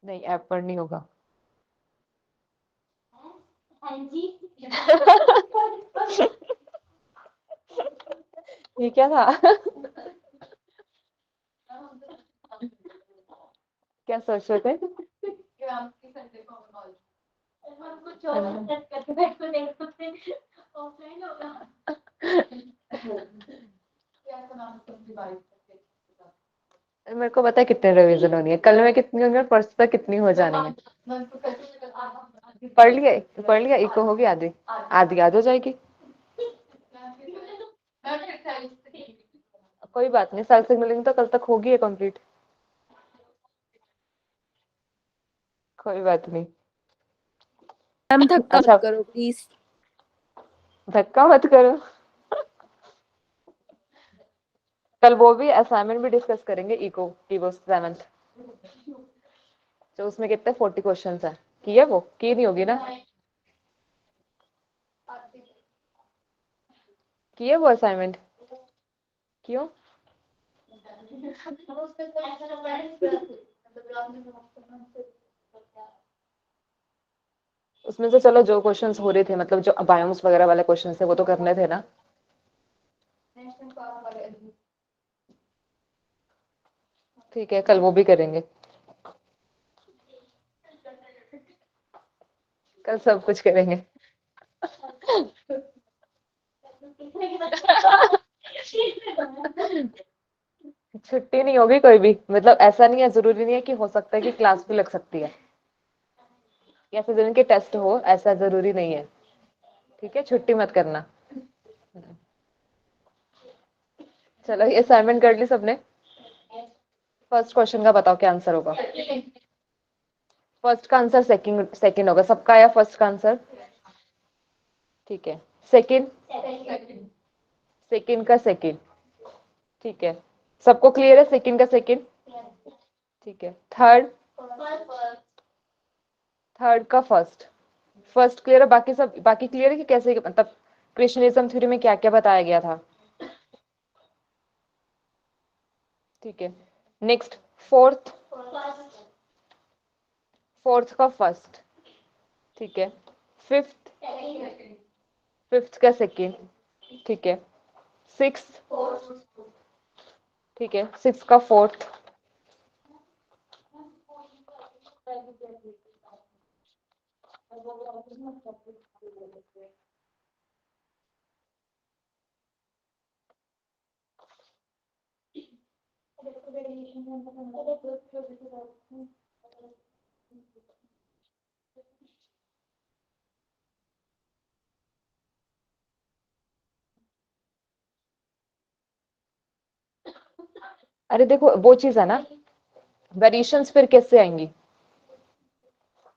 नहीं, ऐप पर नहीं होगा। हाँ जी। ये क्या था? क्या सोच रहे थे? कुछ और सर्च करके बैठो, देखो ऑफलाइन होगा। मेरे को पता है कितने रिवीजन होनी है, कल में कितनी होंगी और परसों तक कितनी हो जानी है। पढ़ लिया, पढ़ लिया, इको होगी आधी, आधी याद हो जाएगी। कोई बात नहीं, सेल्फ सिग्नलिंग तो कल तक होगी है कंप्लीट। कोई बात नहीं। मैम धक्का मत अच्छा, करो प्लीज। धक्का मत करो। कल वो भी असाइनमेंट भी डिस्कस करेंगे, इको की वो 7th, तो उसमें कितने 40 क्वेश्चंस है। की है वो, की नहीं होगी ना? की है वो असाइनमेंट? क्यों? उसमें से चलो जो क्वेश्चंस हो रहे थे, मतलब जो बायोम्स वगैरह वाले क्वेश्चंस थे वो तो करने थे ना। ठीक है, कल वो भी करेंगे। कल सब कुछ करेंगे। छुट्टी नहीं होगी कोई भी, मतलब ऐसा नहीं है, जरूरी नहीं है कि हो सकता है कि क्लास भी लग सकती है या फिर जिनके टेस्ट हो, ऐसा जरूरी नहीं है। ठीक है, छुट्टी मत करना। चलो, ये असाइनमेंट कर ली सबने? फर्स्ट क्वेश्चन का बताओ क्या आंसर होगा। फर्स्ट का आंसर सेकंड सेकंड होगा, सबका आया फर्स्ट का आंसर? ठीक है, सेकंड, सेकंड का सेकंड। ठीक है, सबको क्लियर है सेकंड का सेकंड? ठीक है, थर्ड, थर्ड का फर्स्ट, फर्स्ट क्लियर है, बाकी सब, बाकी क्लियर है कि कैसे, मतलब क्रिश्चियनिज्म थ्योरी में क्या क्या बताया गया था? ठीक है, नेक्स्ट, फोर्थ, फोर्थ का फर्स्ट। ठीक है, फिफ्थ, फिफ्थ का सेकंड। ठीक है, सिक्स, ठीक है, सिक्स का फोर्थ। अरे देखो, वो चीज है ना, वेरिएशंस फिर कैसे आएंगी?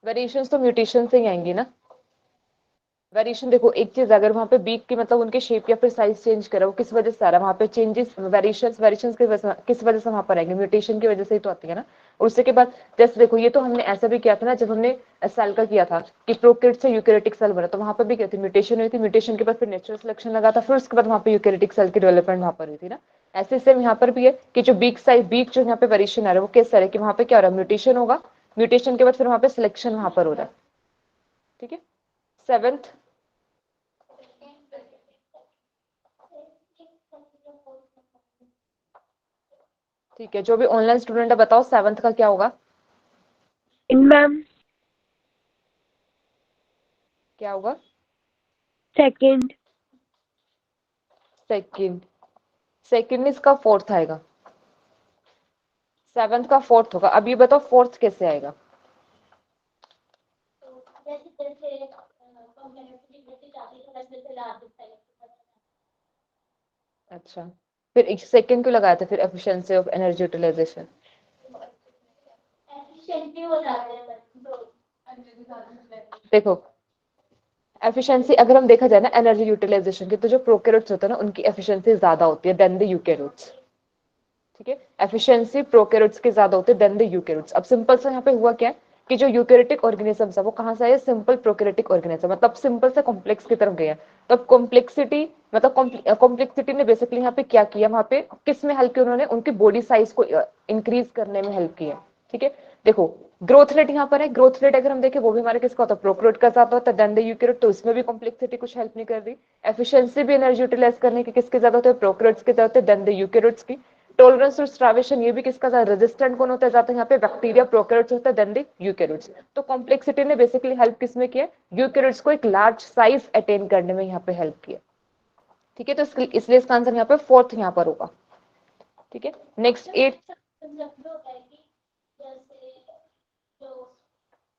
वेरिएशंस तो म्यूटेशन से ही आएंगी ना। वेरिएशन देखो, एक चीज, अगर वहां पे बीक की मतलब उनके शेप या फिर साइज चेंज करा, वो किस वजह से आ रहा है वहां पे चेंजेस, वेरिएशंस, वेरिएशंस की वजह किस वजह से वहां पर आएंगे? म्यूटेशन की वजह से ही तो आती है ना। और उसके बाद जैसे देखो, ये तो हमने ऐसा भी किया था ना, जब हमने सेल का किया था कि प्रोकैरियोट से यूकेरियोटिक सेल बना, तो वहां पर भी क्या थी, म्यूटेशन हुई थी, म्यूटेशन के बाद फिर नेचुरल सिलेक्शन लगा था, फिर उसके बाद वहां पे यूकेरियोटिक सेल की डेवलपमेंट वहां पर हुई थी ना। ऐसे सेम यहाँ पर भी है कि जो बीक साइज, बीक जो यहाँ पे वेरिएशन आ रहा है वो किस तरह है कि वहां पे क्या हो रहा है, म्यूटेशन होगा, म्यूटेशन के बाद फिर वहां पे सिलेक्शन वहां पर हो रहा है। ठीक है, सेवेंथ, ठीक है, जो भी ऑनलाइन स्टूडेंट है बताओ सेवंथ का क्या होगा? मैम क्या होगा? सेकंड। सेकंड, सेकंड इसका फोर्थ आएगा, सेवंथ का फोर्थ होगा। अब ये बताओ फोर्थ कैसे आएगा? अच्छा, फिर एक सेकंड क्यों लगाया था फिर, एफिशिएंसी ऑफ एनर्जी यूटिलाइजेशन? देखो, एफिशिएंसी अगर हम देखा जाए ना एनर्जी यूटिलाइजेशन की, तो जो प्रोकैरियोट्स होते हैं ना उनकी एफिशिएंसी ज्यादा होती है देन द यूकेरियोट्स। ठीक है, एफिशिएंसी प्रोकैरियोट्स की ज्यादा होती है देन द यूकेरियोट्स। अब सिंपल से यहाँ पे हुआ क्या है कि जो यूकेरियोटिक ऑर्गेनिजम्स है वो कहाँ से आए, सिंपल प्रोकैरियोटिक ऑर्गेनिज्म, मतलब सिंपल से कॉम्प्लेक्स की तरफ गया। तो अब कॉम्प्लेक्सिटी, मतलब कॉम्प्लेक्सिटी ने बेसिकली यहाँ पे क्या किया, वहां पे किस में हेल्प की, उन्होंने उनकी बॉडी साइज को इंक्रीज करने में हेल्प किया। ठीक है, देखो ग्रोथ रेट यहाँ पर है, ग्रोथ रेट अगर हम देखें वो भी हमारे किसका होता है, प्रोकैरियोट का ज्यादा होता है देन द यूकैरियोट, तो इसमें भी कॉम्प्लेक्सिटी कुछ हेल्प नहीं कर रही। एफिशिएंसी भी एनर्जी यूटिलाइज करने की किसके ज्यादा होते हैं, प्रोकैरियोट्स के ज्यादा होते हैं देन द यूकैरियोट्स की। टॉलरेंस और स्टार्वेशन ये भी किसका ज्यादा, रेजिस्टेंट कौन होता है ज्यादा, यहाँ पे बैक्टीरिया प्रोकैरियोट्स होता है देन द यूकैरियोट्स। तो कॉम्प्लेक्सिटी ने बेसिकली हेल्प किसमें किया, यूकैरियोट्स को एक लार्ज साइज अटेन करने में यहाँ पे हेल्प किया। ठीक है, तो इसलिए इसका आंसर यहाँ पे फोर्थ यहाँ पर होगा। ठीक है, नेक्स्ट 8। कंसेप्ट होता है कि जैसे जो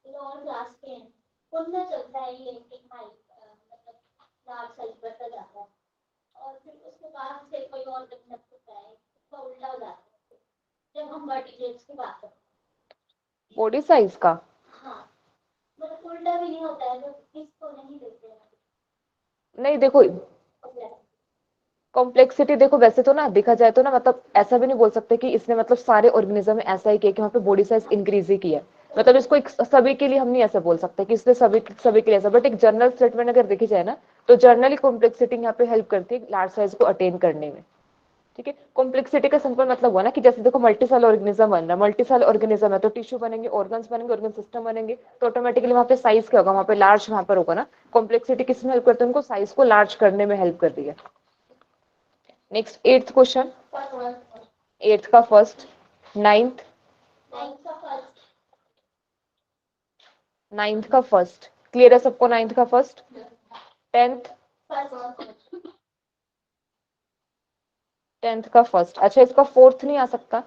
लोअर क्लास के हैं उनमें चलता है ये कि हाई मतलब लार्ज साइज बढ़ता जाता है और फिर उसके बाद से कोई और कंसेप्ट होता है उसका उल्टा हो जाता है जब हम वर्टिब्रेट्स की बात करते हैं। बॉडी साइज का हाँ मतलब उल्टा भी नहीं होता है तो इसको नहीं देते हैं। नहीं, देखो कॉम्प्लेक्सिटी देखो वैसे तो ना देखा जाए तो ना मतलब ऐसा भी नहीं बोल सकते कि इसने मतलब सारे ऑर्गेनिज्म में ऐसा ही किया कि वहाँ पे बॉडी साइज इंक्रीज ही किया है। मतलब इसको एक सभी के लिए हम नहीं ऐसा बोल सकते कि इसने सभी के लिए ऐसा, बट एक जनरल स्टेटमेंट अगर देखी जाए ना तो जनरली कॉम्प्लेक्सिटी यहाँ पे हेल्प करती है लार्ज साइज को अटेन करने में। ठीक है, कॉम्प्लेक्सिटी का सिंपल मतलब हुआ ना कि जैसे देखो मल्टी सेल ऑर्गेनिज्म बन रहा है, मल्टी सेल ऑर्गेनिज्म है तो टिश्यू बनेंगे, ऑर्गन्स बनेंगे, ऑर्गन सिस्टम बनेंगे, तो ऑटोमेटिकली वहाँ पे साइज क्या होगा, वहाँ पे लार्ज वहाँ पर होगा ना। कॉम्प्लेक्सिटी किसमें हेल्प करती है, उनको साइज को लार्ज करने में हेल्प करती है। नेक्स्ट 8th क्वेश्चन, 8th का फर्स्ट, 9th, 9th का फर्स्ट क्लियर है सबको, 9th का फर्स्ट, 10th, 10th का फर्स्ट। अच्छा, इसका फोर्थ नहीं आ सकता,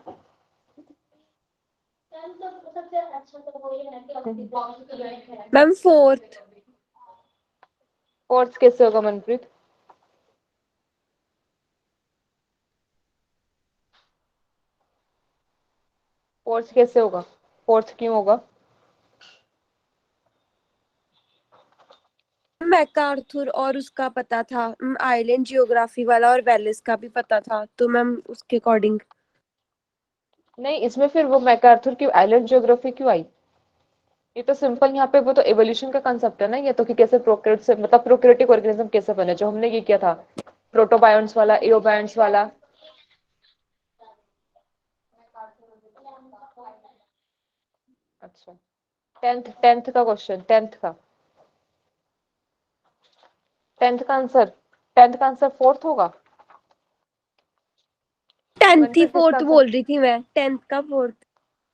सबसे अच्छा तो वो ये है कि मैम फोर्थ। फोर्थ कैसे होगा मनप्रीत, फोर्थ कैसे होगा, फोर्थ क्यों होगा, मैकार्थर और उसका पता था, आइलैंड जियोग्राफी वाला और वेलिस का भी पता था, तो मैम उसके अकॉर्डिंग। नहीं इसमें फिर वो मैकार्थर की आइलैंड ज्योग्राफी क्यों आई, ये तो सिंपल यहाँ पे वो तो एवोल्यूशन का कांसेप्ट है ना, ये तो कि कैसे प्रोकैरियोट से मतलब प्रोकैरियोटिक ऑर्गेनिज्म कैसे बने, जो हमने ये किया था प्रोटोबायोन्ट्स वाला, एओबायोन्ट्स वाला। अच्छा, 10th का क्वेश्चन, 10th का आंसर, 10th का आंसर फोर्थ होगा। 10th ही मनप्रीत इसका फोर्थ आंसर बोल रही थी मैं, 10th का फोर्थ।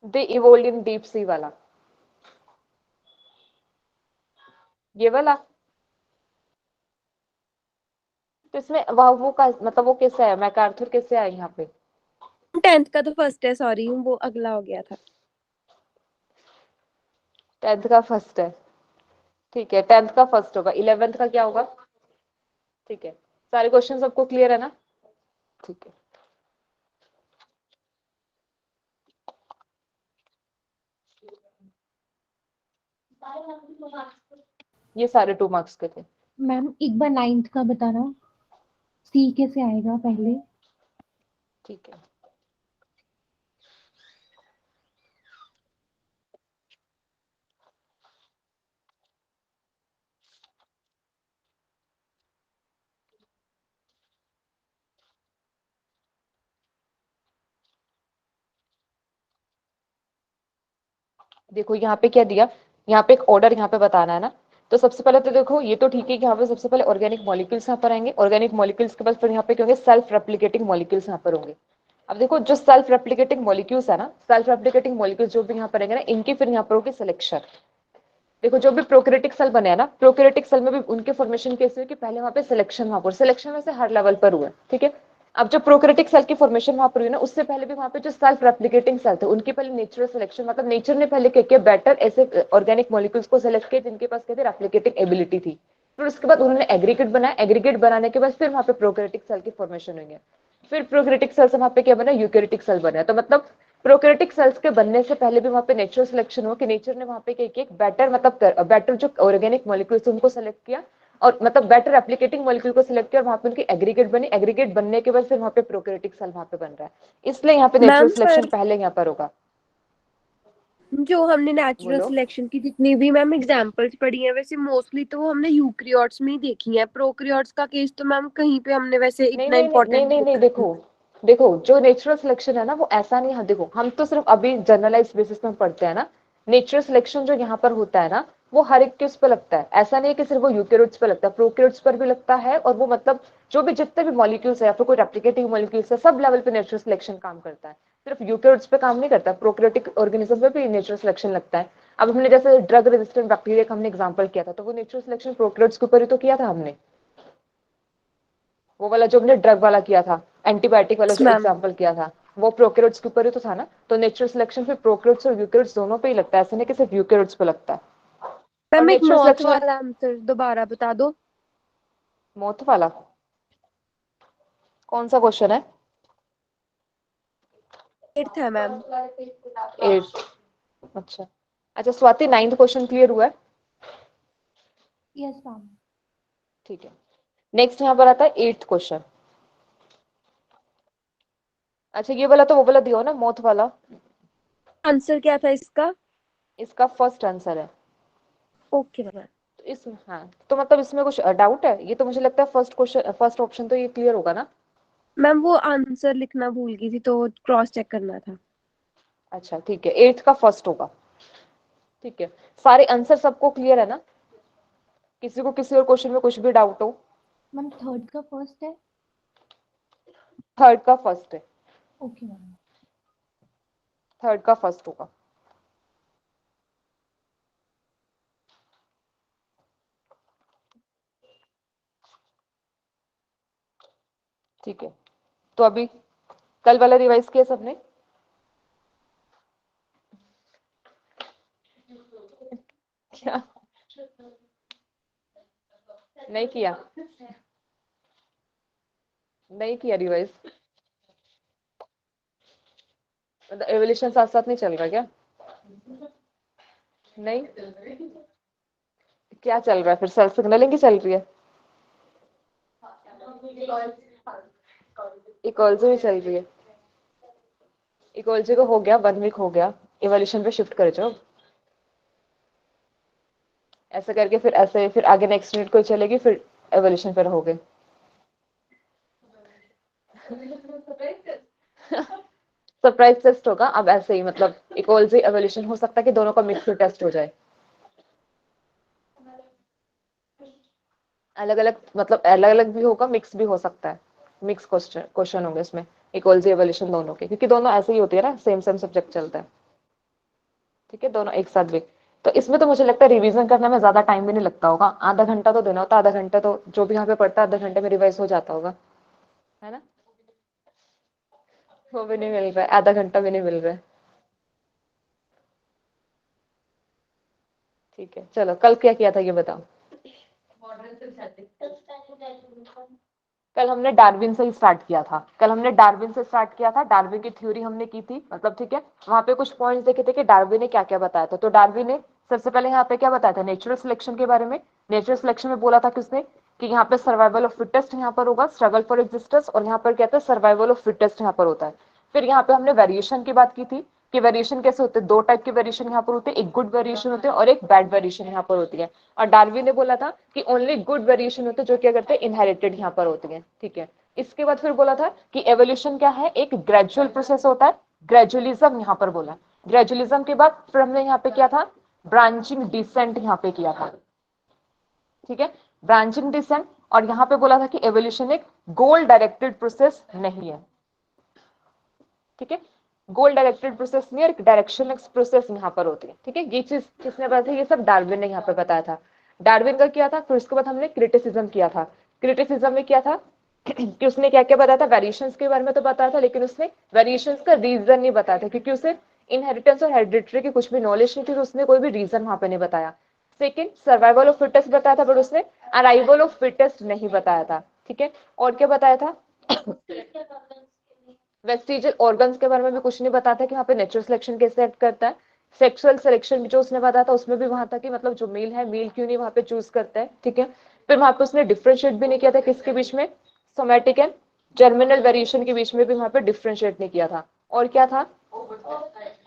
दे इवोल्व इन डीप सी वाला, ये वाला। तो इसमें वह वो का मतलब वो कैसे है, मैकार्थर कैसे आया यहाँ पे, 10th का तो फर्स्ट है, सॉरी वो अगला हो गया था। 10th का फर्स्ट है, ठीक है 10th का फर्स्ट होगा, 11th का क्या होगा। ठीक है, सारे क्वेश्चन सबको क्लियर है ना, ठीक है। ये सारे 2 मार्क्स के थे। मैम एक बार 9th का बताना, सी कैसे आएगा पहले। ठीक है, देखो यहाँ पे क्या दिया, यहाँ पे एक ऑर्डर यहाँ पे बताना है ना। तो सबसे पहले तो देखो ये तो ठीक है कि यहाँ पे सबसे पहले ऑर्गेनिक मॉलिक्यूल्स यहाँ पर आएंगे, ऑर्गेनिक मॉलिक्यूल्स के बाद फिर यहाँ पे क्या होंगे, सेल्फ रेप्लिकेटिंग मॉलिक्यूल्स यहाँ पर होंगे। अब देखो जो सेल्फ रेप्लिकेटिंग मॉलिक्यूल्स है ना, सेल्फ रेप्लिकेटिंग मॉलिक्यूल्स जो भी यहाँ पर आएंगे ना, इनकी फिर यहाँ पर होगी सिलेक्शन। देखो जो भी प्रोकैरियोटिक सेल बने हैं ना, प्रोकैरियोटिक सेल में भी उनके फॉर्मेशन कैसे हुई कि पहले वहां पे सिलेक्शन, वहां पर सिलेक्शन में से हर लेवल पर हुआ है। ठीक है, अब जो प्रोकैरियोटिक सेल की फॉर्मेशन वहां पर हुई ना, उससे पहले भी वहां पे जो सेल्फ रेप्लिकेटिंग सेल थे उनकी पहले नेचुरल सिलेक्शन, मतलब नेचर ने पहले क्या किया, बेटर ऐसे ऑर्गेनिक मॉलिक्यूल्स को सिलेक्ट किया जिनके पास कहते रेप्लिकेटिंग एबिलिटी थी। फिर उसके बाद उन्होंने एग्रीगेट बनाया, एग्रीगेट बनाने के बाद फिर वहां पे प्रोकैरियोटिक सेल की फॉर्मेशन हुई है। फिर प्रोकैरियोटिक सेल से वहां पे क्या बना, यूकैरियोटिक सेल बना। तो मतलब प्रोकैरियोटिक सेल्स के बनने से पहले भी वहां पे नेचुरल सिलेक्शन हुआ कि नेचर ने वहां पे एक बेटर मतलब बेटर जो ऑर्गेनिक मॉलिक्यूल्स उनको सेलेक्ट किया, और मतलब बेटर एप्लीकेटिंग मॉलिक्यूल को सिलेक्ट किया और वहां पे उनकी एग्रीगेट बनी, एग्रीगेट बनने के बाद फिर वहां पे प्रोकैरियोटिक सेल वहां पे बन रहा है, इसलिए यहाँ पे नेचुरल मैम सिलेक्शन पर पहले यहाँ पर होगा। जो हमने नेचुरल बोलो, सिलेक्शन की जितनी भी मैम एग्जांपल्स पढ़ी हैं, वैसे मोस्टली तो वो हमने यूकैरियोट्स में ही देखी है। प्रोकैरियोट्स का केस तो मैम कहीं पे हमने वैसे नहीं इतना नहीं नहीं नहीं इम्पोर्टेंट नहीं नहीं, देखा नहीं। देखो देखो जो नेचुरल सिलेक्शन है ना वो ऐसा नहीं है, देखो हम तो सिर्फ अभी जनरलाइज बेसिस में पढ़ते हैं ना, नेचुरल सिलेक्शन जो यहाँ पर होता है ना, वो हर एक के उस पर लगता है। ऐसा नहीं है कि सिर्फ वो यूकेरियोट्स पर लगता है, प्रोकैरियोट्स पर भी लगता है। और वो मतलब जो भी जितने भी मॉलिक्यूल्स है या फिर कोई रेप्लिकेटिंग मॉलिक्यूल्स है, सब लेवल पे नेचुरल सिलेक्शन काम करता है, सिर्फ यूकेरियोट्स पे काम नहीं करता। प्रोकैरियोटिक ऑर्गेनिज्म पे भी नेचुरल सिलेक्शन लगता है। अब हमने जैसे ड्रग रेजिस्टेंट बैक्टीरिया का हमने एग्जांपल किया था, तो वो नेचुरल सिलेक्शन प्रोकैरियोट्स के ऊपर ही तो किया था हमने। वो वाला जो हमने ड्रग वाला किया था, एंटीबायोटिक वाला जो मैम एग्जांपल किया था, वो प्रोकैरियोट्स के ऊपर ही तो था ना। तो नेचुरल सिलेक्शन फिर प्रोकैरियोट्स और यूकेरियोट्स दोनों पे ही लगता है, ऐसा नहीं कि सिर्फ यूकेरियोट्स पे लगता है। और मैम एक नेचुरल मौत सिलेक्शन, वाला आंसर दोबारा बता दो। मौत वाला कौन सा क्वेश्चन है? 8th है मैम। 8। अच्छा अच्छा स्वाति, 9th क्वेश्चन क्लियर हुआ है? Yes ma'am. ठीक है, नेक्स्ट यहाँ पर आता है 8th क्वेश्चन। अच्छा ये वाला तो वो वाला दिया हो ना, मौत वाला, आंसर क्या था इसका? इसका फर्स्ट आंसर है। Okay ma'am. तो इस हाँ, तो मतलब इसमें कुछ डाउट है? ये तो मुझे लगता है फर्स्ट क्वेश्चन, फर्स्ट ऑप्शन तो ये क्लियर होगा ना। मैम वो आंसर लिखना भूल गई थी तो क्रॉस चेक करना था। अच्छा ठीक है, 8th का फर्स्ट होगा। ठीक है, सारे आंसर सबको क्लियर है ना? किसी को किसी और क्वेश्चन में कुछ भी डाउट हो? मैम थर्ड का फर्स्ट है। थर्ड का फर्स्ट है, ओके मैम। थर्ड का फर्स्ट होगा। ठीक है, तो अभी कल वाला रिवाइज किया सबने? क्या नहीं किया? नहीं किया रिवाइज? मतलब एवोल्यूशन साथ साथ नहीं चल रहा क्या? नहीं, क्या चल रहा है फिर? सेल्फ सिग्नलिंग की चल रही है? इकोलॉजी भी चल रही है? इकोलॉजी को हो गया 1 वीक हो गया, इवोल्यूशन पे शिफ्ट कर जाओ। ऐसे करके फिर ऐसे फिर आगे नेक्स्ट यूनिट को चलेगी, फिर एवोल्यूशन पे रहोगे। सरप्राइज टेस्ट होगा अब ऐसे ही, मतलब इकोलॉजी एवोल्यूशन हो सकता है कि दोनों का मिक्स टेस्ट हो जाए। अलग अलग मतलब अलग अलग भी होगा, मिक्स भी हो सकता है। मिक्स क्वेश्चन होंगे इसमें, इक्वल्स एवोल्यूशन दोनों के, क्योंकि दोनों ऐसे ही होती है ना, सेम सेम सब्जेक्ट चलता है। ठीक है, दोनों एक साथ भी। तो इसमें तो मुझे लगता है रिवीजन करने में ज्यादा टाइम भी नहीं लगता होगा, आधा घंटा तो देना होता है, आधा घंटा तो जो भी यहाँ पे पढ़ता है आधा घंटे में रिवाइज हो जाता होगा, है ना? वो भी नहीं मिल रहा है, आधा घंटा भी नहीं मिल रहा है। ठीक है, चलो कल क्या किया था ये बताओ। कल हमने डार्विन से ही स्टार्ट किया था, कल हमने डार्विन से स्टार्ट किया था, डार्विन की थ्योरी हमने की थी, मतलब ठीक है, वहां पे कुछ पॉइंट्स देखे थे कि डार्विन ने क्या क्या बताया था। तो डार्विन ने सबसे पहले यहाँ पे क्या बताया था, नेचुरल सिलेक्शन के बारे में। नेचुरल सिलेक्शन में बोला था किसने कि यहाँ पे सर्वाइवल ऑफ फिटेस्ट यहाँ पर होगा, स्ट्रगल फॉर एग्जिस्टेंस, और यहाँ पर क्या था, सर्वाइवल ऑफ फिटेस्ट यहाँ पर होता है। फिर यहाँ पे हमने वेरिएशन की बात की थी कि वेरिएशन कैसे होते हैं, 2 टाइप के वेरिएशन यहाँ पर होते हैं, एक गुड वेरिएशन होते हैं और एक बैड वेरिएशन यहाँ पर होती है। और डार्विन ने बोला था कि ओनली गुड वेरिएशन होते हैं जो क्या करते हैं, इनहेरिटेड यहाँ पर होती है। ठीक है, इसके बाद फिर बोला था कि एवोल्यूशन क्या है, एक ग्रेजुअल प्रोसेस होता है, ग्रेजुअलिज्म यहाँ पर बोला। ग्रेजुअलिज्म के बाद फिर हमने यहाँ पे किया था ब्रांचिंग डिसेंट यहाँ पे किया था। ठीक है, ब्रांचिंग डिसेंट, और यहाँ पे बोला था कि एवोल्यूशन एक गोल डायरेक्टेड प्रोसेस नहीं है। ठीक है, गोल डायरेक्टेड प्रोसेस नहीं, एक डायरेक्शन प्रोसेस यहाँ पर होती है। ठीक है, ये चीज किसने बताया था, ये सब डार्विन ने यहाँ पे बताया था। डार्विन का किया था, फिर उसके बाद हमने क्रिटिसिज्म किया था। क्रिटिसिज्म में क्या था कि उसने क्या क्या बताया था, वेरिएशंस के बारे में तो बताया था, लेकिन उसने वेरिएशंस का रीजन नहीं बताया था, क्योंकि उसे इनहेरिटेंस और हेरिडिटरी की कुछ भी नॉलेज नहीं थी, तो उसने कोई भी रीजन वहां पे नहीं बताया। सेकंड, सर्वाइवल ऑफ फिटेस्ट बताया था, बट उसने अराइवल ऑफ फिटेस्ट नहीं बताया था। ठीक है, और क्या बताया था वेस्टिजियल ऑर्गन्स के बारे में भी कुछ नहीं बताया था कि वहाँ पे नेचुरल सिलेक्शन कैसे एक्ट करता है। सेक्सुअल सिलेक्शन जो उसने बताया था उसमें भी वहां था कि मतलब जो मेल है, मेल क्यों नहीं वहां पे चूज करता है। ठीक है, फिर वहां पे उसने डिफ्रेंशिएट भी नहीं किया था किसके बीच में, सोमैटिक एंड जर्मिनल वेरिएशन के बीच में भी वहां पे डिफ्रेंशिएट नहीं किया था। और क्या था,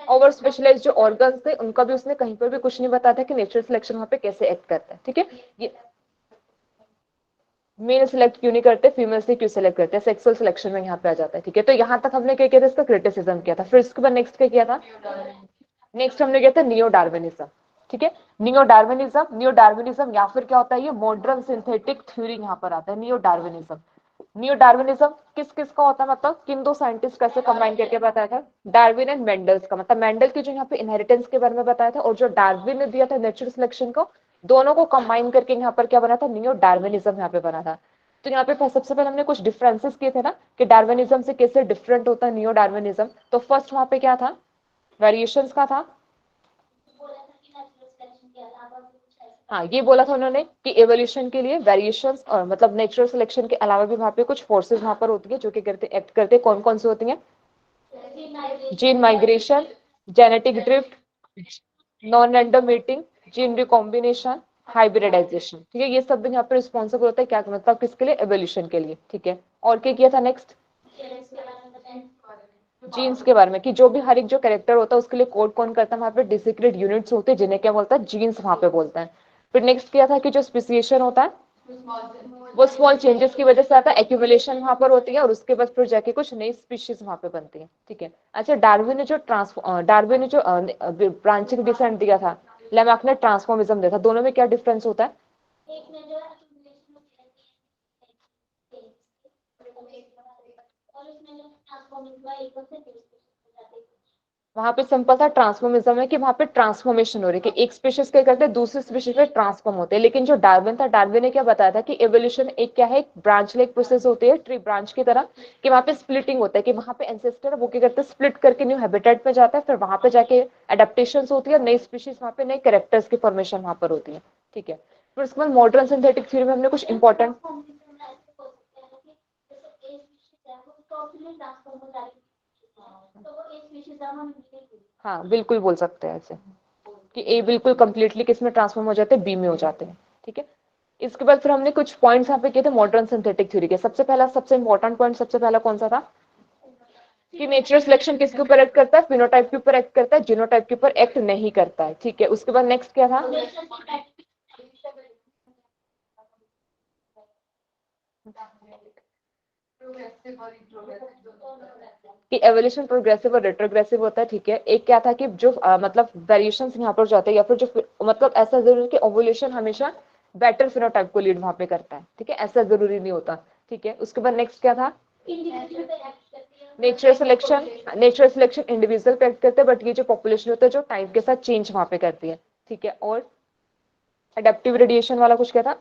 ओवर स्पेशलाइज्ड जो ऑर्गन्स थे उनका भी उसने कहीं पर भी कुछ नहीं बताया था कि नेचुरल सिलेक्शन वहां पे कैसे एक्ट करता है। ठीक है, ये मेल सिलेक्ट क्यों नहीं करते, फीमेल से क्यों सिलेक्ट करते हैं, सेक्सुअल सिलेक्शन में यहाँ पे आ जाता है। ठीक है, तो यहाँ तक हमने क्या किया था, इसका क्रिटिसिज्म किया था। फिर इसके बाद नेक्स्ट क्या किया था, नेक्स्ट हमने किया था नियो डार्विनिज्म, ठीक है। नियो डार्विनिज्म या फिर क्या होता है, ये मॉडर्न सिंथेटिक थ्योरी यहाँ पर आता है नियो डार्विनिज्म। नियो डार्विनिज्म किस किस का होता है, मतलब किन दो साइंटिस्ट कैसे कंबाइन करके बताया था, डार्विन एंड मेंडल्स का, मतलब मेंडल की जो यहाँ पे इनहेरिटेंस के बारे में बताया था और जो डार्विन ने दिया था नेचुरल सिलेक्शन को, दोनों को कंबाइन करके यहाँ पर क्या बना था, नियो डार्विनिज्म यहाँ पे बना था। तो यहाँ पे सबसे पहले हमने कुछ डिफरेंसेस किए थे ना कि डार्विनिज्म से कैसे डिफरेंट होता है नियो डार्विनिज्म। तो फर्स्ट वहां पे क्या था, वेरिएशंस का था। बोला था कि नेचुरल सिलेक्शन के अलावा भी कुछ ऐसा हाँ, ये बोला था उन्होंने कि एवोल्यूशन के लिए वेरिएशंस और मतलब नेचुरल सिलेक्शन के अलावा भी वहां पे कुछ फोर्सेस वहां पर होती है जो कि करते एक्ट करते, कौन कौन सी होती हैं, gene migration, genetic drift, non random mating, gene recombination, hybridisation, ठीक है। ये सब भी यहाँ पे रिस्पॉन्सिबल होता है क्या, मतलब किसके लिए, एवोल्यूशन के लिए, ठीक है। और क्या किया था नेक्स्ट, जेनेटिक्स के बारे में बताएं। जीन्स के बारे में कि जो भी हर एक जो कैरेक्टर होता है उसके लिए कोड कौन करता है, वहां पे डिसिक्रेट यूनिट्स होते हैं जिन्हें क्या बोलता है, जीन्स वहां पे बोलता है। फिर नेक्स्ट किया था कि जो स्पेसिएशन होता है वो स्मॉल चेंजेस की वजह से आता है, एक्यूमुलेशन वहां पर होती है और उसके बाद फिर जाके कुछ नई स्पीशीज वहां पे बनती है, ठीक है। अच्छा, डार्विन ने जो ब्रांचिंग डिसेंट दिया था, लैमार्क ने ट्रांसफॉर्मिज्म दिया था, दोनों में क्या डिफरेंस होता है, एक में जो accumulation होती है और उसमें जो ट्रांसफॉर्मेशन हुआ एक से दूसरे हो जाते हैं। वहां पे सिंपल सा ट्रांसफॉर्मिज्म है कि वहां पे ट्रांसफॉर्मेशन हो रही है कि एक स्पीशीज क्या करते हैं दूसरी स्पीशीज में ट्रांसफॉर्म होते हैं। लेकिन जो डार्विन था, डार्विन ने क्या बताया था कि एवोल्यूशन एक क्या है, एक ब्रांच लाइक प्रोसेस होती है, ट्री ब्रांच की तरह, कि वहां पे स्प्लिटिंग होता है कि वहां पे एंसेस्टर वो क्या करते हैं, स्प्लिट करके न्यू हैबिटेट पे जाता है, फिर वहां पे जाके एडेप्टेशन होती है, नई स्पीशीज वहां पे नए कैरेक्टर्स की फॉर्मेशन वहां पर होती है, ठीक है। फिर उसके बाद मॉडर्न सिंथेटिक थ्योरी में हमने कुछ इंपॉर्टेंट, ट्रांसफॉर्मेशन ऐसे हो सकते हैं कि जैसे एक स्पीशीज है वो टोटली ट्रांसफॉर्म हो जाती है तो वो एक स्पीशीज हम मिलेगी। हाँ बिल्कुल बोल सकते हैं ऐसे कि ए बिल्कुल कंप्लीटली किस में ट्रांसफॉर्म हो जाते हैं, बी में हो जाते हैं, ठीक है। इसके बाद फिर हमने कुछ पॉइंट्स यहाँ पे किए थे मॉडर्न सिंथेटिक थ्योरी के। सबसे पहला, सबसे इंपॉर्टेंट पॉइंट सबसे पहला कौन सा था कि नेचुरल सिलेक्शन किसके ऊपर एक्ट करता है, फिनोटाइप के ऊपर एक्ट करता है, जीनोटाइप के ऊपर एक्ट नहीं करता है, ठीक है। उसके बाद नेक्स्ट क्या था, कि एवोल्यूशन प्रोग्रेसिव और रेट्रोग्रेसिव होता है, ठीक है। एक क्या था कि जो मतलब वेरिएशंस यहाँ पर जाते हैं या फिर जो मतलब ऐसा जरूरी है कि ओवुलेशन हमेशा बेटर फिनोटाइप को लीड वहां पे करता है, ठीक है, ऐसा जरूरी नहीं होता, ठीक है। उसके बाद नेक्स्ट क्या था, इंडिविजुअल पे एक्ट करती है नेचुरल सिलेक्शन इंडिविजुअल पे एक्ट करते हैं, बट ये जो पॉपुलेशन होता है जो टाइम के साथ चेंज वहां पे करती है, ठीक है। और एडेप्टिव रेडिएशन वाला कुछ क्या था,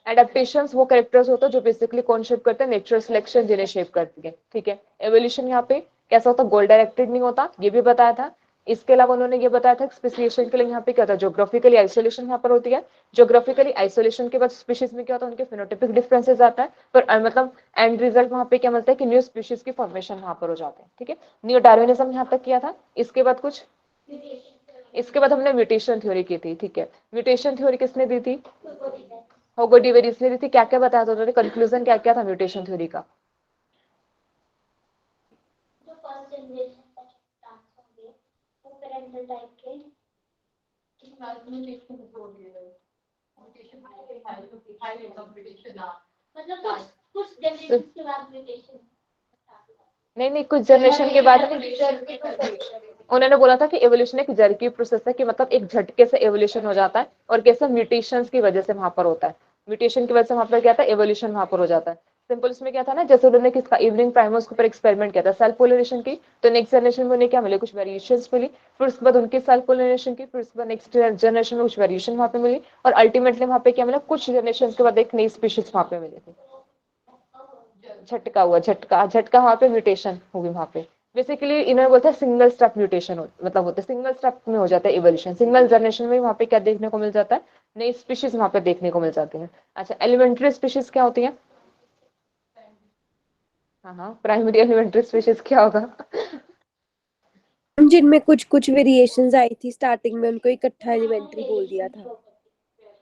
एडेप्टेशंस वो कैरेक्टर्स होते हैं जो बेसिकली कौन शेप करते हैं, नेचुरल सिलेक्शन जिन्हें शेप करती है, ठीक है। एवोल्यूशन यहाँ पे कैसा होता है, गोल डायरेक्टेड नहीं होता, ये भी बताया था। इसके अलावा उन्होंने ये बताया था स्पेसिएशन के लिए यहाँ पे क्या था, ज्योग्राफिकली आइसोलेशन यहाँ पर होती है, ज्योग्राफिकली आइसोलेशन के बाद स्पीशीज में क्या होता है, उनके फिनोटाइपिक डिफरेंसेस आता है, पर मतलब एंड रिजल्ट वहाँ पे क्या मिलता है कि न्यू स्पीशीज की फॉर्मेशन वहाँ पर हो जाते हैं, ठीक है। न्यू डार्विनिज्म यहाँ तक किया था। इसके बाद कुछ, इसके बाद हमने म्यूटेशन थ्योरी की थी, ठीक है। म्यूटेशन थ्योरी किसने दी थी, होगो डिवेरिस ने दी थी। क्या क्या बताया था उन्होंने, कंक्लूजन क्या क्या था म्यूटेशन थ्योरी का, जो फर्स्ट जनरेशन का ट्रांसफॉर्म हुए वो पेरेंटल टाइप के मतलब कुछ जनरेशन के बाद म्यूटेशन नहीं नहीं, कुछ जनरेशन के बाद उन्होंने बोला था कि एवोल्यूशन एक जरकी प्रोसेस है, कि मतलब एक झटके से एवोल्यूशन हो जाता है और कैसे म्यूटेशंस की वजह से वहां पर होता है, म्यूटेशन की वजह से वहां पर क्या था, एवोल्यूशन वहां पर हो जाता है। सिंपल इसमें क्या था ना, जैसे उन्होंने किसका, इवनिंग प्राइमर्स के ऊपर एक्सपेरिमेंट किया था सेल्फ पोलिनेशन की, तो नेक्स्ट जनरेशन में उन्हें क्या मिले, कुछ वेरिएशंस मिली, फिर उसके बाद उनकी सेल्फ पोलिनेशन की, फिर उसके बाद नेक्स्ट जनरेशन में कुछ वेरिएशन वहां पे मिली, और अल्टीमेटली वहां पे क्या मिला, कुछ जनरेशन के बाद एक नई स्पीशीज वहां पे मिली थी। झटका हुआ, झटका झटका वहां पे म्यूटेशन होगी वहां पे। बेसिकली इन्होंने बोलता है सिंगल स्टेप म्यूटेशन मतलब होता है, सिंगल स्टेप में हो जाता है इवोल्यूशन, सिंगल जनरेशन में वहां पे क्या देखने को मिल जाता है, नई स्पीशीज वहां पे देखने को मिल जाती है। अच्छा, एलिमेंट्री स्पीशीज क्या होती है, हाँ हाँ, प्राइमरी एलिमेंट्री स्पीशीज क्या होगा, जिनमें कुछ कुछ वेरिएशंस आई थी स्टार्टिंग में, उनको इकट्ठा एलिमेंट्री बोल दिया था।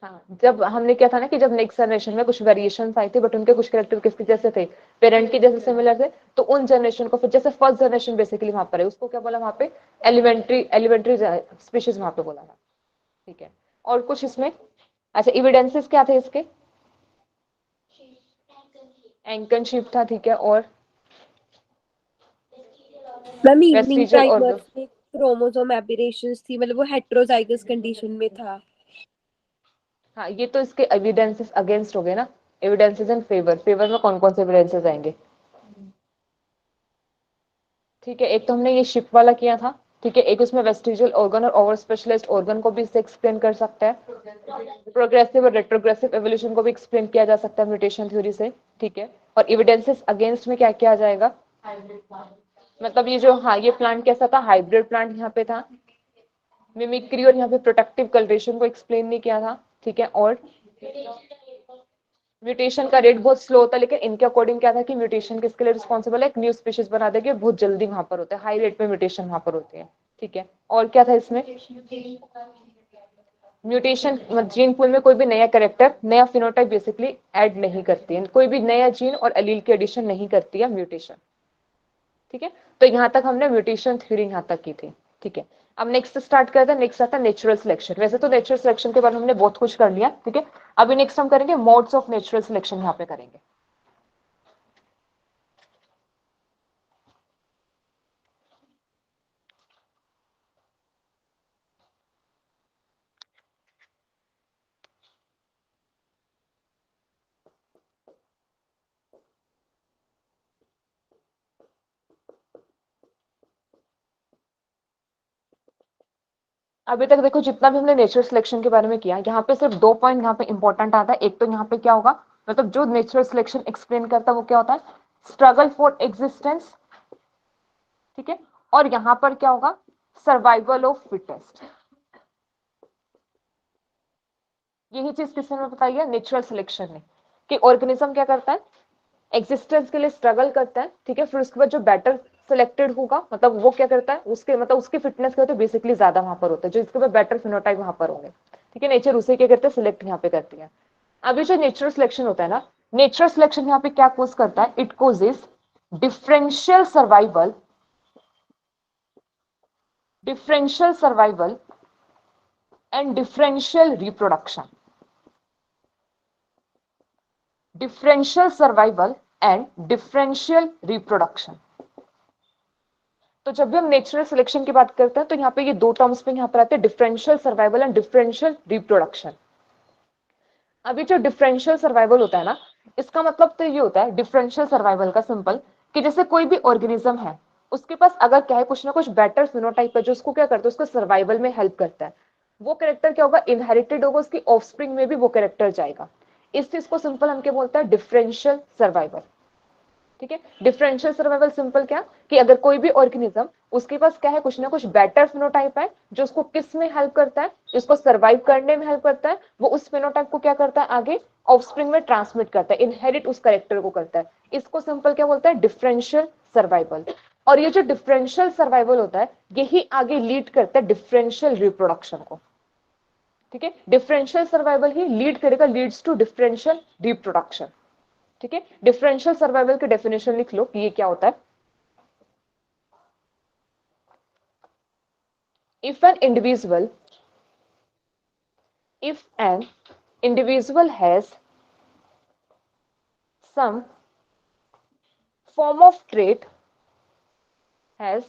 हाँ, जब हमने क्या था ना कि जब नेक्स्ट जनरेशन में कुछ वेरिएशंस आई थी बट उनके कुछ कैरेक्टर किसके जैसे थे, पेरेंट के जैसे सिमिलर थे, तो उन जनरेशन को फिर जैसे फर्स्ट जनरेशन बेसिकली वहां पर है, उसको क्या बोला वहां पे, एलिमेंट्री स्पीशीज वहां पे बोला था, ठीक है। और कुछ इसमें, अच्छा, इविडेंसेस क्या थे इसके, एंकन शिप था, ठीक है। और ma'am evening vestigial timers organ. में क्रोमोसोम एबेरेशंस थी, मतलब वो हेटेरोजाइगस कंडीशन में था। हाँ, ये तो इसके एविडेंसेस अगेंस्ट हो गए ना, एविडेंसेस इन फेवर। फेवर में कौन कौन से एविडेंसेस आएंगे? ठीक है, एक तो हमने ये शिप वाला किया था, ठीक है, एक उसमें वेस्टिजियल ऑर्गन और ओवर स्पेशलाइज्ड ऑर्गन को भी इससे एक्सप्लेन कर सकते हैं। प्रोग्रेसिव और रेट्रोग्रेसिव एवोल्यूशन को भी एक्सप्लेन किया जा सकता है म्यूटेशन थ्योरी से, ठीक है। और एविडेंसेस अगेंस्ट में क्या किया जाएगा? मतलब ये जो, हाँ, ये प्लांट कैसा था? हाइब्रिड प्लांट यहाँ पे था। मिमिक्री और यहाँ पे प्रोटेक्टिव कल्टीवेशन को एक्सप्लेन नहीं किया था, ठीक है। और म्यूटेशन का रेट बहुत स्लो होता है, लेकिन इनके अकॉर्डिंग क्या था कि म्यूटेशन किसके लिए रिस्पॉन्सिबल है? एक न्यू स्पीशीज बना देगी, बहुत जल्दी वहां पर होता है, हाई रेट में म्यूटेशन वहां पर होती है, ठीक है। और क्या था इसमें? म्यूटेशन जीन पूल में कोई भी नया कैरेक्टर, नया फिनोटाइप बेसिकली ऐड नहीं करती है, कोई भी नया जीन और एलील की एडिशन नहीं करती है म्यूटेशन, ठीक है। तो यहाँ तक हमने म्यूटेशन थ्योरी यहाँ तक की थी, ठीक है। अब नेक्स्ट स्टार्ट करते हैं, नेक्स्ट आता है नेचुरल सिलेक्शन। वैसे तो नेचुरल सिलेक्शन के बारे में हमने बहुत कुछ कर लिया, ठीक है। अभी नेक्स्ट हम करेंगे मोड्स ऑफ नेचुरल सिलेक्शन, यहाँ पे करेंगे। अभी तक देखो जितना भी हमने नेचुरल सिलेक्शन के बारे में किया, यहाँ पे सिर्फ 2 पॉइंट यहाँ पे इंपॉर्टेंट आता है। एक तो यहाँ पे क्या होगा, मतलब जो नेचुरल सिलेक्शन एक्सप्लेन करता है वो क्या होता है? स्ट्रगल फॉर एग्जिस्टेंस, ठीक है। और यहाँ पर क्या होगा? Survival of fittest. यही चीज किसने बताई है? नेचुरल सिलेक्शन ने, कि ऑर्गेनिज्म क्या करता है? एग्जिस्टेंस के लिए स्ट्रगल करता है, ठीक है। फिर उसके बाद जो बेटर सिलेक्टेड होगा, मतलब वो क्या करता है, उसके मतलब उसकी फिटनेस क्या होता है, बेसिकली ज्यादा वहां पर होता है, जो इसके बाद बेटर फिनोटाइप वहां पर होंगे, ठीक है। नेचर उसे क्या करते हैं? सिलेक्ट यहाँ पे करती है। अभी जो नेचुरल सिलेक्शन होता है ना, नेचुरल सिलेक्शन यहाँ पे क्या कोज करता है? It causes differential survival, differential survival and differential reproduction, differential survival and differential reproduction. तो जब भी हम नेचुरल सिलेक्शन की बात करते हैं, तो यहाँ पे ये दो टर्म्स पे यहाँ पर आते हैं, differential survival and differential reproduction. अभी जो डिफरेंशियल सर्वाइवल होता है ना, इसका मतलब तो ये होता है डिफरेंशियल सर्वाइवल का सिंपल, कि जैसे कोई भी ऑर्गेनिज्म है, उसके पास अगर क्या है, कुछ ना कुछ बेटर फिनोटाइप है जो उसको क्या करता है, उसको सर्वाइवल में हेल्प करता है। वो कैरेक्टर क्या होगा? इनहेरिटेड होगा, उसकी ऑफस्प्रिंग में भी वो कैरेक्टर जाएगा। इस चीज को सिंपल हम क्या बोलते हैं? डिफरेंशियल सर्वाइवल, ठीक है। डिफरेंशियल सर्वाइवल सिंपल क्या, कि अगर कोई भी ऑर्गेनिज्म, उसके पास क्या है, कुछ ना कुछ बेटर फिनोटाइप है जो उसको किस में हेल्प करता है? जिसको सर्वाइव करने में हेल्प करता है, वो उस फिनोटाइप को क्या करता है? आगे ऑफस्प्रिंग में ट्रांसमिट करता है, इनहेरिट उस कैरेक्टर को करता है। इसको सिंपल क्या बोलता है? Differential survival. और ये जो डिफरेंशियल सर्वाइवल होता है, यही आगे लीड करता है डिफरेंशियल रिप्रोडक्शन को, ठीक है। डिफरेंशियल सर्वाइवल ही लीड करेगा, लीड्स टू डिफरेंशियल रिप्रोडक्शन, ठीक है। डिफरेंशियल सर्वाइवल की डेफिनेशन लिख लो कि ये क्या होता है। if an individual if an individual has some form of trait has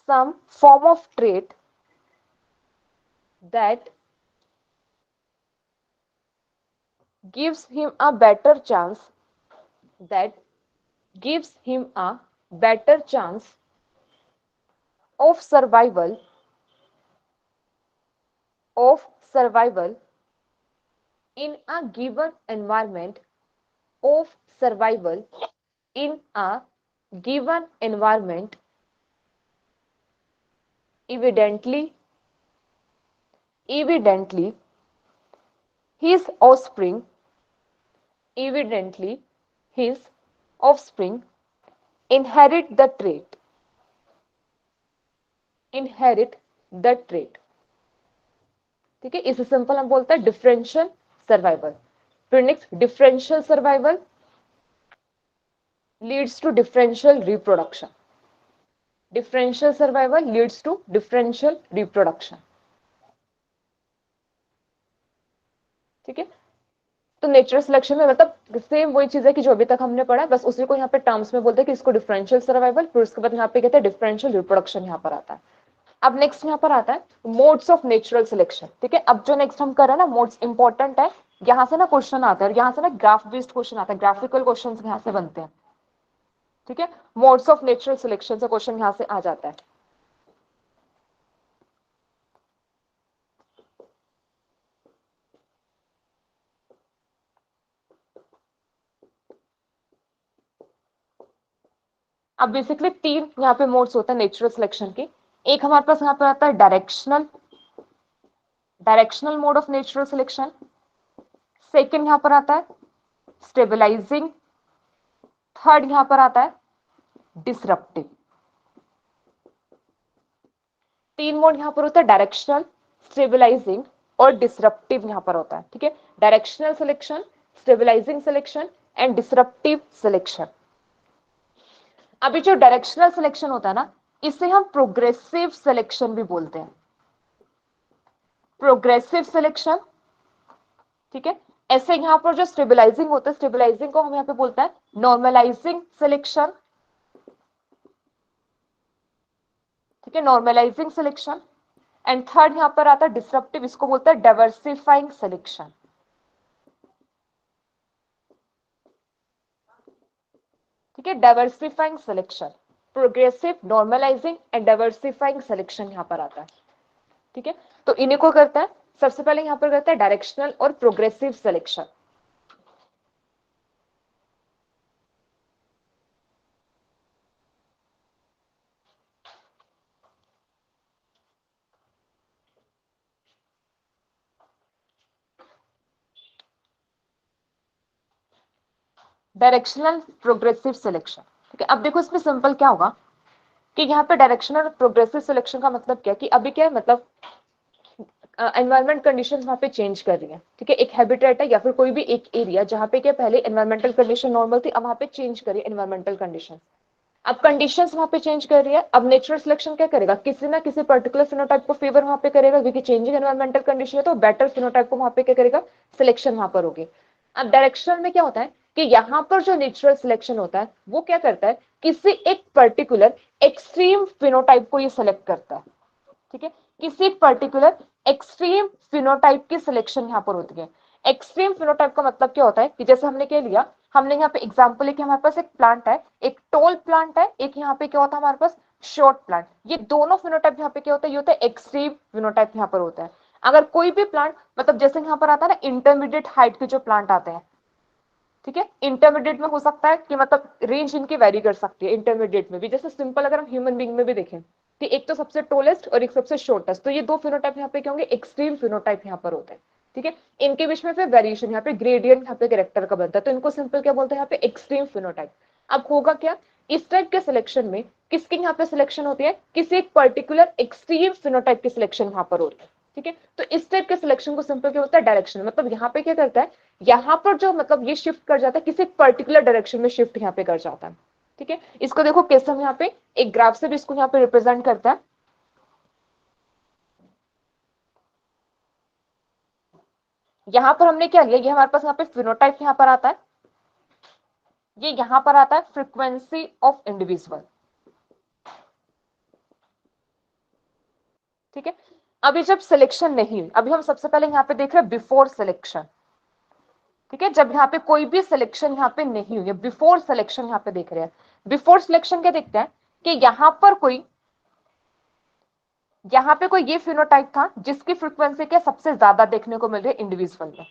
some form of trait that gives him a better chance that gives him a better chance of survival of survival in a given environment of survival in a given environment evidently his offspring evidently his offspring inherit the trait inherit the trait, ठीक है। इसे simple हम बोलते हैं differential survival. फिर next, differential survival leads to differential reproduction, differential survival leads to differential reproduction, ठीक है। तो नेचुरल सिलेक्शन में मतलब सेम वही चीज है कि जो अभी तक हमने पढ़ा, बस उसी को यहाँ पे टर्म्स में बोलते हैं कि इसको डिफरेंशियल सर्वाइवल, फिर उसके बाद यहाँ पे कहते हैं डिफरेंशियल रिप्रोडक्शन यहाँ पर आता है। अब नेक्स्ट यहाँ पर आता है मोड्स ऑफ नेचुरल सिलेक्शन। ठीक है, अब जो नेक्स्ट हम कर रहे हैं ना मोड्स इंपॉर्टेंट है, यहाँ से ना क्वेश्चन आता है और यहाँ से ना ग्राफ बेस्ड क्वेश्चन आता है, ग्राफिकल क्वेश्चन यहाँ से बनते हैं। ठीक है, मोड्स ऑफ नेचुरल सिलेक्शन से क्वेश्चन यहाँ से आ जाता है। अब बेसिकली तीन यहाँ पे मोड्स होते हैं नेचुरल सिलेक्शन के। एक हमारे पास यहाँ पर आता है directional mode of natural selection. Second यहाँ पर आता है स्टेबलाइजिंग। थर्ड यहाँ पर आता है डिसरप्टिव। तीन मोड यहाँ पर होता है डायरेक्शनल, स्टेबलाइजिंग और डिसरप्टिव यहाँ पर होता है। ठीक है, directional selection, stabilising selection and disruptive selection. अभी जो डायरेक्शनल सिलेक्शन होता है ना, इसे हम प्रोग्रेसिव सिलेक्शन भी बोलते हैं, प्रोग्रेसिव सिलेक्शन। ठीक है, ऐसे यहाँ पर जो स्टेबलाइजिंग होता है, स्टेबलाइजिंग को हम यहाँ पे बोलते हैं नॉर्मलाइजिंग सिलेक्शन। ठीक है, नॉर्मलाइजिंग सिलेक्शन। एंड थर्ड यहाँ पर आता है डिसरप्टिव, इसको बोलते हैं डाइवर्सिफाइंग सिलेक्शन। ठीक है, diversifying selection, progressive, normalising and diversifying selection यहाँ पर आता है। ठीक है, तो इन्हीं को करता है। सबसे पहले यहाँ पर करता है डायरेक्शनल और progressive selection. Directional progressive selection. ठीक है, अब देखो इसमें सिंपल क्या होगा कि यहाँ पे डायरेक्शनल प्रोग्रेसिव सिलेक्शन का मतलब क्या है कि अभी क्या है, मतलब एनवायरमेंट कंडीशन वहां पे चेंज कर रही है। ठीक है, एक हैबिटेट है या फिर कोई भी एक एरिया जहाँ पे क्या पहले एनवायरमेंटल कंडीशन नॉर्मल थी, अब वहां पे चेंज करी एनवायरमेंटल कंडीशन। अब कंडीशंस वहां पे चेंज कर रही है, अब नेचुरल सिलेक्शन क्या करेगा, किसी ना किसी पर्टिकुलर फिनोटाइप को फेवर वहां पे करेगा, क्योंकि चेंजिंग एनवायरमेंटल कंडीशन है तो बेटर फिनोटाइप को वहां पे क्या करेगा, सिलेक्शन वहां पर होगी। अब डायरेक्शनल में क्या होता है कि यहाँ पर जो नेचुरल सिलेक्शन होता है वो क्या करता है, किसी एक पर्टिकुलर एक्सट्रीम फिनोटाइप को ये सिलेक्ट करता है। ठीक है, किसी एक पर्टिकुलर एक्सट्रीम फिनोटाइप की सिलेक्शन यहाँ पर होती है। एक्सट्रीम फिनोटाइप का मतलब क्या होता है कि जैसे हमने क्या लिया, हमने यहाँ पे एग्जांपल है कि हमारे पास एक प्लांट है, एक टॉल प्लांट है, एक यहाँ पे क्या होता है हमारे पास शॉर्ट प्लांट। ये दोनों फिनोटाइप यहाँ पे क्या होता है, ये होता है एक्सट्रीम फिनोटाइप यहाँ पर होता है। अगर कोई भी प्लांट मतलब जैसे यहाँ पर आता है ना इंटरमीडिएट हाइट के जो प्लांट आते हैं, ठीक है, इंटरमीडिएट में हो सकता है कि मतलब रेंज इनकी वेरी कर सकती है इंटरमीडिएट में भी। जैसे सिंपल अगर हम ह्यूमन बीइंग में भी देखें कि एक तो सबसे टोलेस्ट और एक सबसे शॉर्टेस्ट, तो ये दो फिनोटाइप यहाँ पे क्या होंगे, एक्सट्रीम फिनोटाइप यहाँ पर होते हैं। ठीक है, इनके बीच में फिर वेरिएशन यहाँ पे ग्रेडियंट यहाँ पे कैरेक्टर का बनता है, तो इनको सिंपल क्या बोलते हैं यहाँ पे एक्सट्रीम फिनोटाइप। अब होगा क्या, इस टाइप के सिलेक्शन में किसकी यहाँ पे सिलेक्शन होती है, किसी एक पर्टिकुलर एक्सट्रीम फिनोटाइप की सिलेक्शन यहाँ पर होती है। ठीक है, तो इस टाइप के सिलेक्शन को सिंपल क्या होता है, डायरेक्शन। मतलब यहाँ पे क्या करता है, यहाँ पर जो मतलब ये शिफ्ट कर जाता है, किसी पर्टिकुलर डायरेक्शन में शिफ्ट यहाँ पे कर जाता है। ठीक है, इसको देखो कैसे हम यहाँ पे एक ग्राफ से भी इसको यहाँ पे रिप्रेजेंट करता है। यहाँ पर हमने क्या लिया, ये हमारे पास यहाँ पे फिनोटाइप यहाँ पर आता है, ये यहाँ पर आता है फ्रीक्वेंसी ऑफ इंडिविजुअल। ठीक है, अभी जब सिलेक्शन नहीं, अभी हम सबसे पहले यहाँ पे देख रहे हैं बिफोर सिलेक्शन। ठीक है, जब यहाँ पे कोई भी सिलेक्शन यहाँ पे नहीं हुई है, बिफोर सिलेक्शन यहाँ पे देख रहे हैं। बिफोर सिलेक्शन क्या देखते हैं कि यहाँ पे कोई ये फिनोटाइप था जिसकी फ्रीक्वेंसी क्या सबसे ज्यादा देखने को मिल रही है इंडिविजुअल में।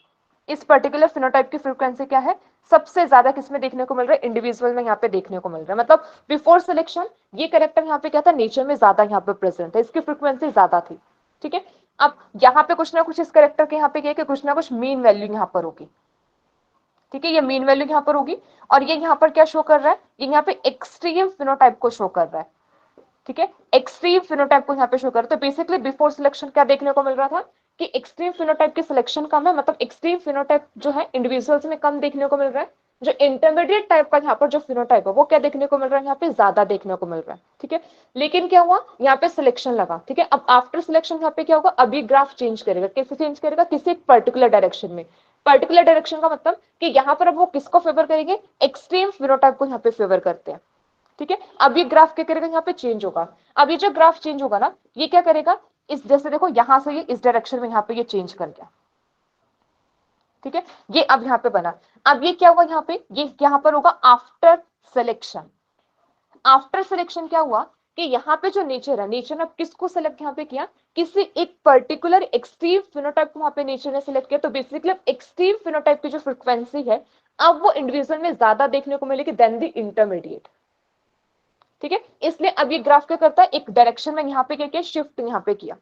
इस पर्टिकुलर फिनोटाइप की फ्रीक्वेंसी क्या है, सबसे ज्यादा किसमें देखने को मिल रहा है, इंडिविजुअल में यहाँ पे देखने को मिल रहा है। मतलब बिफोर सिलेक्शन ये कैरेक्टर यहाँ पे क्या था, नेचर में ज्यादा यहाँ पे प्रेजेंट है, इसकी फ्रीक्वेंसी ज्यादा थी। ठीक है, अब यहाँ पे कुछ ना कुछ इस कैरेक्टर के यहाँ पे क्या, कुछ ना कुछ मीन वैल्यू यहाँ पर होगी। ठीक है, ये मीन वैल्यू यहाँ पर होगी और ये यहाँ पर क्या शो कर रहा है, ये यहाँ पे एक्सट्रीम फिनोटाइप को शो कर रहा है। ठीक है, एक्सट्रीम फिनोटाइप को यहाँ पे शो कर रहा है। तो बेसिकली बिफोर सिलेक्शन क्या देखने को मिल रहा था कि एक्सट्रीम फिनोटाइप की सिलेक्शन कम है, मतलब एक्सट्रीम फिनोटाइप जो है इंडिविजुअल्स में कम देखने को मिल रहा है, जो इंटरमीडिएट टाइप का यहाँ पर जो फिनोटाइप है वो क्या देखने को मिल रहा है, यहाँ पे ज्यादा देखने को मिल रहा है। ठीक है, लेकिन क्या हुआ, यहाँ पे सिलेक्शन लगा। ठीक है, अब आफ्टर सिलेक्शन यहाँ पे क्या होगा, अभी ग्राफ चेंज करेगा। कैसे चेंज करेगा, किसी एक पर्टिकुलर डायरेक्शन में। पर्टिकुलर डायरेक्शन का मतलब कि यहाँ पर अब वो किसको फेवर करेंगे, एक्सट्रीम फिनोटाइप को यहाँ पे फेवर करते हैं। ठीक है, अब ये ग्राफ क्या करेगा, यहाँ पे चेंज होगा। अब ये जो ग्राफ चेंज होगा ना, ये क्या करेगा, इस जैसे देखो यहां से ये इस डायरेक्शन में यहाँ पे ये चेंज कर गया। ठीक है, ये अब यहाँ पे बना। अब ये क्या हुआ, यहाँ पे ये यहाँ पर होगा आफ्टर सिलेक्शन। आफ्टर सिलेक्शन क्या हुआ कि यहाँ पे जो नेचर है, नेचर ने किसको सेलेक्ट यहाँ पे किया, किसी एक पर्टिकुलर एक्सट्रीम फिनोटाइप को वहां पे नेचर ने सिलेक्ट किया। तो बेसिकली एक्सट्रीम फिनोटाइप की जो फ्रीक्वेंसी है अब वो इंडिविजुअल में ज्यादा देखने को मिलेगी देन द इंटरमीडिएट। ठीक है, इसलिए अब ये ग्राफ क्या करता है, एक डायरेक्शन में यहाँ पे क्या किया, शिफ्ट यहाँ पे किया।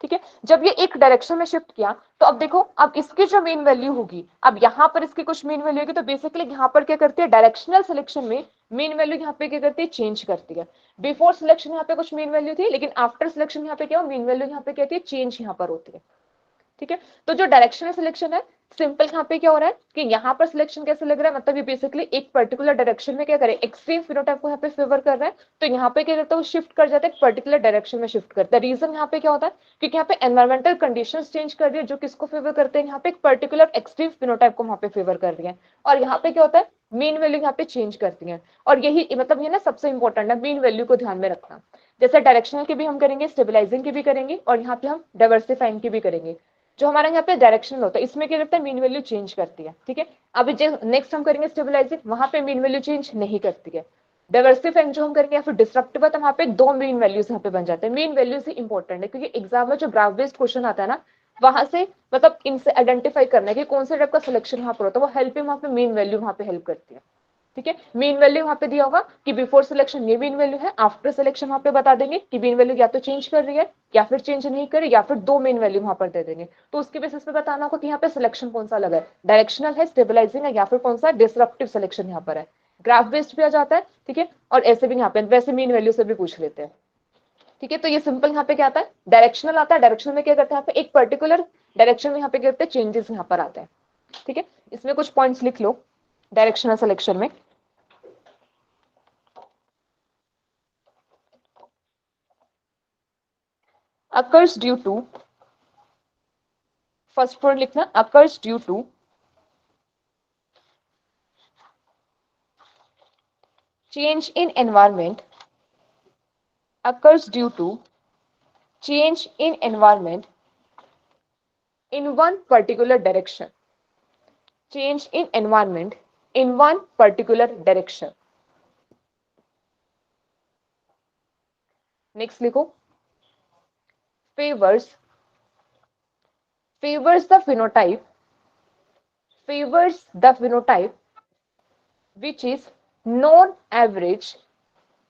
ठीक है, जब ये एक डायरेक्शन में शिफ्ट किया तो अब देखो, अब इसकी जो मेन वैल्यू होगी, अब यहाँ पर इसकी कुछ मेन वैल्यू होगी, तो बेसिकली यहाँ पर क्या करती है, डायरेक्शनल सिलेक्शन में मेन वैल्यू यहाँ पे क्या करती है, चेंज करती है। बिफोर सिलेक्शन यहाँ पे कुछ मेन वैल्यू थी, लेकिन आफ्टर सिलेक्शन यहाँ पे क्या हो, मेन वैल्यू यहाँ पे कहती है चेंज यहाँ पर होती है। ठीक है, तो जो डायरेक्शनल सिलेक्शन है, सिंपल यहाँ पे क्या हो रहा है कि यहाँ पर सिलेक्शन कैसे लग रहा है, मतलब ये बेसिकली एक पर्टिकुलर डायरेक्शन में क्या करे, एक्सट्रीम फिनोटाइप को यहाँ पे फेवर कर रहा है। तो यहाँ पे क्या करता है, वो शिफ्ट कर जाता है, एक पर्टिकुलर डायरेक्शन में शिफ्ट करता है। रीजन यहाँ पे क्या होता है, क्योंकि यहाँ पे एनवायरमेंटल कंडीशंस चेंज कर रही है, जो किसको फेवर करते हैं, यहाँ पे एक पर्टिकुलर एक्सट्रीम फिनोटाइप को वहाँ पे फेवर कर रही है। और यहाँ पे क्या होता है, मेन वैल्यू यहाँ पे चेंज करती है। और यही मतलब ये ना सबसे इंपॉर्टेंट है, मेन वैल्यू को ध्यान में रखना। जैसे डायरेक्शनल की भी हम करेंगे, स्टेबलाइजिंग की भी करेंगे, और यहाँ पे हम डाइवर्सिफाइंग की भी करेंगे। जो हमारा यहाँ पे डायरेक्शनल होता है, इसमें क्या करता है, मीन वैल्यू चेंज करती है। ठीक है, अभी जो नेक्स्ट हम करेंगे स्टेबलाइजिंग, वहां पे मीन वैल्यू चेंज नहीं करती है। डाइवर्सिफाइंग जो हम करेंगे या फिर डिस्ट्रक्टिव, तो वहां पे दो मेन वैल्यूज यहाँ पे बन जाते हैं। मेन वैल्यूज ही इंपॉर्टेंट है, क्योंकि एग्जाम में जो ग्राफ बेस्ड क्वेश्चन आता है ना, वहां से मतलब इनसे आइडेंटिफाई करना है कि कौन से टाइप का सिलेक्शन वहां पर होता है, वो हेल्पिंग वहां पे मेन वैल्यू वहां पे हेल्प करती है। ठीक है, मेन वैल्यू वहां पे दिया होगा कि बिफोर सिलेक्शन ये मेन वैल्यू है, आफ्टर सिलेक्शन वहां पे बता देंगे कि मेन वैल्यू या तो चेंज कर रही है या फिर चेंज नहीं कर रही, या फिर दो मेन वैल्यू वहां पर दे देंगे। तो उसके बेसिस पे बताना होगा कि यहाँ पे सिलेक्शन कौन सा लगा है, डायरेक्शनल है, स्टेबलाइजिंग है, या फिर कौन सा डिसरप्टिव सिलेक्शन यहाँ पर है। ग्राफ बेस्ड भी आ जाता है। ठीक है, और ऐसे भी यहाँ पे वैसे मेन वैल्यू से भी पूछ लेते हैं। ठीक है, तो ये सिंपल यहाँ पे क्या आता है, डायरेक्शनल आता है। डायरेक्शनल में क्या करते हैं, यहाँ पे एक पर्टिकुलर डायरेक्शन में यहाँ पे क्या करते हैं, चेंजेस यहाँ पर आते हैं। ठीक है, इसमें कुछ पॉइंट्स लिख लो डायरेक्शनल सिलेक्शन में। occurs due to, first point लिखना, occurs due to change in environment, occurs due to change in environment in one particular direction, change in environment in one particular direction. next लिखो, favors the phenotype, favors the phenotype which is known average,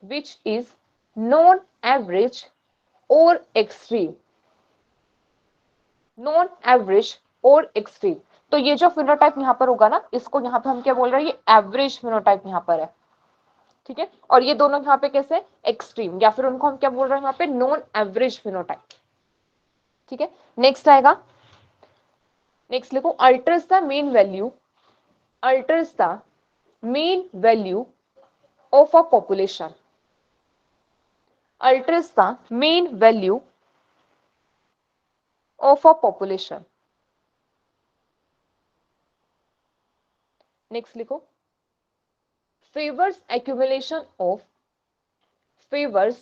which is known average or extreme, non average और extreme. तो ये जो phenotype यहाँ पर होगा ना, इसको यहाँ पे हम क्या बोल रहे हैं, ये एवरेज फिनोटाइप यहाँ पर है। ठीक है, और ये दोनों यहाँ पे कैसे, एक्सट्रीम, या फिर उनको हम क्या बोल रहे हैं यहाँ पे, नॉन एवरेज फिनोटाइप। ठीक है, नेक्स्ट आएगा, नेक्स्ट लिखो, altars the main value, altars the main value of a population, altars the main value of a population. next लिखो, favors accumulation of, favors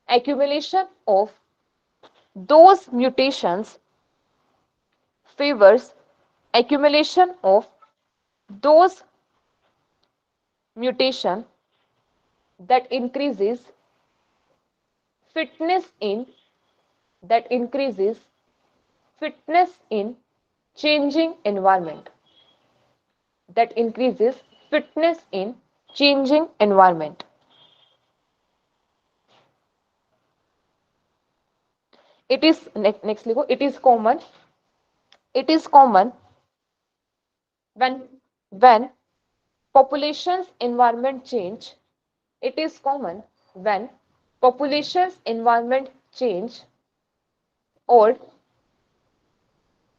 accumulation of those mutations, favors accumulation of those mutation that increases fitness in, that increases fitness in changing environment, that increases fitness in changing environment. it is next लिखो, it is common, it is common when population's environment change, it is common when population's environment change, or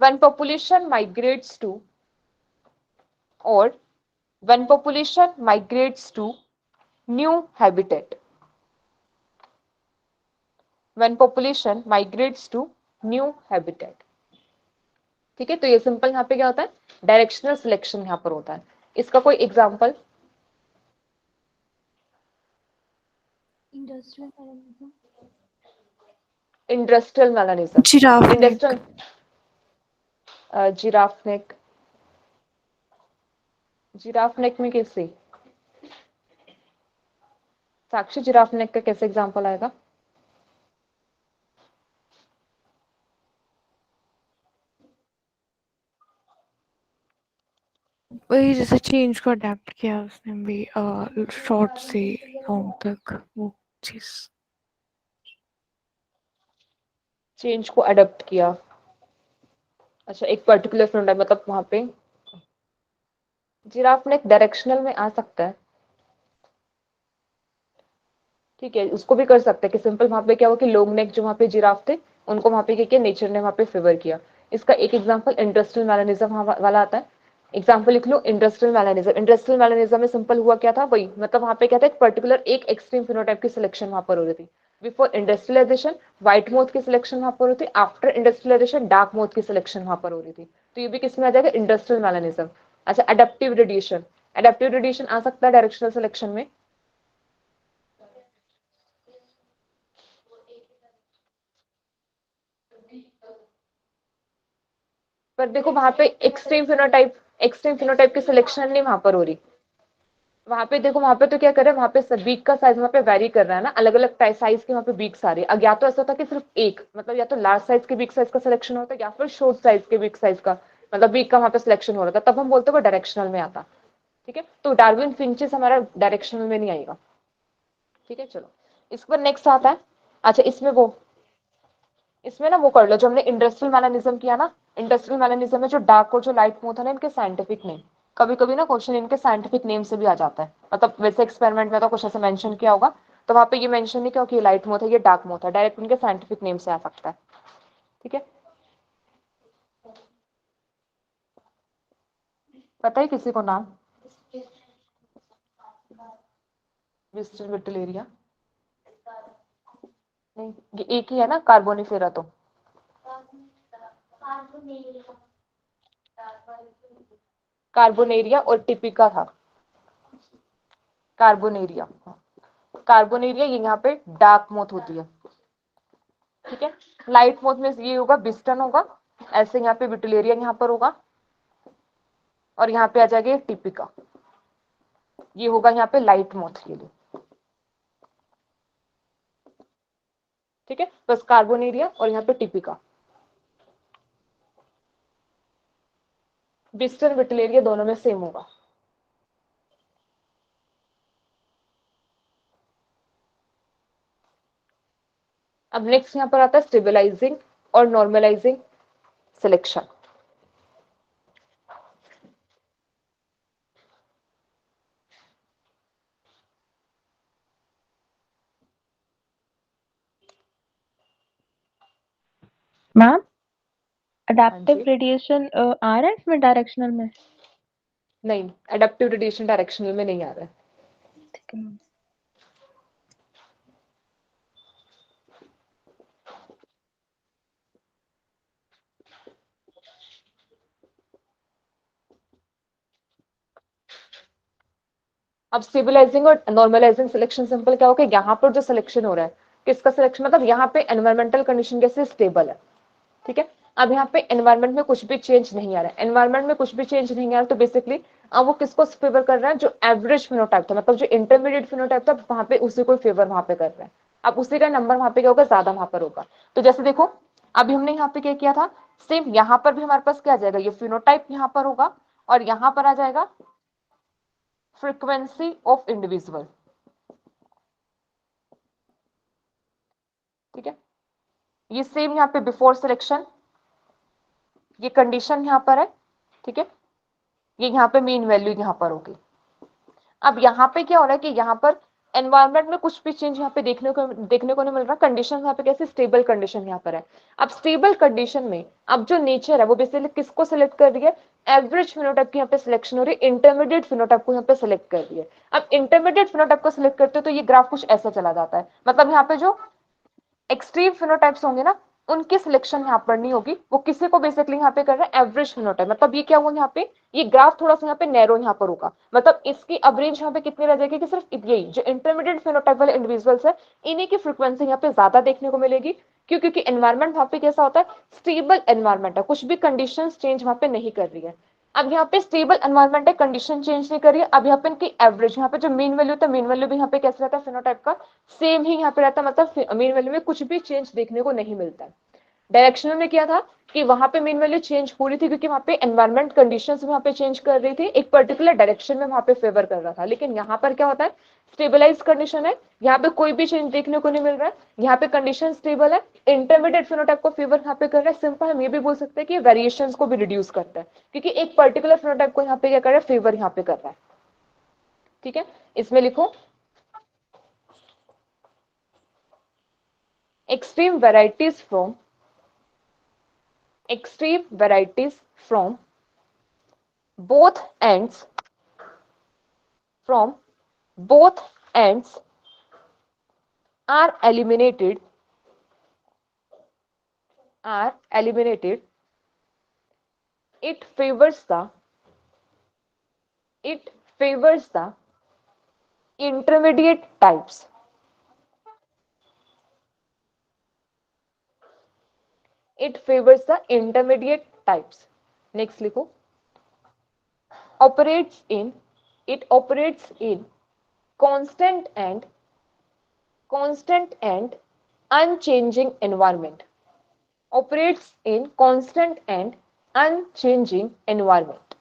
when population migrates to, or When population migrates to new habitat. When population migrates to new habitat. ठीक है, तो ये simple यहाँ पे क्या होता है, directional selection यहाँ पर होता है. इसका कोई example? Industrial management. Industrial melanism. Giraffe neck. Industrial giraffe neck. Giraffe neck में कैसे? साक्षी, जिराफ नेक का कैसे एग्जांपल आएगा? वही जैसे चेंज को अडेप्ट किया उसने भी शॉर्ट से लॉन्ग तक वो चीज. चेंज को अडॉप्ट किया. अच्छा, एक पर्टिकुलर फिनोटाइप, मतलब वहां पे जिराफ नेक डायरेक्शनल में आ सकता है. ठीक है, उसको भी कर सकते हैं कि सिंपल वहां पे क्या हुआ कि लॉन्ग नेक जो वहां पे जिराफ थे उनको वहां पे क्या किया, नेचर ने वहां पे फेवर किया. इसका एक एग्जांपल इंडस्ट्रियल मैलानिज्म वाला आता है. एग्जांपल लिख लो, इंडस्ट्रियल मैलानिज्म. इंडस्ट्रियल मैलानिज्म में सिंपल हुआ क्या था, वही मतलब वहां पे क्या था, एक पर्टिकुलर एक एक्सट्रीम फिनोटाइप की सिलेक्शन वहां पर हो रही थी. बिफोर इंडस्ट्रियलाइजेशन व्हाइट मोथ की सिलेक्शन वहां पर होती, आफ्टर इंडस्ट्रियलाइजेशन डार्क मोथ की सिलेक्शन वहां पर हो रही थी. तो ये भी किसमें आ जाएगा, इंडस्ट्रियल मैलानिज्म. अच्छा, अडेप्टिव रेडिएशन. अडेप्टिव रेडिएशन आ सकता है डायरेक्शनल सिलेक्शन में. पर देखो वहां पे एक्सट्रीम फिनोटाइप की सिलेक्शन नहीं वहां पर हो रही. वहां पे देखो, वहां पे तो क्या कर रहे हैं, वहां पे बीक का साइज वहां पे वेरी कर रहा है ना, अलग अलग साइज के वहां पे बीक्स आ रही है. अब या तो ऐसा होता है कि सिर्फ एक, मतलब या तो लार्ज साइज के बीक साइज का सिलेक्शन होता है या फिर शॉर्ट साइज के बीक साइज का, मतलब बीक का वहां पे सिलेक्शन हो रहा था, तब हम बोलते हैं वो डायरेक्शनल में आता. ठीक है, तो डार्विन फिंचेस हमारा डायरेक्शनल में नहीं आएगा. ठीक है, चलो इसके बाद नेक्स्ट आता है. अच्छा, इसमें ना वो कर लो जो हमने इंडस्ट्रियल मैलानिज्म किया ना. इंडस्ट्रियल मैलानिज्म में जो डार्क और जो लाइट मोथ है ना, इनके साइंटिफिक नेम. कभी कभी ना क्वेश्चन इनके साइंटिफिक नेम से भी आ जाता है, मतलब वैसे एक्सपेरिमेंट में तो कुछ ऐसे मेंशन किया होगा, तो वहां पे ये मेंशन नहीं किया कि ये लाइट मोथ है, ये डार्क मोथ है, डायरेक्ट इनके साइंटिफिक नेम से आ सकता है. ठीक है, पता है किसी को नाम? विस्टन विटिलेरिया नहीं, ये एक ही है ना, कार्बोनिफेरा. तो कार्बोनेरिया और टिपिका था. कार्बोनेरिया, कार्बोनेरिया ये यहाँ पे डार्क मोथ होती है. ठीक है, लाइट मोथ में ये होगा बिस्टन होगा, ऐसे यहाँ पे विटिलेरिया यहाँ पर होगा, और यहाँ पे आ जाएगा टिपिका, ये होगा यहाँ पे लाइट मोथ के लिए. ठीक है, बस कार्बोनेरिया और यहाँ पे टिपिका. बिस्टन विटिलेरिया दोनों में सेम होगा. अब नेक्स्ट यहाँ पर आता है स्टेबलाइजिंग और normalising selection. Ma'am, adaptive radiation आ रहा है इसमें डायरेक्शनल में? नहीं, एडेप्टिव रेडिएशन डायरेक्शनल में नहीं आ रहा है. ठीक है मैम. अब स्टेबलाइजिंग और नॉर्मलाइजिंग सिलेक्शन सिंपल क्या होगा, यहाँ पर जो सिलेक्शन हो रहा है, किसका सिलेक्शन, मतलब यहाँ पे एनवायरमेंटल कंडीशन कैसे स्टेबल है. ठीक है, अब यहाँ पे एनवायरमेंट में कुछ भी चेंज नहीं आ रहा है. एनवायरमेंट में कुछ भी चेंज नहीं आ रहा, तो बेसिकली अब वो किसको फेवर कर रहा है, जो एवरेज फिनोटाइप था, मतलब जो इंटरमीडिएट फिनोटाइप था, वहां पे उसी को फेवर वहां पे कर रहा है. अब उसी का नंबर वहां पे क्या होगा, ज्यादा वहां पर होगा. तो जैसे देखो, अभी हमने यहाँ पे क्या किया था, सेम यहाँ पर भी हमारे पास क्या आ जाएगा, ये फिनोटाइप यहाँ पर होगा, और यहाँ पर आ जाएगा फ्रीक्वेंसी ऑफ इंडिविजुअल. ठीक है, ये सेम यहाँ पे बिफोर सिलेक्शन, ये कंडीशन यहाँ पर है. ठीक है, ये यहाँ पे मीन वैल्यू यहाँ पर होगी. अब यहाँ पे क्या हो रहा है कि यहाँ पर एनवायरनमेंट में कुछ भी चेंज यहाँ पे देखने को नहीं मिल रहा। कंडीशन यहाँ पे कैसे स्टेबल कंडीशन यहाँ पर है। अब स्टेबल कंडीशन में अब जो नेचर है वो बेसिकली किसको सिलेक्ट कर रही है, एवरेज फिनोटाइप की यहाँ पे सिलेक्शन हो रही है, इंटरमीडिएट फिनोटाइप को यहाँ पे सिलेक्ट कर रही है। अब इंटरमीडिएट फिनोटाइप को सिलेक्ट करते हो तो ये ग्राफ कुछ ऐसा चला जाता है, मतलब यहाँ पे जो एक्सट्रीम फिनोटाइप्स होंगे ना उनकी सिलेक्शन यहाँ पर नहीं होगी, वो किसी को बेसिकली यहाँ पे कर रहे हैं एवरेज फिनोटाइप। मतलब ये क्या हुआ यहाँ पे, ये ग्राफ थोड़ा सा यहाँ पे नैरो यहाँ पर होगा, मतलब इसकी अब रेंज यहाँ पे कितनी रह जाएगी कि सिर्फ यही जो इंटरमीडिएट फिनोटाइप वाले इंडिविजुअल्स है इन्हीं की फ्रीक्वेंसी यहाँ पे ज्यादा देखने को मिलेगी। क्यों? क्योंकि एनवायरमेंट वहाँ पे कैसा होता है, स्टेबल एनवायरमेंट है, कुछ भी कंडीशन चेंज वहाँ पे नहीं कर रही है। अब यहाँ पे स्टेबल एनवायरमेंट है, कंडीशन चेंज नहीं कर रही है। अब यहाँ पे इनकी एवरेज, यहाँ पे जो मीन वैल्यू होता है, मीन वैल्यू भी यहाँ पे कैसा रहता है फिनोटाइप का, सेम ही यहाँ पे रहता है, मतलब मीन वैल्यू में कुछ भी चेंज देखने को नहीं मिलता है। डायरेक्शनल में क्या था कि वहां पे मीन वैल्यू चेंज हो रही थी क्योंकि वहां पे एनवायरमेंट कंडीशंस वहां पे चेंज कर रही थी, एक पर्टिकुलर डायरेक्शन में वहां पे फेवर कर रहा था। लेकिन यहाँ पर क्या होता है, स्टेबलाइज कंडीशन है, यहाँ पे कोई भी चेंज देखने को नहीं मिल रहा है, यहाँ पे कंडीशन स्टेबल है, इंटरमीडिएट फिनोटाइप को फेवर यहाँ पे कर रहा है। सिंपल हम ये भी बोल सकते हैं कि वेरिएशन को भी रिड्यूस करता है क्योंकि एक पर्टिकुलर फिनोटाइप को यहाँ पे क्या कर रहा है, फेवर यहाँ पे कर रहा है। ठीक है, इसमें लिखो extreme varieties from both ends are eliminated it favors the intermediate types. It favors the intermediate types. Next लिखो, it operates in constant and unchanging environment. Operates in constant and unchanging environment.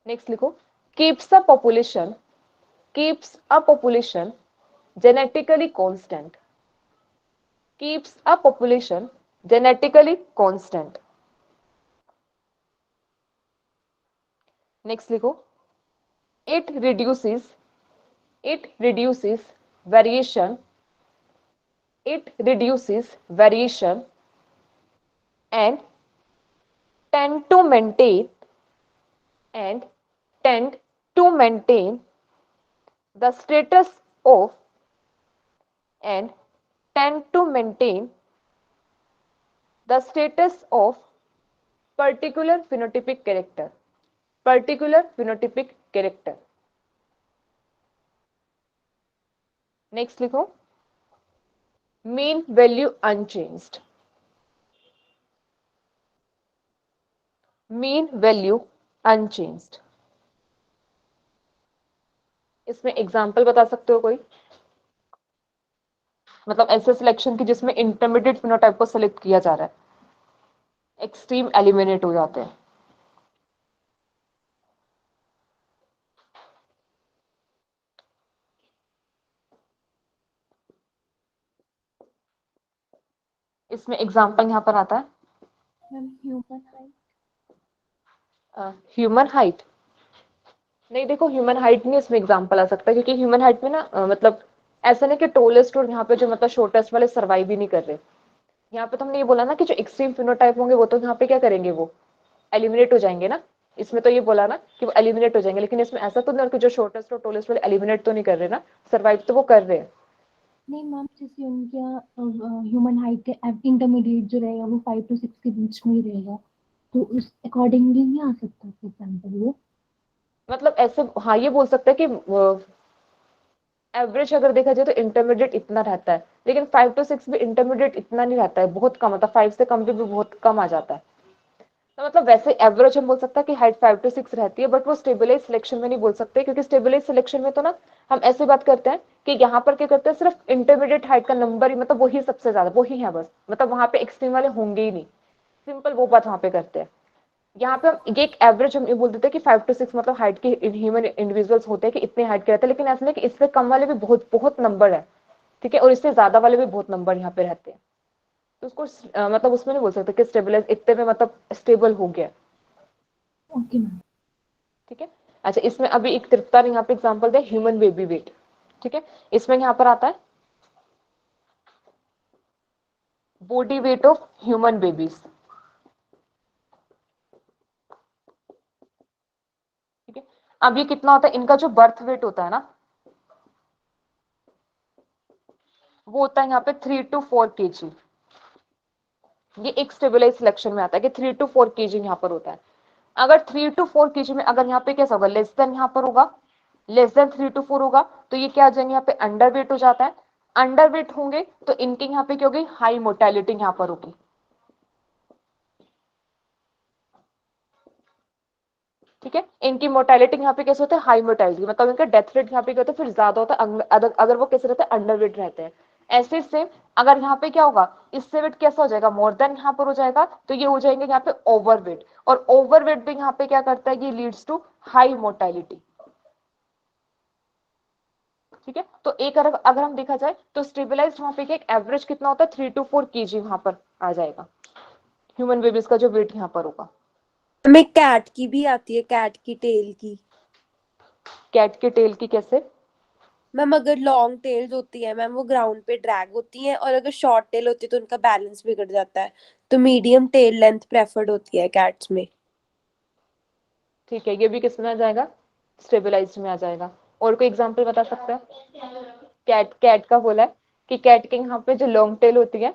Next लिखो, keeps a population genetically constant. Keeps a population genetically constant. Next लिखो, it reduces variation and tend to maintain the status of particular phenotypic character. Next लिखो, mean value unchanged. इसमें example बता सकते हो कोई, मतलब ऐसे सिलेक्शन की जिसमें इंटरमीडिएट फिनोटाइप को सिलेक्ट किया जा रहा है, एक्सट्रीम एलिमिनेट हो जाते हैं। इसमें एग्जाम्पल यहाँ पर आता है ह्यूमन हाइट। नहीं देखो, ह्यूमन हाइट नहीं इसमें एग्जाम्पल आ सकता क्योंकि ह्यूमन हाइट में ना मतलब ऐसा नहीं कि टोलेस्ट और यहाँ पे जो मतलब शॉर्टेस्ट वाले सर्वाइव ही नहीं कर रहे। यहाँ पे तो हमने ये बोला ना कि जो एक्सट्रीम फिनोटाइप होंगे वो तो यहाँ पे क्या करेंगे, वो एलिमिनेट हो जाएंगे ना। इसमें तो ये बोला ना कि वो एलिमिनेट हो जाएंगे, लेकिन इसमें ऐसा तो नहीं कि जो शॉर्टेस्ट और टोलेस्ट वाले एलिमिनेट तो नहीं कर रहे ना, सर्वाइव तो वो कर रहे हैं। नहीं मैम, जैसे उनका ह्यूमन हाइट के इंटरमीडिएट जो रहेगा वो 5 to 6 के बीच में ही रहेगा, तो उस अकॉर्डिंगली नहीं आ सकता फॉर एग्जांपल वो, मतलब ऐसे हाँ ये बोल सकते हैं कि एवरेज अगर देखा जाए तो इंटरमीडिएट इतना रहता है, लेकिन 5 to 6 भी इंटरमीडिएट इतना नहीं रहता है, बहुत कम, मतलब 5 से कम भी बहुत कम आ जाता है। तो मतलब वैसे एवरेज हम बोल सकते हैं कि हाइट 5 to 6 रहती है, बट वो स्टेबलाइज सिलेक्शन में नहीं बोल सकते क्योंकि स्टेबलाइज सिलेक्शन में तो ना हम ऐसे बात करते हैं कि यहाँ पर क्या करते हैं, सिर्फ इंटरमीडिएट हाइट का नंबर ही, मतलब वही सबसे ज्यादा वही है बस, मतलब वहां पे एक्सट्रीम वाले होंगे ही नहीं, सिंपल वो बात वहां पे करते हैं। यहाँ पे हम ये एक एवरेज हम ये बोल देते हैं कि 5 to 6 मतलब हाइट के ह्यूमन इंडिविजुअल्स होते हैं कि इतने हाइट के रहते हैं, लेकिन ऐसा नहीं कि इससे कम वाले भी बहुत बहुत नंबर है, ठीक है, और इससे ज्यादा वाले भी बहुत नंबर यहाँ पे रहते हैं। तो उसको मतलब उसमें नहीं बोल सकते कि स्टेबलाइज इतने में मतलब स्टेबल हो गया। Okay ma'am. ठीक है, अच्छा, इसमें अभी एक तृप्ता ने यहाँ पे एग्जांपल दिया ह्यूमन बेबी वेट, ठीक है। इसमें यहाँ पर आता है body weight of human babies, ठीक है। अब ये कितना होता है, इनका जो बर्थ वेट होता है ना, वो होता है यहाँ पे 3 to 4 kg। ये एक स्टेबलाइज सिलेक्शन में आता है कि 3 to 4 kg यहाँ पर होता है। अगर 3 to 4 kg में अगर यहाँ पे कैसा होगा, लेस देन यहाँ पर होगा, लेस देन 3 to 4 होगा, तो ये क्या आ जाएंगे, यहाँ पे अंडर वेट हो जाता है। अंडर वेट होंगे तो इनके यहाँ पे क्या होगी, हाई मोर्टेलिटी यहाँ पर होगी, ठीक है। इनकी मोर्टेलिटी यहाँ पे कैसे होता है, हाई मोर्टेलिटी, मतलब इनका डेथ रेट यहाँ पे क्या होता है, फिर ज्यादा होता है अगर वो कैसे रहते हैं, अंडर वेट रहते हैं। ऐसे सेम अगर यहाँ पे क्या होगा, इससे वेट कैसा हो जाएगा, मोर देन यहाँ पर हो जाएगा, तो ये हो जाएंगे यहाँ पे ओवर वेट, और ओवर वेट भी यहाँ पे क्या करता है, ये लीड्स टू हाई मोर्टेलिटी, ठीक है। तो एक अगर हम देखा जाए तो स्टेबलाइज्ड वहां पे क्या, एक एवरेज कितना होता है, 3 to 4 kg वहां पर आ जाएगा ह्यूमन बेबीज का जो वेट यहाँ पर होगा। हमें कैट की भी आती है, कैट की टेल की। कैट के टेल की कैसे, मैम अगर लॉन्ग टेल्स होती है मैम, वो ग्राउंड पे ड्रैग होती हैं, और अगर शॉर्ट टेल होती है तो उनका बैलेंस बिगड़ जाता है, तो मीडियम टेल लेंथ प्रेफर्ड होती है कैट्स में। ठीक है, ये भी किस में आ जाएगा, स्टेबलाइज्ड में आ जाएगा। और कोई एग्जांपल बता सकते हैं, कैट का बोला है कि कैट के यहाँ पे जो लॉन्ग टेल होती है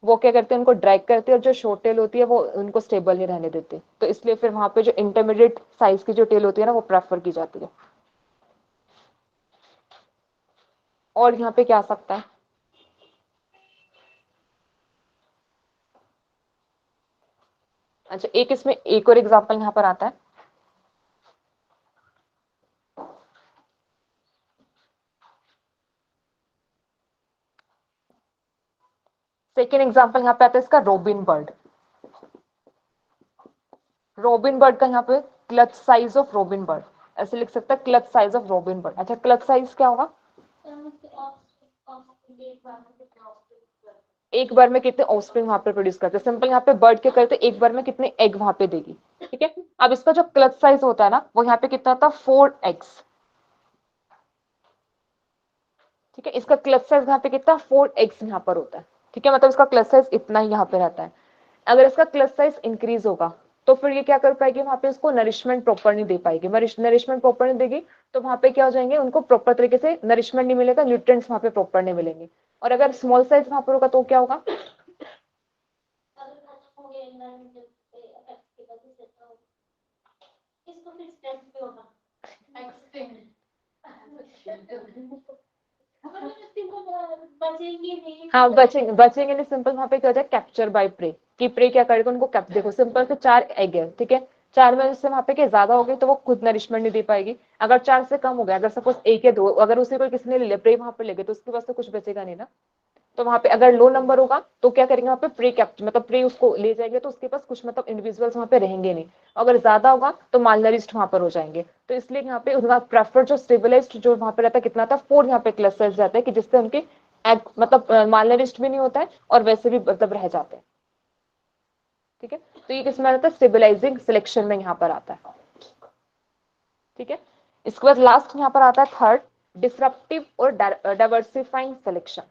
वो क्या करते हैं, उनको ड्रैग करते हैं, और जो शॉर्ट टेल होती है वो उनको स्टेबल नहीं रहने देते, तो इसलिए फिर वहां पे जो इंटरमीडिएट साइज की जो टेल होती है ना, वो प्रेफर की जाती है। और यहाँ पे क्या आ सकता है, अच्छा एक इसमें एक और एग्जांपल यहाँ पर आता है, सेकेंड एग्जांपल यहाँ पे आता है इसका रोबिन बर्ड। रोबिन बर्ड का यहाँ पे clutch size of robin bird, ऐसे लिख सकता है clutch size of robin bird. अच्छा, क्लच साइज क्या होगा, एक बार में कितने ऑफस्प्रिंग वहां पे प्रोड्यूस करते हैं। सिंपल यहाँ पे बर्ड क्या करते हैं, एक बार में कितने एग वहां पे देगी, ठीक है। अब इसका जो क्लच साइज होता है ना, वो यहाँ पे कितना था, 4 eggs, ठीक है। इसका क्लच साइज यहाँ पे कितना, 4 eggs यहाँ पर होता है, ठीक है। मतलब इसका क्लच साइज इतना ही यहाँ पे रहता है। अगर इसका क्लच साइज इंक्रीज होगा तो फिर ये क्या कर पाएगी, वहां पे उसको नरिशमेंट प्रॉपर नहीं दे पाएगी, नरिशमेंट प्रॉपर नहीं देगी तो वहां पे क्या हो जाएंगे, उनको प्रॉपर तरीके से नरिशमेंट नहीं मिलेगा, न्यूट्रिएंट्स वहां पे प्रॉपर नहीं मिलेंगे। और अगर स्मॉल साइज वहां पर होगा तो क्या होगा, इसको फिर स्ट्रेस भी होगा, बचेंगे नहीं। हाँ बचेंगे नहीं, सिंपल वहां पे क्या हो जाए, कैप्चर बाय प्रे, कि प्रे क्या करेगा, उनको कैप, देखो सिंपल से 4 एग है, ठीक है। 4 में से वहां पे क्या ज्यादा हो गई तो वो खुद नरिशमेंट नहीं दे पाएगी। अगर 4 से कम हो गया, अगर सपोज 1 या 2, अगर उसे कोई किसी ने ले लिया, प्रे वहां पे ले गए, तो उसके पास तो कुछ बचेगा नहीं ना। तो वहां पे अगर लो नंबर होगा तो क्या करेंगे, वहां पे प्री कैप्चर, मतलब प्री उसको ले जाएंगे, तो उसके पास कुछ मतलब इंडिविजुअल्स वहां पे रहेंगे नहीं। अगर ज्यादा होगा तो मालनरिस्ट वहां पर हो जाएंगे। तो इसलिए यहाँ पे उनका प्रेफर जो स्टेबलाइज्ड जो वहां पे रहता है कितना था, 4 यहाँ पे क्लस्टर्स रहते हैं, कि जिससे उनके एग मतलब मालनरिस्ट भी नहीं होता है और वैसे भी मतलब रह जाते हैं, ठीक है। तो ये किसमें आता है, स्टेबलाइजिंग सिलेक्शन में यहाँ पर आता है, ठीक है। इसके बाद लास्ट यहाँ पर आता है थर्ड, डिसरप्टिव और डाइवर्सिफाइंग सिलेक्शन।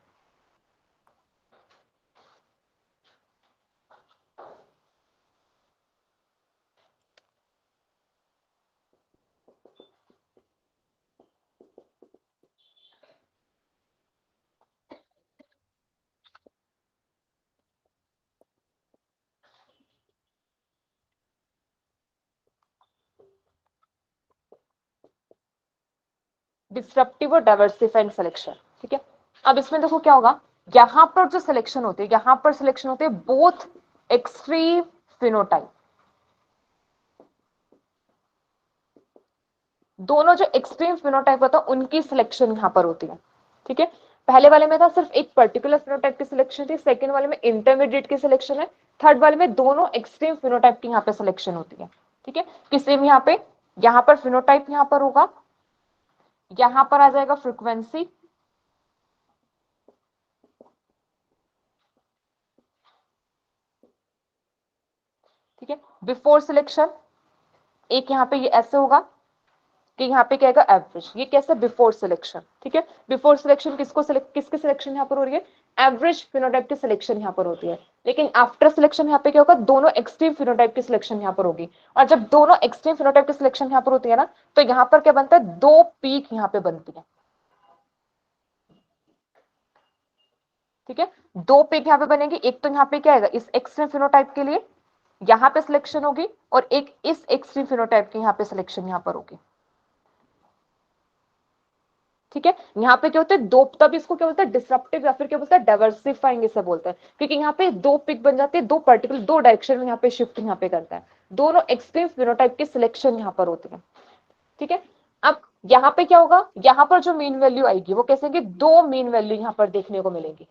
डिस्ट्रप्टिव और डाइवर्सिफाइंग सिलेक्शन, ठीक है। अब इसमें देखो क्या होगा, यहां पर जो सिलेक्शन होती है, यहां पर सिलेक्शन होती है बोथ एक्सट्रीम फिनोटाइप, दोनों जो एक्सट्रीम फिनोटाइप होता है उनकी सिलेक्शन यहां पर होती है, ठीक है। पहले वाले में था सिर्फ एक पर्टिकुलर फिनोटाइप की सिलेक्शन थी, सेकंड वाले में इंटरमीडिएट की सिलेक्शन है, थर्ड वाले में दोनों एक्सट्रीम फिनोटाइप की यहाँ पे सिलेक्शन होती है, ठीक है। किसी में यहाँ पर फिनोटाइप यहाँ पर होगा, यहां पर आ जाएगा फ्रीक्वेंसी, ठीक है। बिफोर सिलेक्शन एक यहाँ पे ये ऐसे होगा, कि यहाँ पे क्या आएगा एवरेज। ये कैसे बिफोर सिलेक्शन, ठीक है। बिफोर सिलेक्शन किसकी सिलेक्शन यहाँ पर हो रही है, एवरेज फिनोटाइप की सिलेक्शन यहाँ पर होती है। लेकिन आफ्टर सिलेक्शन यहाँ पे क्या होगा, दोनों एक्सट्रीम फिनोटाइप की सिलेक्शन यहाँ पर होगी। और जब दोनों एक्सट्रीम फिनोटाइप की सिलेक्शन यहाँ पर होती है ना, तो यहाँ पर क्या बनता है, दो पीक यहाँ पे बनती है, ठीक है। दो पीक यहाँ पे बनेगी, एक तो यहाँ पे क्या आएगा इस एक्सट्रीम फिनोटाइप के लिए यहाँ पे सिलेक्शन होगी, और एक इस एक्सट्रीम फिनोटाइप की यहाँ पे सिलेक्शन यहाँ पर होगी, ठीक है। यहाँ पे क्या होता है दो, तब इसको क्या बोलते हैं डिसरप्टिव या फिर क्या बोलते हैं डाइवर्सिफाइंग इसे बोलते हैं, क्योंकि यहाँ पे दो पिक बन जाती है, दो पर्टिकुलर दो डायरेक्शन में यहाँ पे शिफ्ट यहाँ पे करता है, दोनों एक्सट्रीम फिनोटाइप की सिलेक्शन यहाँ पर होती है, ठीक है। अब यहाँ पे क्या होगा, यहाँ पर जो मीन वैल्यू आएगी वो कैसे होगी, दो मीन वैल्यू यहाँ पर देखने को मिलेगी,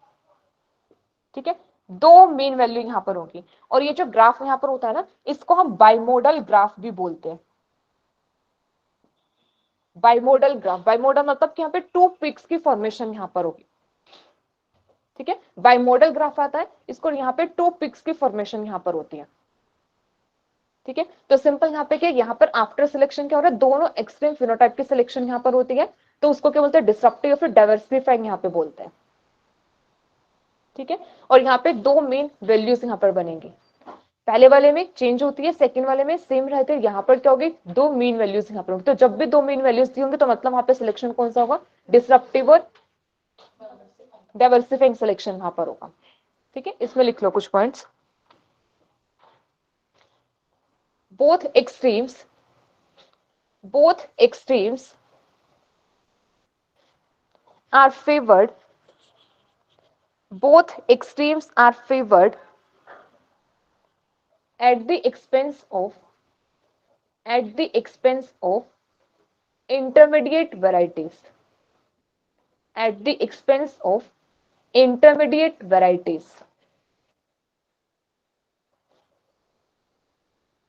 ठीक है। दो मीन वैल्यू यहाँ पर होगी, और ये जो ग्राफ यहाँ पर होता है ना, इसको हम बाइमोडल ग्राफ भी बोलते हैं। बाइमोडल ग्राफ, बाइमोडल मतलब कि यहाँ पे टू पिक्स की फॉर्मेशन यहाँ पर होगी, ठीक है। बाइमोडल ग्राफ आता है, इसको यहाँ पे टू पिक्स की फॉर्मेशन यहाँ पर होती है, ठीक है। तो सिंपल यहाँ पे क्या, यहाँ पर आफ्टर सिलेक्शन क्या हो रहा है, दोनों एक्सट्रीम फिनोटाइप की सिलेक्शन यहाँ पर होती है, तो उसको क्या बोलते हैं डिसरप्टिव या फिर डाइवर्सिफाइंग यहाँ पे बोलते हैं, ठीक है। और यहाँ पे दो मेन वैल्यूज यहाँ पर बनेंगी, पहले वाले में चेंज होती है, सेकंड वाले में सेम रहते हैं। यहाँ पर क्या होगी, दो मीन वैल्यूज यहाँ पर होंगी, तो जब भी दो मीन वैल्यूज दी होंगी तो मतलब वहां पे सिलेक्शन कौन सा होगा, डिसरप्टिव और डाइवर्सिफाइंग सिलेक्शन यहाँ पर होगा, ठीक है। इसमें लिख लो कुछ points. Both extremes are favored, both extremes are favored at the expense of intermediate varieties, at the expense of intermediate varieties.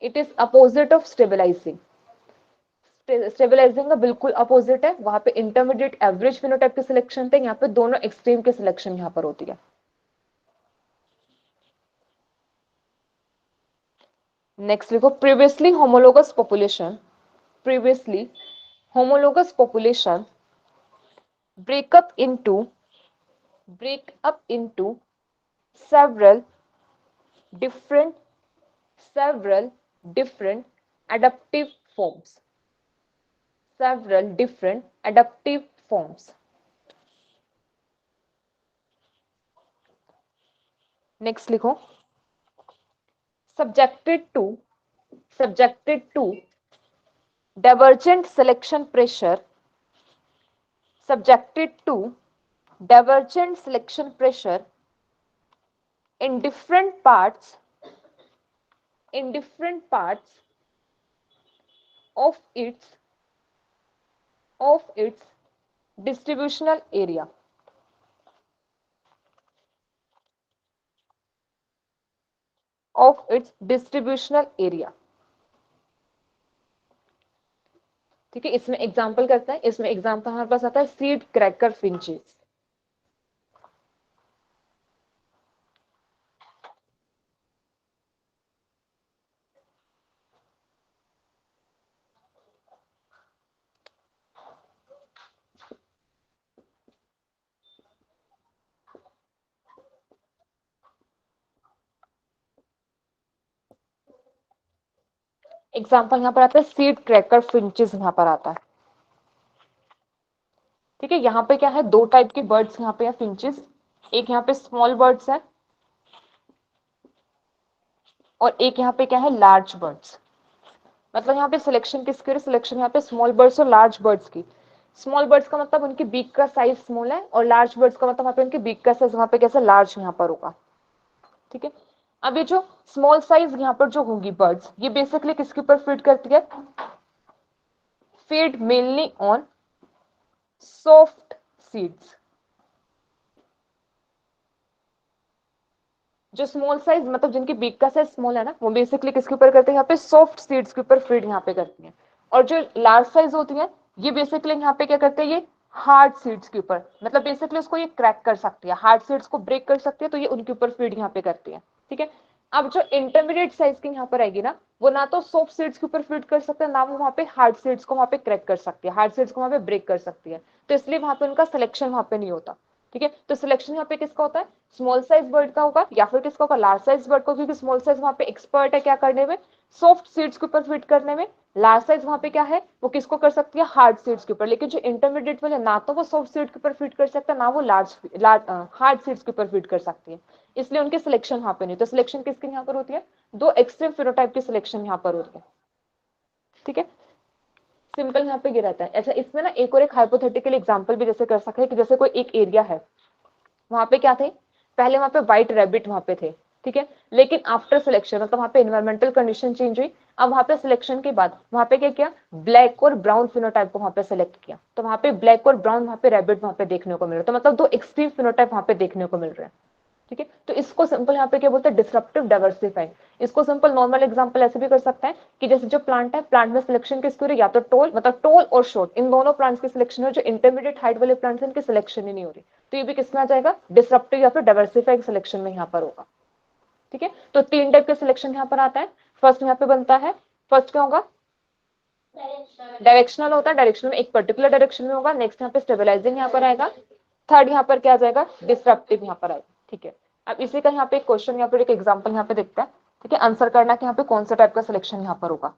It is opposite of stabilizing. Stabilising का बिल्कुल अपोजिट है, वहां पे इंटरमीडिएट एवरेज फिनोटाइप की selection थे, यहाँ पे दोनों एक्सट्रीम की सिलेक्शन यहाँ पर होती है। नेक्स्ट लिखो, previously homologous population break up into several different adaptive forms. Next लिखो, subjected to divergent selection pressure in different parts of its distributional area. ठीक है, इसमें एग्जाम्पल करता है, इसमें एग्जाम्पल हमारे पास आता है सीड क्रैकर फिंचेस। एग्जाम्पल यहाँ पर आता है सीड क्रैकर फिंचेस, यहाँ पर आता है, ठीक है। यहाँ पे क्या है, दो टाइप के बर्ड्स यहाँ पे है फिंचेस, एक यहाँ पे स्मॉल बर्ड्स है और एक यहाँ पे क्या है लार्ज बर्ड्स। मतलब यहाँ पे सिलेक्शन किसकी है, सिलेक्शन यहाँ पे स्मॉल बर्ड्स और लार्ज बर्ड्स की। स्मॉल बर्ड्स का मतलब उनकी बीक का साइज स्मॉल है, और लार्ज बर्ड्स का मतलब वहाँ पे उनकी बीक का साइज वहाँ पे कैसे लार्ज यहाँ पर होगा, ठीक है। अब ये जो स्मॉल साइज यहाँ पर जो होंगी बर्ड्स, ये बेसिकली किसके ऊपर फीड करती है, feed mainly on soft seeds. जो स्मॉल साइज मतलब जिनकी बीक का साइज स्मॉल है ना, वो बेसिकली किसके ऊपर करते हैं, यहाँ पे सॉफ्ट सीड्स के ऊपर फीड यहाँ पे करती हैं। और जो लार्ज साइज होती है, ये बेसिकली यहाँ पे क्या करते हैं, ये हार्ड सीड्स के ऊपर, मतलब बेसिकली उसको ये क्रैक कर सकती है, हार्ड सीड्स को ब्रेक कर सकती है, तो ये उनके ऊपर फीड यहाँ पे करती है, ठीक है। अब जो इंटरमीडिएट साइज की यहाँ पर आएगी ना, वो ना तो सॉफ्ट सीड्स के ऊपर फिट कर सकते हैं, ना वो वहाँ पे हार्ड सीड्स को वहाँ पे क्रैक कर सकती है, हार्ड सीड्स को वहाँ पे ब्रेक कर सकती है, तो इसलिए वहाँ पे उनका सिलेक्शन वहाँ पे नहीं होता। ठीक है, तो सिलेक्शन यहाँ पे किसका होता है, स्मॉल साइज बर्ड का होगा या फिर किसका होगा, लार्ज साइज बर्ड को, क्योंकि स्मॉल साइज वहाँ पे एक्सपर्ट है क्या करने में, सॉफ्ट सीड्स के ऊपर फिट करने में। लार्ज साइज वहाँ पे क्या है, वो किसको कर सकती है, हार्ड सीड्स के ऊपर। लेकिन जो इंटरमीडिएट वाले, ना तो वो सॉफ्ट सीड के ऊपर फिट कर सकता है, ना वो लार्ज हार्ड सीड्स के ऊपर फिट कर सकती है, इसलिए उनके सिलेक्शन यहाँ पे नहीं। तो सिलेक्शन किसकी यहाँ पर होती है, दो एक्सट्रीम फिनोटाइप की सिलेक्शन यहाँ पर होती है। ठीक है, सिंपल यहाँ पे ये रहता है। अच्छा, इसमें ना एक और एक हाइपोथेटिकल एग्जांपल भी जैसे कर सकते हैं कि जैसे कोई एक एरिया है, वहां पे क्या थे, पहले वहां पे व्हाइट रैबिट वहां पे थे, ठीक है, लेकिन आफ्टर सिलेक्शन मतलब वहां पे एनवायरमेंटल कंडीशन चेंज हुई, अब वहां पे सिलेक्शन के बाद वहां पे क्या किया, ब्लैक और ब्राउन फिनोटाइप को वहां पे सेलेक्ट किया, तो वहां पे ब्लैक और ब्राउन वहां पे रैबिट वहां पे देखने को मिल रहा है, तो मतलब दो एक्सट्रीम फिनोटाइप वहां पे देखने को मिल रहे हैं। ठीक है, तो इसको सिंपल यहाँ पे क्या बोलते हैं, डिसरप्टिव डाइवर्सिफाई। इसको सिंपल नॉर्मल एग्जांपल ऐसे भी कर सकते हैं कि जैसे जो प्लांट है, प्लांट में सिलेक्शन किसकी हो रही है, या तो टोल मतलब टोल और शॉर्ट, इन दोनों प्लांट्स की सिलेक्शन है, जो इंटरमीडिएट हाइट वाले प्लांट्स हैं इनकी सिलेक्शन ही नहीं हो रही, तो ये भी किसमें आ जाएगा, डिसरप्टिव या फिर डाइवर्सिफाइड सिलेक्शन में यहाँ पर होगा। ठीक है, तो तीन टाइप के सिलेक्शन यहाँ पर आता है। फर्स्ट यहाँ पे बनता है, फर्स्ट क्या होगा, डायरेक्शनल होता है, डायरेक्शनल में एक पर्टिकुलर डायरेक्शन में होगा। नेक्स्ट यहाँ पे स्टेबलाइजिंग यहाँ पर आएगा। थर्ड यहाँ पर क्या आ जाएगा, डिसरप्टिव यहाँ पर आएगा। ठीक है, अब इसी का यहाँ पे एक क्वेश्चन, यहाँ पर एक एग्जांपल यहाँ पे देखते हैं। ठीक है, आंसर करना कि यहाँ पे कौन सा टाइप का सिलेक्शन यहाँ पर होगा।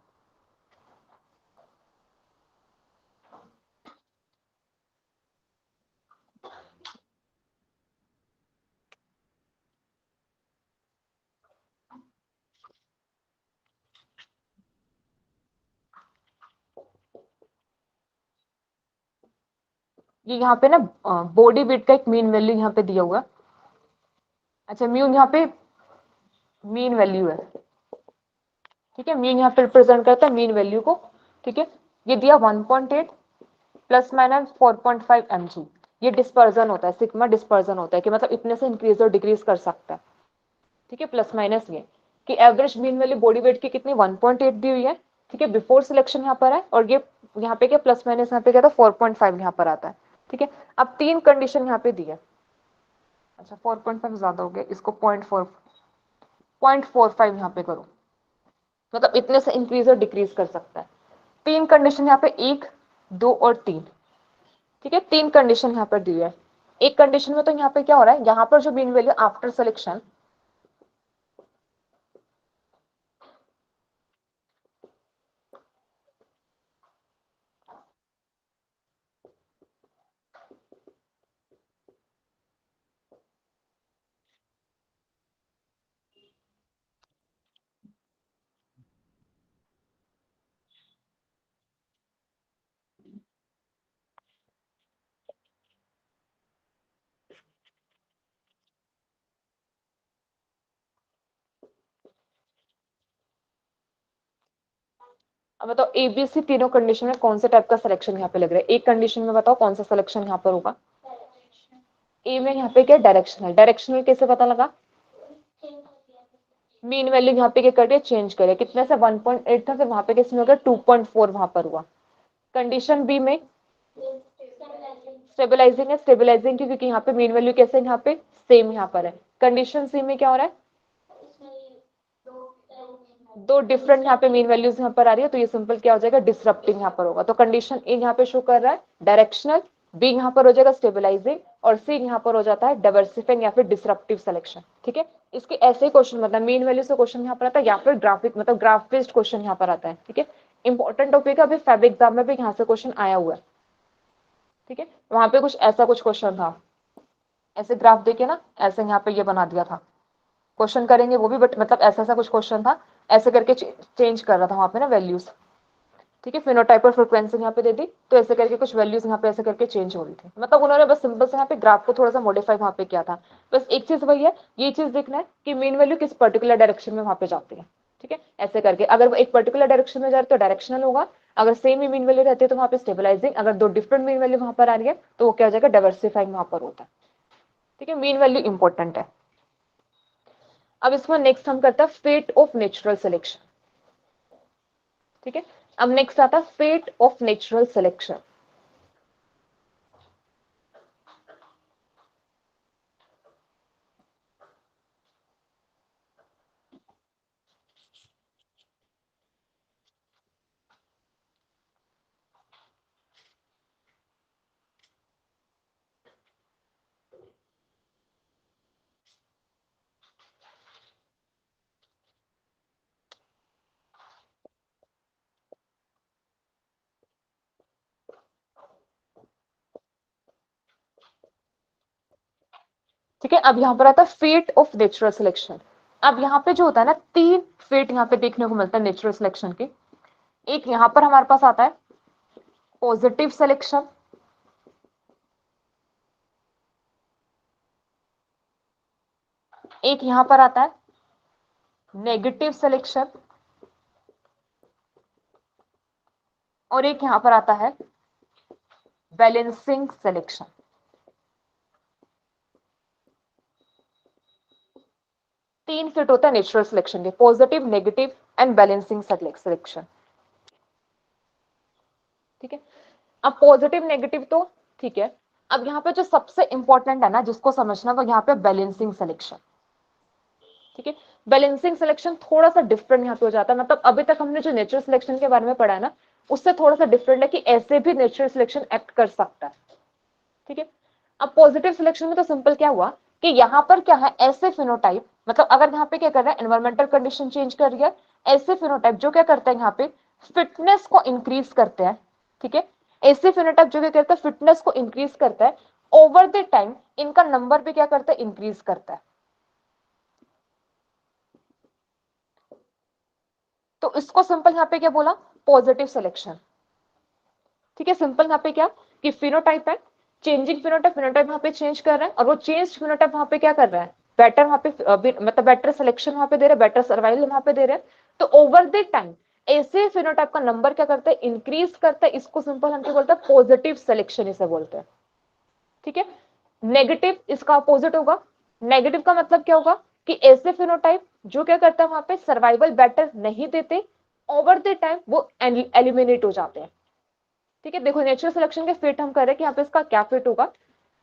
ये यहाँ पे ना बॉडी वेट का एक मीन वैल्यू यहाँ पे दिया हुआ है। अच्छा, म्यू यहाँ पे मीन वैल्यू है। ठीक है, मीन यहाँ पे रिप्रेजेंट करता है मीन वैल्यू को। ठीक है, ये दिया 1.8 प्लस माइनस 4.5 mg। ये डिस्पर्जन होता है, सिग्मा डिस्पर्जन होता है कि मतलब इतने से इंक्रीज और डिक्रीज कर सकता है। ठीक है, प्लस माइनस ये कि average mean value body weight की कितनी 1.8 दी हुई है। ठीक है, बिफोर सिलेक्शन यहाँ पर है, और ये यहाँ पे क्या प्लस माइनस यहाँ पे क्या था 4.5 यहाँ पर आता है। ठीक है, अब तीन कंडीशन यहाँ पे दी है। अच्छा, 4.5 ज्यादा हो गया, इसको 0.45 यहाँ पे करो, मतलब इतने से इंक्रीज और डिक्रीज कर सकता है। तीन कंडीशन यहाँ पे, एक, दो और तीन। ठीक है, तीन कंडीशन यहाँ पर दी है। एक कंडीशन में तो यहाँ पे क्या हो रहा है, यहाँ पर जो मीन वैल्यू आफ्टर सिलेक्शन, अब बताओ एबीसी तीनों कंडीशन में कौन से टाइप का सिलेक्शन यहाँ पे लग रहा है। एक कंडीशन में बताओ कौन सा सिलेक्शन यहाँ पर होगा। ए में यहाँ पे क्या डायरेक्शनल, डायरेक्शनल कैसे पता लगा, मीन वैल्यू यहाँ पे क्या कर दिया, चेंज करे, कितने से 1.8 था, फिर वहां पे किसमें हो गया 2.4 वहां पर हुआ। कंडीशन बी में स्टेबलाइजिंग है, स्टेबलाइजिंग क्योंकि यहाँ पे मीन वैल्यू कैसे यहाँ पे सेम यहाँ पर है। कंडीशन सी में क्या हो रहा है, दो डिफरेंट यहाँ पे मीन वैल्यूज यहाँ पर आ रही है, तो ये सिंपल क्या हो जाएगा, डिसरप्टिव यहाँ पर होगा। तो कंडीशन ए यहाँ पे शो कर रहा है डायरेक्शनल, बी यहाँ पर हो जाएगा स्टेबलाइजिंग, और सी यहाँ पर हो जाता है डाइवर्सिफाइंग या फिर डिसरप्टिव सिलेक्शन। ठीक है, इसके ऐसे ही क्वेश्चन मतलब मीन वैल्यू से क्वेश्चन यहाँ पर आता है, या फिर ग्राफिक मतलब ग्राफ बेस्ड क्वेश्चन यहाँ पर आता है। ठीक है, इंपॉर्टेंट टॉपिक है, अभी फैब एग्जाम में भी यहाँ से क्वेश्चन आया हुआ है। ठीक है, वहां पे कुछ ऐसा कुछ क्वेश्चन था, ऐसे ग्राफ देके ना ऐसे यहाँ पे ये बना दिया था, क्वेश्चन करेंगे वो भी, बट मतलब ऐसा ऐसा कुछ क्वेश्चन था, ऐसे करके चेंज कर रहा था वहां पे ना वैल्यूज। ठीक है, फिनोटाइप और फ्रीक्वेंसी यहाँ पे दे दी, तो ऐसे करके कुछ वैल्यूज यहाँ पे ऐसे करके चेंज हो रही थी, मतलब उन्होंने बस सिंपल से यहाँ पे ग्राफ को थोड़ा सा मॉडिफाई वहां पे किया था। बस एक चीज वही है, ये चीज देखना है कि मीन वैल्यू किस पर्टिकुलर डायरेक्शन में वहां पे जाती है। ठीक है, ऐसे करके अगर वो एक पर्टिकुलर डायरेक्शन में जा रही है तो डायरेक्शनल होगा, अगर सेम ही मीन वैल्यू रहती है तो वहां पे स्टेबलाइजिंग, अगर दो डिफरेंट मीन वैल्यू वहां पर आ रही है तो वो क्या हो जाएगा, डाइवर्सिफाइंग वहां पर होता है। ठीक है, मीन वैल्यू इंपॉर्टेंट है। अब इसमें नेक्स्ट हम करते हैं फेट ऑफ नेचुरल सिलेक्शन। ठीक है, अब नेक्स्ट आता है फेट ऑफ नेचुरल सिलेक्शन। ठीक है, अब यहाँ पर आता है फेट ऑफ नेचुरल सिलेक्शन। अब यहाँ पे जो होता है ना, 3 फेट यहाँ पे देखने को मिलता है नेचुरल सिलेक्शन के। एक यहाँ पर हमारे पास आता है पॉजिटिव सिलेक्शन, एक यहाँ पर आता है नेगेटिव सिलेक्शन, और एक यहाँ पर आता है बैलेंसिंग सिलेक्शन। तीन फिट होता है नेचुरल सिलेक्शन के, positive, negative and balancing selection. ठीक है, अब पॉजिटिव नेगेटिव तो ठीक है, अब यहाँ पे जो सबसे इंपॉर्टेंट है ना जिसको समझना, वो यहाँ पे बैलेंसिंग सिलेक्शन। ठीक है, बैलेंसिंग सिलेक्शन थोड़ा सा डिफरेंट यहाँ पे हो जाता है, मतलब अभी तक हमने जो नेचुरल सिलेक्शन के बारे में पढ़ा है ना, उससे थोड़ा सा डिफरेंट है कि ऐसे भी नेचुरल सिलेक्शन एक्ट कर सकता है। ठीक है, अब पॉजिटिव सिलेक्शन में तो सिंपल क्या हुआ कि यहाँ पर क्या है, ऐसे फिनोटाइप, मतलब अगर यहाँ पे क्या कर रहा है, एनवायरमेंटल कंडीशन चेंज कर रही है, ऐसे फिनोटाइप जो क्या करते हैं यहाँ पे फिटनेस को इंक्रीज करते हैं। ठीक है, ऐसे फिनोटाइप जो क्या करता है फिटनेस को इंक्रीज करता है, ओवर द टाइम इनका नंबर भी क्या करता है, इंक्रीज करता है। तो इसको सिंपल यहाँ पे क्या बोला, पॉजिटिव सिलेक्शन। ठीक है, सिंपल यहाँ पे क्या कि फिनोटाइप है, चेंजिंग फिनोटाइप, फिनोटाइप वहां पे चेंज कर रहा है, और वो चेंज फिनोटाइप वहां पे क्या कर रहा है, बेटर वहां पे मतलब बेटर सिलेक्शन वहां पे दे रहा है, बेटर सर्वाइवल वहां पे दे रहा है। तो ओवर द टाइम ऐसे फिनोटाइप का नंबर क्या करता है, इंक्रीज करता है। इसको सिंपल हम क्या बोलते हैं, पॉजिटिव सिलेक्शन इसे बोलते हैं। ठीक है, नेगेटिव इसका अपोजिट होगा। नेगेटिव का मतलब क्या होगा कि ऐसे फिनोटाइप जो क्या करता है वहां पे सर्वाइवल बेटर नहीं देते, ओवर द टाइम वो एलिमिनेट हो जाते हैं। ठीक है, देखो नेचुरल सिलेक्शन के फिट हम कर रहे हैं कि यहाँ पे इसका क्या फिट होगा।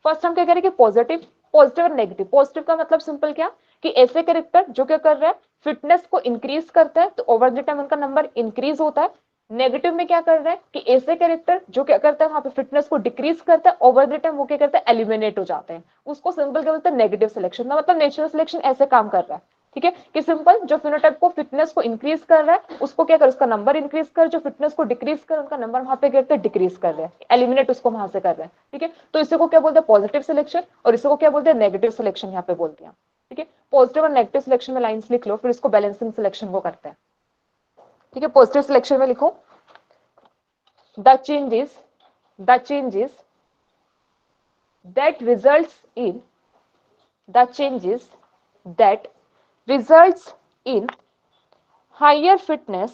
फर्स्ट हम क्या करें कि पॉजिटिव, पॉजिटिव और नेगेटिव। पॉजिटिव का मतलब सिंपल क्या कि ऐसे कैरेक्टर जो क्या कर रहा है फिटनेस को इंक्रीज करता है, तो ओवर द टाइम उनका नंबर इंक्रीज होता है। नेगेटिव में क्या कर रहा है कि ऐसे कैरेक्टर जो क्या करता है वहां पे फिटनेस को डिक्रीज करता है, ओवर द टाइम वो क्या करता है, एलिमिनेट हो जाते हैं। उसको सिंपल क्या बोलते हैं, नेगेटिव सिलेक्शन। मतलब नेचुरल सिलेक्शन ऐसे काम कर रहा है। ठीक है, कि सिंपल जो फिनोटाइप को फिटनेस को इंक्रीज कर रहा है उसको क्या कर, उसका नंबर इंक्रीज कर, जो फिटनेस को डिक्रीज कर उनका नंबर वहां पे करते डिक्रीज कर रहे हैं, एलिमिनेट उसको वहां से कर रहे हैं। ठीक है, तो इसी को क्या बोलते हैं, पॉजिटिव सिलेक्शन, और इसी को क्या बोलते हैं, नेगेटिव सिलेक्शन यहाँ पे बोलते हैं। ठीक है, पॉजिटिव और नेगेटिव सिलेक्शन में लाइंस लिख लो, फिर इसको बैलेंसिंग सिलेक्शन को करते हैं। ठीक है, पॉजिटिव सिलेक्शन में लिखो the changes that results in the changes that results in higher fitness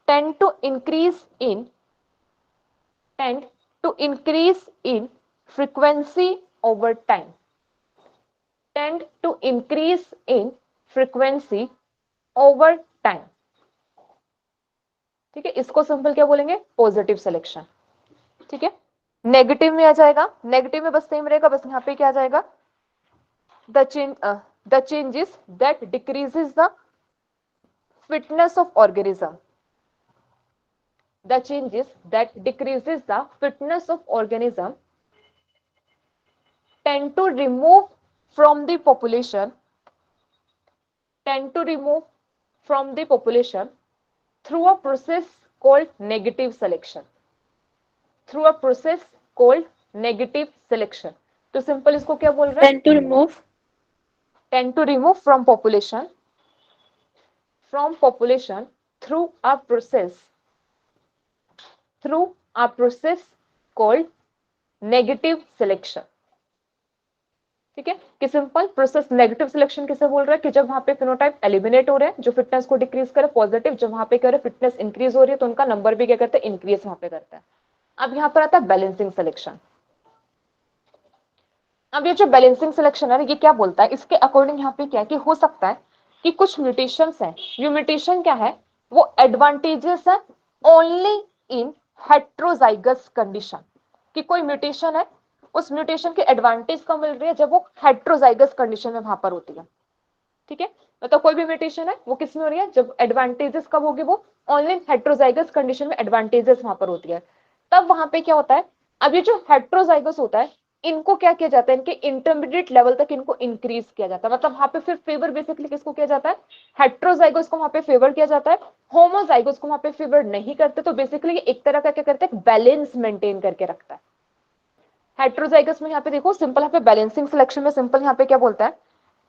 tend to increase in frequency over time, tend to increase in frequency over time। ठीक है, इसको सिंपल क्या बोलेंगे, पॉजिटिव सिलेक्शन। ठीक है, negative में आ जाएगा, नेगेटिव में बस सेम रहेगा, बस यहाँ पे क्या आ जाएगा, the changes that decreases the fitness of organism, the changes that decreases the fitness of organism tend to remove from the population through a process called negative selection, through a process called negative selection। तो simple इसको क्या बोल रहे हैं, tend to remove from population through a process called negative selection। ठीक है, कि simple process negative selection किसे बोल रहा है कि जब वहां पे फिनोटाइप एलिमिनेट हो रहे हैं जो फिटनेस को डिक्रीज करे, पॉजिटिव जब वहां पे करे फिटनेस इंक्रीज हो रही है तो उनका नंबर भी क्या करता है, इंक्रीज वहां पे करता है। अब यहाँ पर आता है बैलेंसिंग सिलेक्शन। अब ये जो बैलेंसिंग सिलेक्शन है ये क्या बोलता है, इसके अकॉर्डिंग यहाँ पे क्या है कि हो सकता है कि कुछ म्यूटेशंस है, ये म्यूटेशन क्या है, वो एडवांटेजेस है ओनली इन हेट्रोजाइगस कंडीशन, कि कोई म्यूटेशन है उस म्यूटेशन की एडवांटेज कब मिल रही है, जब वो हेट्रोजाइगस कंडीशन में वहां पर होती है। ठीक है, मतलब कोई भी म्यूटेशन है वो किस में हो रही है, जब एडवांटेजेस कब होगी, वो ओनली हेट्रोजाइगस कंडीशन में एडवांटेजेस वहां पर होती है। तब वहां पे क्या होता है, अब ये जो हेट्रोजाइगस होता है इनको क्या किया जाता है, इनके इंटरमीडिएट लेवल तक इनको इंक्रीज किया जाता है। मतलब वहां पे फिर फेवर बेसिकली किसको किया जाता है, हेट्रोजाइगोस को वहां पे फेवर किया जाता है, होमोजाइगोस को वहां पे फेवर नहीं करते। तो बेसिकली एक तरह का क्या करता है, बैलेंस मेंटेन करके रखता है। हेट्रोजाइगस में यहाँ पे देखो सिंपल, यहाँ पे बैलेंसिंग सिलेक्शन में सिंपल यहाँ पे क्या बोलता है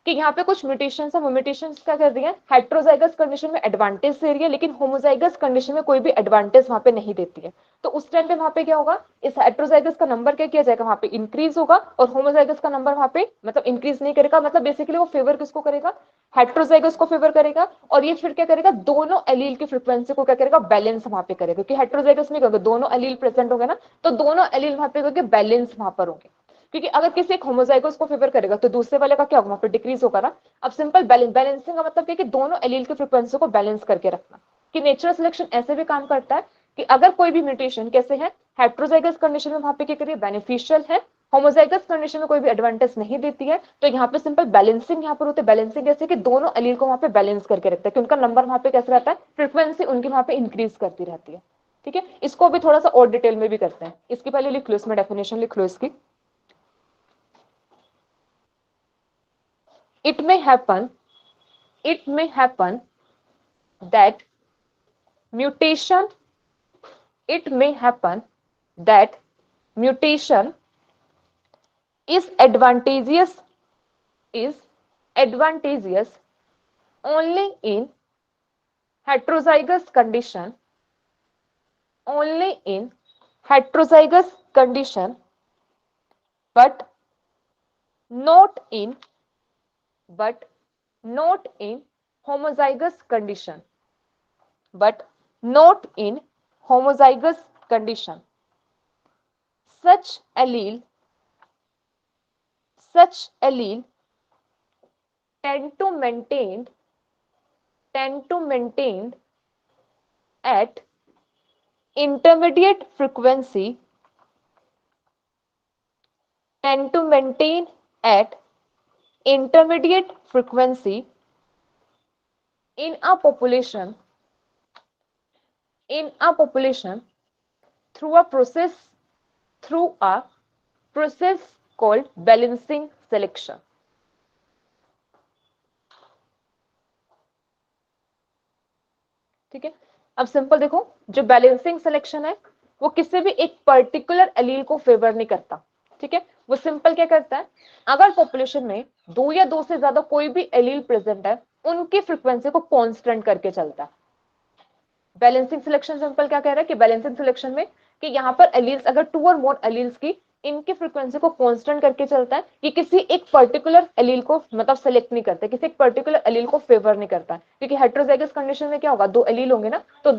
कि यहाँ पे कुछ म्यूटेशंस है, वो म्यूटेशंस क्या कर रही है, हेट्रोजाइगस कंडीशन में एडवांटेज दे रही है, लेकिन होमोजाइगस कंडीशन में कोई भी एडवांटेज वहां पे नहीं देती है। तो उस टाइम पे वहां पे क्या होगा, इस हेट्रोजाइगस का नंबर क्या किया जाएगा, वहां पे इंक्रीज होगा, और होमोजाइगस का नंबर वहां पे मतलब इंक्रीज नहीं करेगा। मतलब बेसिकली वो फेवर किसको करेगा, हेट्रोजाइगस को फेवर करेगा, और ये फिर क्या करेगा, दोनों एलील की फ्रीक्वेंसी को क्या करेगा, बैलेंस वहां पे करेगा। क्योंकि हेट्रोजाइगस में क्या होगा, दोनों एलील प्रेजेंट होंगे ना, तो दोनों एलील वहां पे बैलेंस वहां पर होंगे। क्योंकि अगर किसी एक होमोजाइगोस को फेवर करेगा तो दूसरे वाले का क्या होगा, वहां पे डिक्रीज होगा ना। अब सिंपल बैलेंसिंग का मतलब क्या है कि दोनों एलील की फ्रीक्वेंसी को बैलेंस करके रखना। कि नेचुरल सिलेक्शन ऐसे भी काम करता है कि अगर कोई भी म्यूटेशन कैसे है, हेट्रोजाइगस कंडीशन में वहां पे क्या करिए, बेनिफिशियल है, होमोजाइगस कंडीशन में कोई भी एडवांटेज नहीं देती है, तो यहाँ पे सिंपल बैलेंसिंग यहाँ पर होते हैं। बैलेंसिंग जैसे कि दोनों एलील को वहां पे बैलेंस करके रखता है, कि उनका नंबर वहां पे कैसे रहता है, फ्रीक्वेंसी उनकी वहां पे इंक्रीज करती रहती है। ठीक है, इसको भी थोड़ा सा और डिटेल में भी करते हैं। इसकी पहले लिख लो, इसमें डेफिनेशन लिख लो इसकी। it may happen that mutation it may happen that mutation is advantageous only in heterozygous condition, but not in homozygous condition, such allele tend to maintain at intermediate frequency in a population through a process called balancing selection. ठीक है, अब simple देखो, जो balancing selection है वो किसी भी एक पर्टिकुलर एलील को फेवर नहीं करता। ठीक है, वो सिंपल क्या करता है, अगर पॉपुलेशन में दो या दो से ज्यादा कोई भी एलील प्रेजेंट है, उनकी फ्रीक्वेंसी को कांस्टेंट करके चलता है। बैलेंसिंग सिलेक्शन सिंपल क्या कह रहा है कि बैलेंसिंग सिलेक्शन में कि यहाँ पर एलील्स अगर टू और मोर एलील्स की इनकी फ्रीक्वेंसी को कांस्टेंट करके चलता है, कि किसी एक पर्टिकुलर एलील को मतलब सेलेक्ट नहीं करता, किसी एक पर्टिकुलर एलील को फेवर नहीं करता। क्योंकि हेट्रोजाइगस कंडीशन में क्या होगा, दो एलील होंगे ना, तो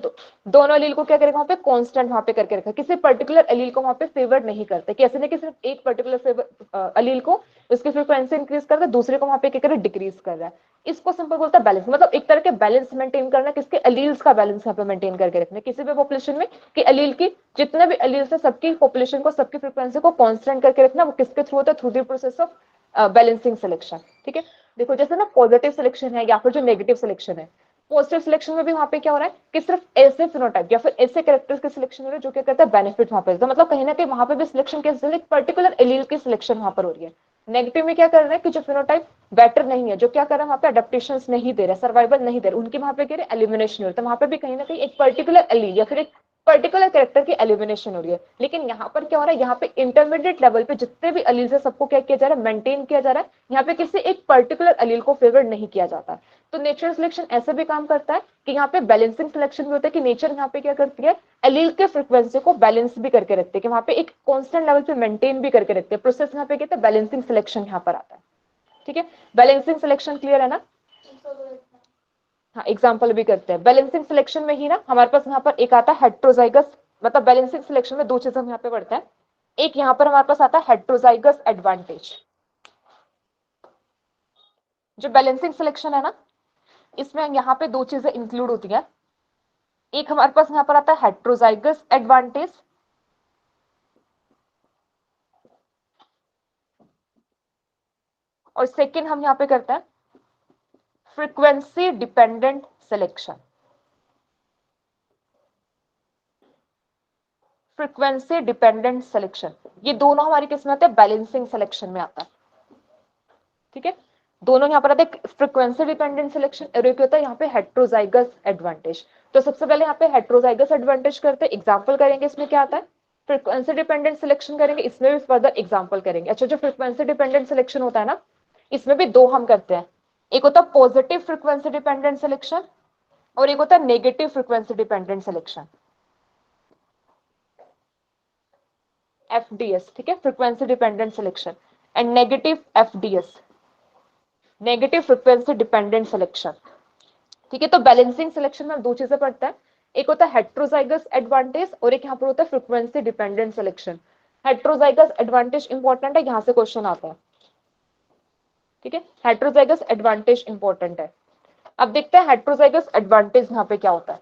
दोनों एलील को क्या करेगा, वहां पे कांस्टेंट वहां पे करके रखा, किसी पर्टिकुलर एलील को वहां पे फेवर नहीं करते। कि ऐसे नहीं कि सिर्फ एक पर्टिकुलर फेवर एलील को उसकी फ्रीक्वेंसी इंक्रीज कर रहा है, दूसरे को वहां पे क्या कर रहा है, डिक्रीज कर रहा है। इसको सिंपल बोलता है बैलेंस। मतलब एक तरह के बैलेंस मेंटेन करना, किसके एलील्स का बैलेंस यहाँ पे मेंटेन करके रखना किसी भी पॉपुलेशन में, कि एलील की जितने भी एलील्स है सबकी पॉपुलेशन को, सबकी फ्रीक्वेंसी को कांस्टेंट करके रखना। वो किसके थ्रू होता है, through the process of balancing selection. ठीक है, देखो जैसे ना पॉजिटिव सिलेक्शन है या फिर जो नेगेटिव सिलेक्शन है, पॉजिटिव सिलेक्शन में भी वहां पे क्या हो रहा है कि सिर्फ ऐसे फिनोटाइप या फिर ऐसे कैरेक्टर्स के सिलेक्शन हो रहे हैं जो क्या करता है, बेनिफिट वहां पे। तो मतलब कहीं ना कहीं वहां पे भी सिलेक्शन कैसे, एक पर्टिकुलर एलील की सिलेक्शन वहां पर हो रही है। नेगेटिव में क्या कर रहे हैं कि जो फिनोटाइप बेटर नहीं है, जो क्या कर रहा है वहां पे अडेप्टेशन नहीं दे रहे, सर्वाइवल नहीं दे रहे, उनकी वहां पे क्या एलिमिनेशन हो रही है। तो वहां पे भी कहीं ना कहीं एक पर्टिकुलर एलील या फिर एक पर्टिकुलर कैरेक्टर की एलिमिनेशन हो रही है। लेकिन यहाँ पर क्या हो रहा है, यहाँ पे इंटरमीडिएट लेवल पे जितने भी एलील्स है सबको क्या किया जा रहा है, मेंटेन किया जा रहा है। यहाँ पे किसी एक पर्टिकुलर एलील को फेवर नहीं किया जाता। तो नेचुरल सिलेक्शन ऐसे भी काम करता है कि यहाँ पे बैलेंसिंग सिलेक्शन भी होता है, कि नेचर यहाँ पे क्या करती है, एलील के फ्रीक्वेंसी को बैलेंस भी करके रखते हैं, कि वहां पे एक कांस्टेंट लेवल पे मेंटेन भी करके रखते हैं। प्रोसेस यहाँ पे कहते हैं बैलेंसिंग सिलेक्शन यहाँ पर आता है। ठीक है, बैलेंसिंग सिलेक्शन क्लियर है ना। हाँ, एग्जांपल भी करते हैं। बैलेंसिंग सिलेक्शन में ही ना हमारे पास यहाँ पर एक आता है हेट्रोजाइगस, मतलब बैलेंसिंग सिलेक्शन में दो चीजें हम यहाँ पे पढ़ते हैं। एक यहाँ पर हमारे पास आता है हेट्रोजाइगस एडवांटेज। जो बैलेंसिंग सिलेक्शन है ना, इसमें यहाँ पे दो चीजें इंक्लूड होती हैं। एक हमारे पास यहाँ पर आता है हेट्रोजाइगस एडवांटेज, और सेकेंड हम यहाँ पे करते हैं frequency dependent selection. Frequency dependent selection, ये दोनों हमारी किस में आते हैं, बैलेंसिंग सिलेक्शन में आता है। ठीक है, दोनों यहाँ पर आते हैं, फ्रीक्वेंसी डिपेंडेंट सिलेक्शन और एक होता है यहाँ पे हेट्रोजाइगस एडवांटेज। तो सबसे पहले यहाँ पे हेट्रोजाइगस एडवांटेज करते हैं, एग्जांपल करेंगे इसमें क्या आता है, फ्रीक्वेंसी डिपेंडेंट सिलेक्शन करेंगे, इसमें भी फर्दर एग्जांपल करेंगे। अच्छा, जो फ्रीक्वेंसी डिपेंडेंट सिलेक्शन होता है ना, इसमें भी दो हम करते हैं, एक होता है पॉजिटिव फ्रीक्वेंसी डिपेंडेंट सिलेक्शन और एक होता है negative frequency dependent selection, FDS। ठीक है, frequency dependent selection and negative FDS, negative frequency dependent selection. ठीक है, तो बैलेंसिंग सिलेक्शन में हम दो चीजें पढ़ते हैं, एक होता है हेट्रोजाइगस एडवांटेज और एक यहाँ पर होता है frequency dependent selection. Heterozygous advantage important है, यहाँ से क्वेश्चन आता है। ठीक है, हेट्रोजाइगस एडवांटेज इंपॉर्टेंट है। अब देखते हैं हेट्रोजाइगस एडवांटेज यहाँ पे क्या होता है।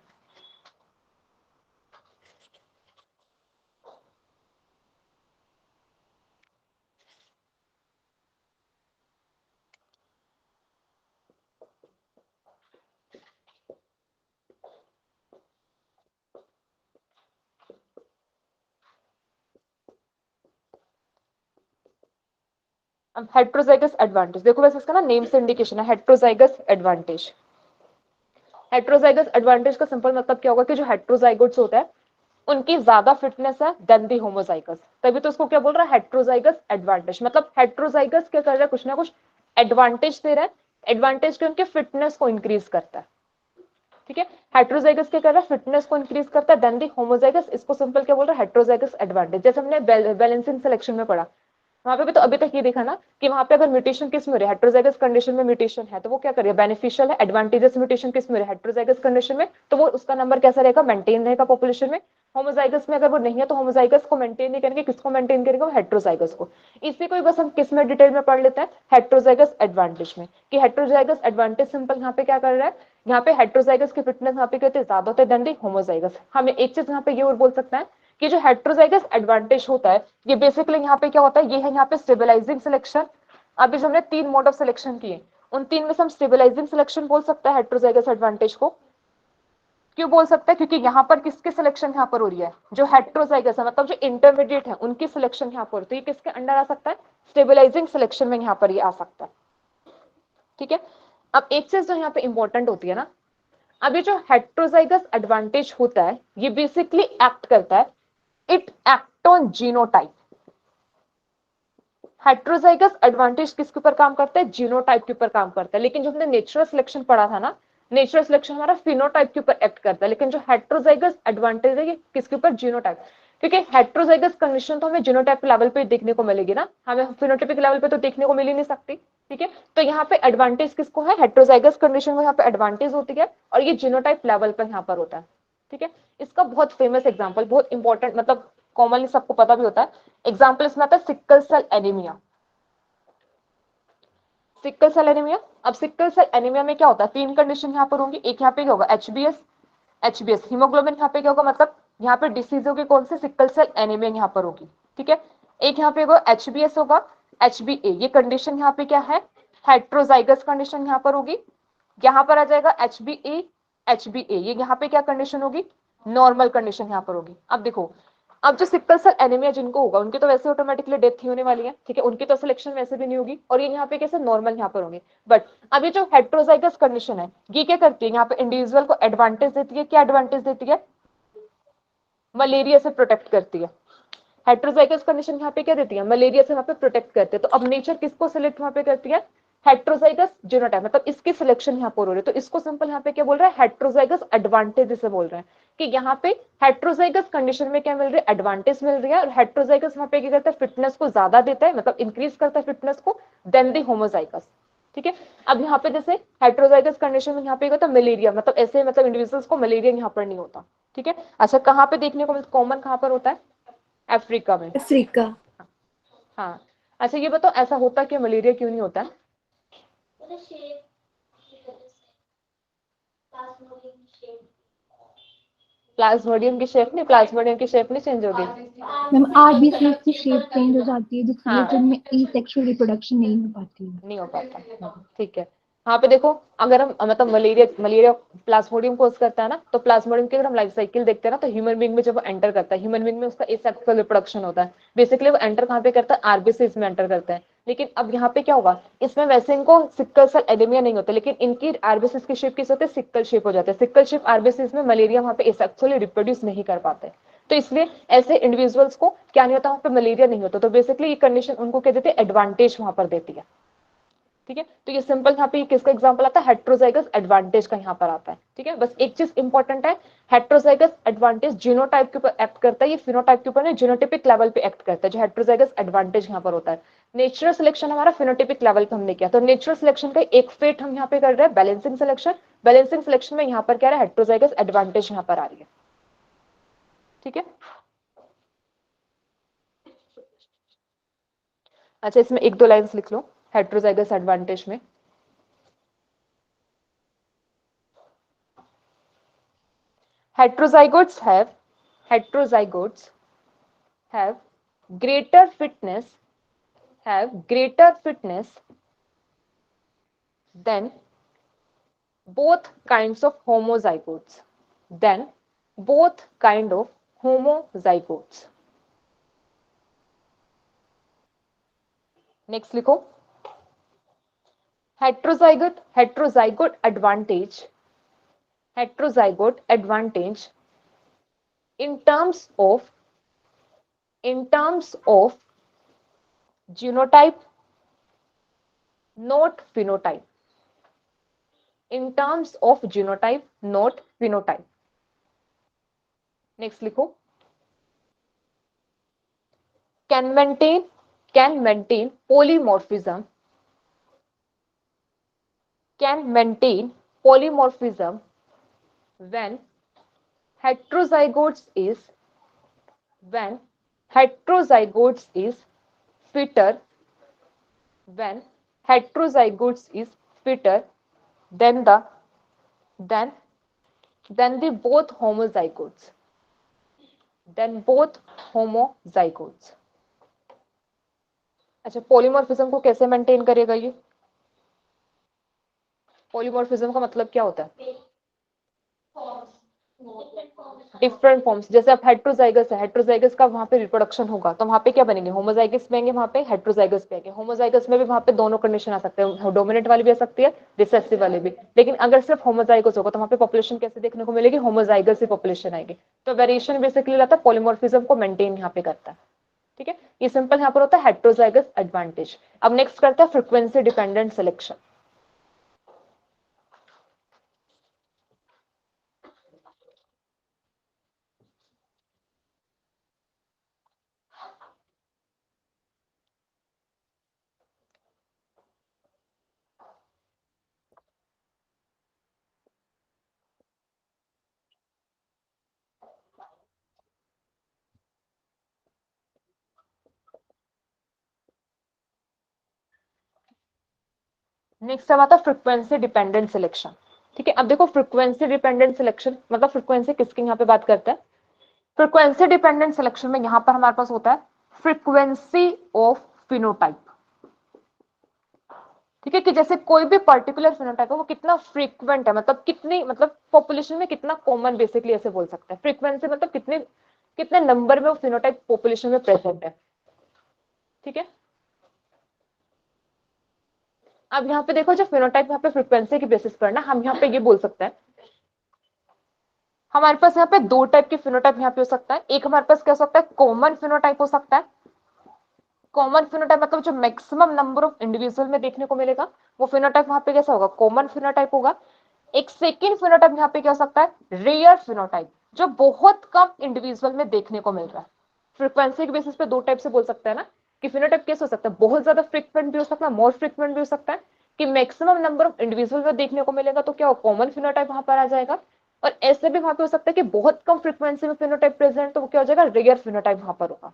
अब हेट्रोजाइगस एडवांटेज देखो, वैसे इसका ना नेम से इंडिकेशन है हेट्रोजाइगस एडवांटेज। हेट्रोजाइगस एडवांटेज का सिंपल मतलब क्या होगा कि जो हेट्रोजाइगोट्स होता है उनकी ज्यादा फिटनेस है देन दी होमोजाइगस, तभी तो उसको क्या बोल रहा है, हेट्रोजाइगस एडवांटेज। मतलब हेट्रोजाइगस क्या कर रहा है, कुछ ना कुछ एडवांटेज दे रहा है, एडवांटेज के उनके फिटनेस को इंक्रीज करता है। ठीक है, हेट्रोजाइगस क्या कर रहा है, फिटनेस को इंक्रीज करता है देन दी होमोजाइगस, इसको सिंपल क्या बोल रहा है, हेट्रोजाइगस एडवांटेज। जैसे हमने बैलेंसिंग सिलेक्शन में पढ़ा, वहां पे भी तो अभी तक ये देखा ना कि वहां पे अगर म्यूटेशन किस में हो रही है, हेट्रोजाइगस कंडीशन में म्यूटेशन है तो वो क्या करेगा, बेनिफिशियल है। एडवांटेजेस म्यूटेशन किस में हो रही है, हेट्रोजाइगस कंडीशन में, तो वो उसका नंबर कैसा रहेगा, मेंटेन रहेगा पॉपुलेशन में। होमोजाइगस में अगर वो नहीं है तो होमोजाइगस को मेंटेन नहीं करेंगे, किसको मेंटेन करेगा, हेट्रोजाइगस को। इसी को बस हम किस में डिटेल में पढ़ लेते हैं, हेट्रोजाइगस एडवांटेज में, कि हेट्रोजाइगस एडवांटेज सिंपल यहाँ पे क्या कर रहा है, यहाँ पे हेट्रोजाइगस की फिटनेस यहाँ पे कहते हैं ज्यादा होता है देन दी होमोजाइगस। हमें एक चीज यहाँ पे ये और बोल सकते हैं कि जो हेट्रोजाइगस एडवांटेज होता है ये बेसिकली यहाँ पे क्या होता है, ये है यहाँ पे स्टेबलाइजिंग सिलेक्शन। अभी जो हमने 3 मोड ऑफ सिलेक्शन किए उन 3 में से हम स्टेबलाइजिंग सिलेक्शन बोल सकते हैं हेट्रोजाइगस एडवांटेज को। क्यों बोल सकते हैं, क्योंकि यहाँ पर किसकी सिलेक्शन यहाँ पर हो रही है, जो हेट्रोजाइगस है मतलब जो इंटरमीडिएट है उनकी सिलेक्शन यहाँ पर, तो ये किसके अंडर आ सकता है, स्टेबलाइजिंग सिलेक्शन में यहाँ पर ये आ सकता है। ठीक है, अब एक चीज जो यहाँ पे इंपॉर्टेंट होती है ना, अभी जो हेट्रोजाइगस एडवांटेज होता है ये बेसिकली एक्ट करता है, it act on genotype. Heterozygous advantage किसके ऊपर काम करता है, जीनोटाइप के ऊपर काम करता है। लेकिन जो हमने नेचुरल सिलेक्शन पढ़ा था ना, नेचुरल सिलेक्शन हमारा फिनोटाइप के ऊपर एक्ट करता है, लेकिन जो हेट्रोजाइगस एडवांटेज है ये किसके ऊपर, जीनोटाइप। क्योंकि हेट्रोजाइगस कंडीशन तो हमें जीनोटाइप लेवल पे देखने को मिलेगी ना, हमें फिनोटाइपिक लेवल पे तो देखने को मिल ही नहीं सकती। ठीक है, तो यहाँ पे एडवांटेज किसको है, हेट्रोजाइगस कंडीशन में यहाँ पे एडवांटेज होती है और ये जीनोटाइप लेवल पर यहाँ पर होता है। ठीक है, इसका बहुत फेमस एग्जाम्पल, बहुत इंपॉर्टेंट, मतलब कॉमनली सबको पता भी होता है, एग्जाम्पल इसमें आता है sickle cell anaemia. Sickle cell anaemia, अब सिकल सेल एनीमिया में क्या होता है, 3 कंडीशन यहाँ पर होंगी। एक यहाँ पे क्या होगा, एचबीएस हीमोग्लोबिन, यहाँ पे क्या होगा, मतलब यहाँ पे डिसीज होगी कौन सी, सिकल सेल एनीमिया यहाँ पर होगी। ठीक है, एक यहाँ पे होगा एचबीएस होगा, एचबीए, ये कंडीशन यहाँ पे क्या है, हेट्रोजाइगस कंडीशन यहाँ पर होगी। यहाँ पर आ जाएगा एचबीए, ये यहाँ पे क्या कंडीशन होगी, नॉर्मल कंडीशन यहाँ पर होगी। अब देखो, अब जो सिकल सेल एनीमिया जिनको होगा उनकी तो वैसे ऑटोमेटिकली डेथ ही होने वाली है। ठीक है, उनकी तो सिलेक्शन वैसे भी नहीं होगी और ये यहाँ पे कैसे नॉर्मल यहाँ पर होंगे। बट अभी जो हेट्रोजाइगस कंडीशन है ये क्या करती है, यहाँ पे इंडिविजुअल को एडवांटेज देती है। क्या एडवांटेज देती है, मलेरिया से प्रोटेक्ट करती है। हेट्रोजाइगस कंडीशन यहाँ पे क्या देती है, मलेरिया से यहाँ पे प्रोटेक्ट करते हैं। तो अब नेचर किसको सिलेक्ट यहाँ पे करती है, हेट्रोजाइगस जीनोटाइप, मतलब इसकी सिलेक्शन यहाँ पर हो रही है। तो इसको सिंपल यहाँ पे क्या बोल रहा है, हेट्रोजाइगस एडवांटेज से बोल रहे हैं कि यहाँ पे हेट्रोजाइगस कंडीशन में क्या मिल रही है, एडवांटेज मिल रही है। और हेट्रोजाइगस यहाँ पे क्या करता है, फिटनेस को ज्यादा देता है, मतलब इंक्रीज करता है फिटनेस को देन दी होमोजाइगस। ठीक है, अब यहाँ पे जैसे हेट्रोजाइगस कंडीशन में यहाँ पे होता है मलेरिया, मतलब ऐसे मतलब इंडिविजुअल्स को मलेरिया यहाँ पर नहीं होता। ठीक है, अच्छा कहाँ पे देखने को कॉमन कहाँ पर होता है, अफ्रीका में। अफ्रीका। हाँ, अच्छा ये बताओ ऐसा होता कि मलेरिया क्यों नहीं होता है, The shape की वजह से, plasmodium shape, प्लाज्मोडियम की शेप नहीं, प्लाज्मोडियम की शेप नहीं चेंज होगी। मैम आरबीसी की शेप चेंज हो जाती है जिसकी हाँ। वजह से उनमें एसेक्सुअल रिप्रोडक्शन नहीं हो पाती है। नहीं हो पाता। ठीक है, यहाँ पे देखो, अगर हम मतलब मलेरिया प्लाज्मोडियम कोज करता है ना, तो प्लाज्मोडियम की अगर हम लाइफ साइकिल देखते हैं ना, तो ह्यूमन बीइंग में जब वो एंटर करता है, ह्यूमन बीइंग में उसका एसेक्सुअल रिप्रोडक्शन होता है। बेसिकली वो एंटर कहाँ पे करता है, आरबीसीज में एंटर करता है। लेकिन अब यहाँ पे क्या होगा, इसमें वैसे इनको सिक्कल सेल एनीमिया नहीं होता, लेकिन इनकी आरबीसीज की शेप किस होती है, सिक्कल शेप हो जाता है। सिक्कल शेप आरबीसीज में मलेरिया वहाँ पे एसेक्सुअली रिप्रोड्यूस नहीं कर पाते, तो इसलिए ऐसे इंडिविजुअल्स को क्या नहीं होता, वहाँ पे मलेरिया नहीं होता। तो बेसिकली ये कंडीशन उनको क्या देती है, एडवांटेज वहां पर देती है। ठीक है, तो ये सिंपल यहाँ पे किसका एग्जांपल आता है, हेट्रोजाइगस एडवांटेज का यहाँ पर आता है। ठीक है, बस एक चीज इंपॉर्टेंट है, हेट्रोजाइगस एडवांटेज जीनोटाइप के ऊपर एक्ट करता है, ये फिनोटाइप के ऊपर नहीं, जीनोटिपिक लेवल पे एक्ट करता है, जो हेट्रोजाइगस एडवांटेज यहाँ पर होता है। नेचुरल सिलेक्शन हमारा फिनोटिपिक लेवल पे हमने किया, तो नेचुरल सिलेक्शन का एक फेट हम यहाँ पे कर रहे हैं, बैलेंसिंग सिलेक्शन। बैलेंसिंग सिलेक्शन में यहाँ पर क्या है, हेट्रोजाइगस एडवांटेज यहाँ पर आ रही है। ठीक है, अच्छा इसमें एक दो लाइन्स लिख लो हेट्रोजाइगस एडवांटेज में। heterozygotes have heterozygotes have greater fitness than both kinds of homozygotes next लिखो heterozygote advantage in terms of genotype, not phenotype. In terms of genotype, not phenotype. Next लिखो can maintain polymorphism when heterozygotes is fitter than both homozygotes. अच्छा, polymorphism को कैसे maintain करेगा ये? Polymorphism का मतलब क्या होता है? Different forms. जैसे अब हेट्रोजाइगस है, हेट्रोजाइगस का वहां पे रिप्रोडक्शन होगा, तो वहां पे क्या बनेंगे, होमोजाइगस बनेंगे, वहां पे हेट्रोजाइगस बनेंगे। होमोजाइगस में भी वहां पे दोनों कंडीशन आ सकते हैं, डोमिनेंट वाली भी आ सकती है, रिसेसिव वाली भी। लेकिन अगर सिर्फ होमोजाइगस होगा तो वहां पे पॉपुलेशन कैसे देखने को मिलेगी, होमोजाइगस ही पॉपुलेशन आएगी। तो वेरिएशन बेसिकली रहता है, पॉलीमॉर्फिज्म को मेंटेन यहाँ पे करता है। ठीक है, ये सिंपल यहाँ पर होता है हेट्रोजाइगस एडवांटेज। अब नेक्स्ट करते हैं फ्रीक्वेंसी डिपेंडेंट सिलेक्शन। नेक्स्ट अब आता है फ्रीक्वेंसी डिपेंडेंट सिलेक्शन। ठीक है, अब देखो फ्रीक्वेंसी डिपेंडेंट सिलेक्शन मतलब फ्रीक्वेंसी किसकी यहाँ पे बात करता है, फ्रीक्वेंसी डिपेंडेंट सिलेक्शन में यहाँ पर हमारे पास होता है फ्रीक्वेंसी ऑफ फिनोटाइप। ठीक है, कि जैसे कोई भी पर्टिकुलर फिनोटाइप है वो कितना फ्रीक्वेंट है, मतलब कितनी, मतलब पॉपुलेशन में कितना कॉमन, बेसिकली ऐसे बोल सकते हैं। फ्रीक्वेंसी मतलब कितने कितने नंबर में वो फिनोटाइप पॉपुलेशन में प्रेजेंट है। ठीक है, अब यहाँ पे देखो, जो फिनोटाइप यहाँ पे फ्रीक्वेंसी की बेसिस पर ना, हम यहाँ पे ये बोल सकते हैं हमारे पास यहाँ पे दो टाइप के फिनोटाइप यहाँ पे हो सकता है। एक हमारे पास क्या हो सकता है, कॉमन फिनोटाइप हो सकता है। कॉमन फिनोटाइप मतलब जो मैक्सिमम नंबर ऑफ इंडिविजुअल में देखने को मिलेगा, वो फिनोटाइप वहां पे कैसा होगा, कॉमन फिनोटाइप होगा। एक सेकेंड फिनोटाइप यहाँ पे क्या हो सकता है, रेयर फिनोटाइप, जो बहुत कम इंडिविजुअल में देखने को मिल रहा है। फ्रीक्वेंसी के बेसिस पे दो टाइप से बोल सकते हैं ना, कि फिनोटाइप कैसे हो सकता है, बहुत ज्यादा फ्रीक्वेंट भी हो सकता है, मोर फ्रीक्वेंट भी हो सकता है, कि मैक्सिमम नंबर ऑफ इंडिविजुअल में देखने को मिलेगा, तो क्या हो, कॉमन फिनोटाइप वहां पर आ जाएगा। और ऐसे भी वहां पे हो सकता है कि बहुत कम फ्रीक्वेंसी में फिनोटाइप प्रेजेंट, तो वो क्या हो जाएगा, रेयर फिनोटाइप वहां पर होगा।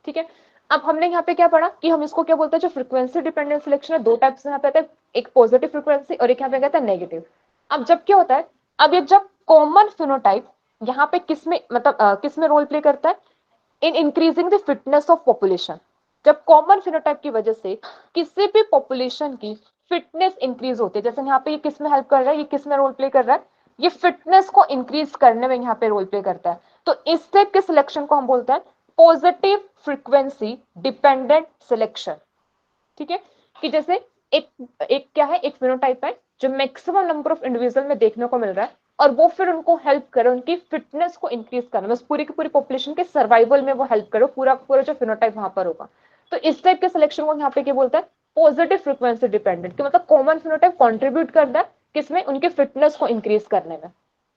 ठीक है, अब हमने यहाँ पे क्या पढ़ा कि हम इसको क्या बोलते हैं, जो फ्रीक्वेंसी डिपेंडेंट सिलेक्शन है, दो टाइप से यहाँ पे आता है, एक पॉजिटिव फ्रीक्वेंसी और एक यहाँ पे कहता है नेगेटिव। अब जब क्या होता है, अब ये जब कॉमन फिनोटाइप यहाँ पे किसमें मतलब किसमें रोल प्ले करता है, in increasing the fitness of population. जब कॉमन फिनोटाइप की वजह से किसी भी पॉपुलेशन की फिटनेस इंक्रीज होती है। जैसे यहाँ पे ये किस में हेल्प कर रहा है, ये किस में रोल प्ले कर रहा है, ये फिटनेस को इंक्रीज करने में यहाँ पे रोल प्ले करता है। तो इस टाइप के सिलेक्शन को हम बोलते हैं पॉजिटिव फ्रीक्वेंसी डिपेंडेंट सिलेक्शन। ठीक है, कि जैसे एक एक क्या है, एक फिनोटाइप है जो मैक्सिमम नंबर ऑफ इंडिविजुअल में देखने को मिल रहा है, और वो फिर उनको हेल्प करे उनकी फिटनेस को इंक्रीज करने में, पूरी की पूरी पॉपुलेशन के सर्वाइवल में वो हेल्प करे, पूरा पूरा जो फिनोटाइप वहां पर होगा। तो इस टाइप के सिलेक्शन को यहाँ पे क्या बोलता है, पॉजिटिव फ्रीक्वेंसी डिपेंडेंट, कि मतलब कॉमन फिनोटाइप कंट्रीब्यूट करता है किसमें, उनके फिटनेस को इंक्रीज करने में।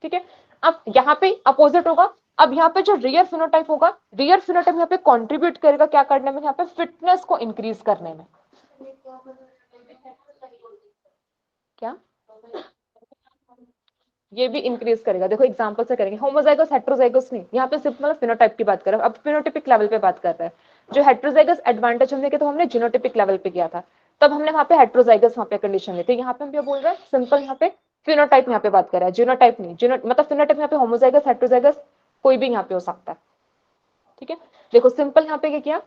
ठीक है, अब यहाँ पे अपोजिट होगा, अब यहाँ पे जो रियर फिनोटाइप होगा, रियर फिनोटाइप यहाँ पे कंट्रीब्यूट करेगा क्या करने में, यहाँ पे फिटनेस को इंक्रीज करने में। क्या ये भी इंक्रीज करेगा, देखो एग्जांपल से करेंगे, होमोजाइगस हेटेरोजाइगस नहीं, यहाँ पे सिर्फ मतलब फिनोटाइप की बात कर रहे हैं, अब फिनोटाइपिक लेवल पे बात कर रहे हैं। जो हेटेरोजाइगस एडवांटेज हमने किया तो हमने जीनोटाइपिक लेवल पे किया था, तब हमने वहाँ पे हेटेरोजाइगस वहाँ पे कंडीशन ली थी। यहाँ पे हम क्या बोल रहे हैं, सिंपल यहाँ पे फिनोटाइप यहाँ पे बात कर रहा है, जीनोटाइप नहीं, मतलब फिनोटाइप यहाँ पे होमोजाइगस हेटेरोजाइगस कोई भी यहाँ पे हो सकता है। ठीक है, देखो सिंपल यहाँ पे क्या किया,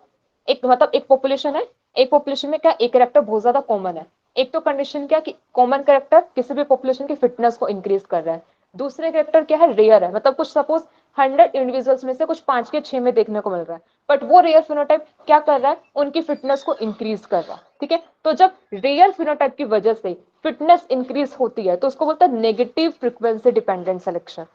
एक मतलब एक पॉपुलेशन है, एक पॉपुलेशन में क्या एक कैरेक्टर बहुत ज्यादा कॉमन है, एक तो कंडीशन क्या कि कॉमन कैरेक्टर किसी भी पॉपुलेशन की फिटनेस को इंक्रीज कर रहा है, दूसरे कैरेक्टर क्या है रेयर है, मतलब कुछ सपोज 100 इंडिविजुअल्स में से कुछ 5 के 6 में देखने को मिल रहा है, बट वो रेयर फिनोटाइप क्या कर रहा है, उनकी फिटनेस को इंक्रीज कर रहा है। ठीक है, तो जब रेयर फिनोटाइप की वजह से फिटनेस इंक्रीज होती है तो उसको बोलते हैं नेगेटिव फ्रीक्वेंसी डिपेंडेंट सिलेक्शन।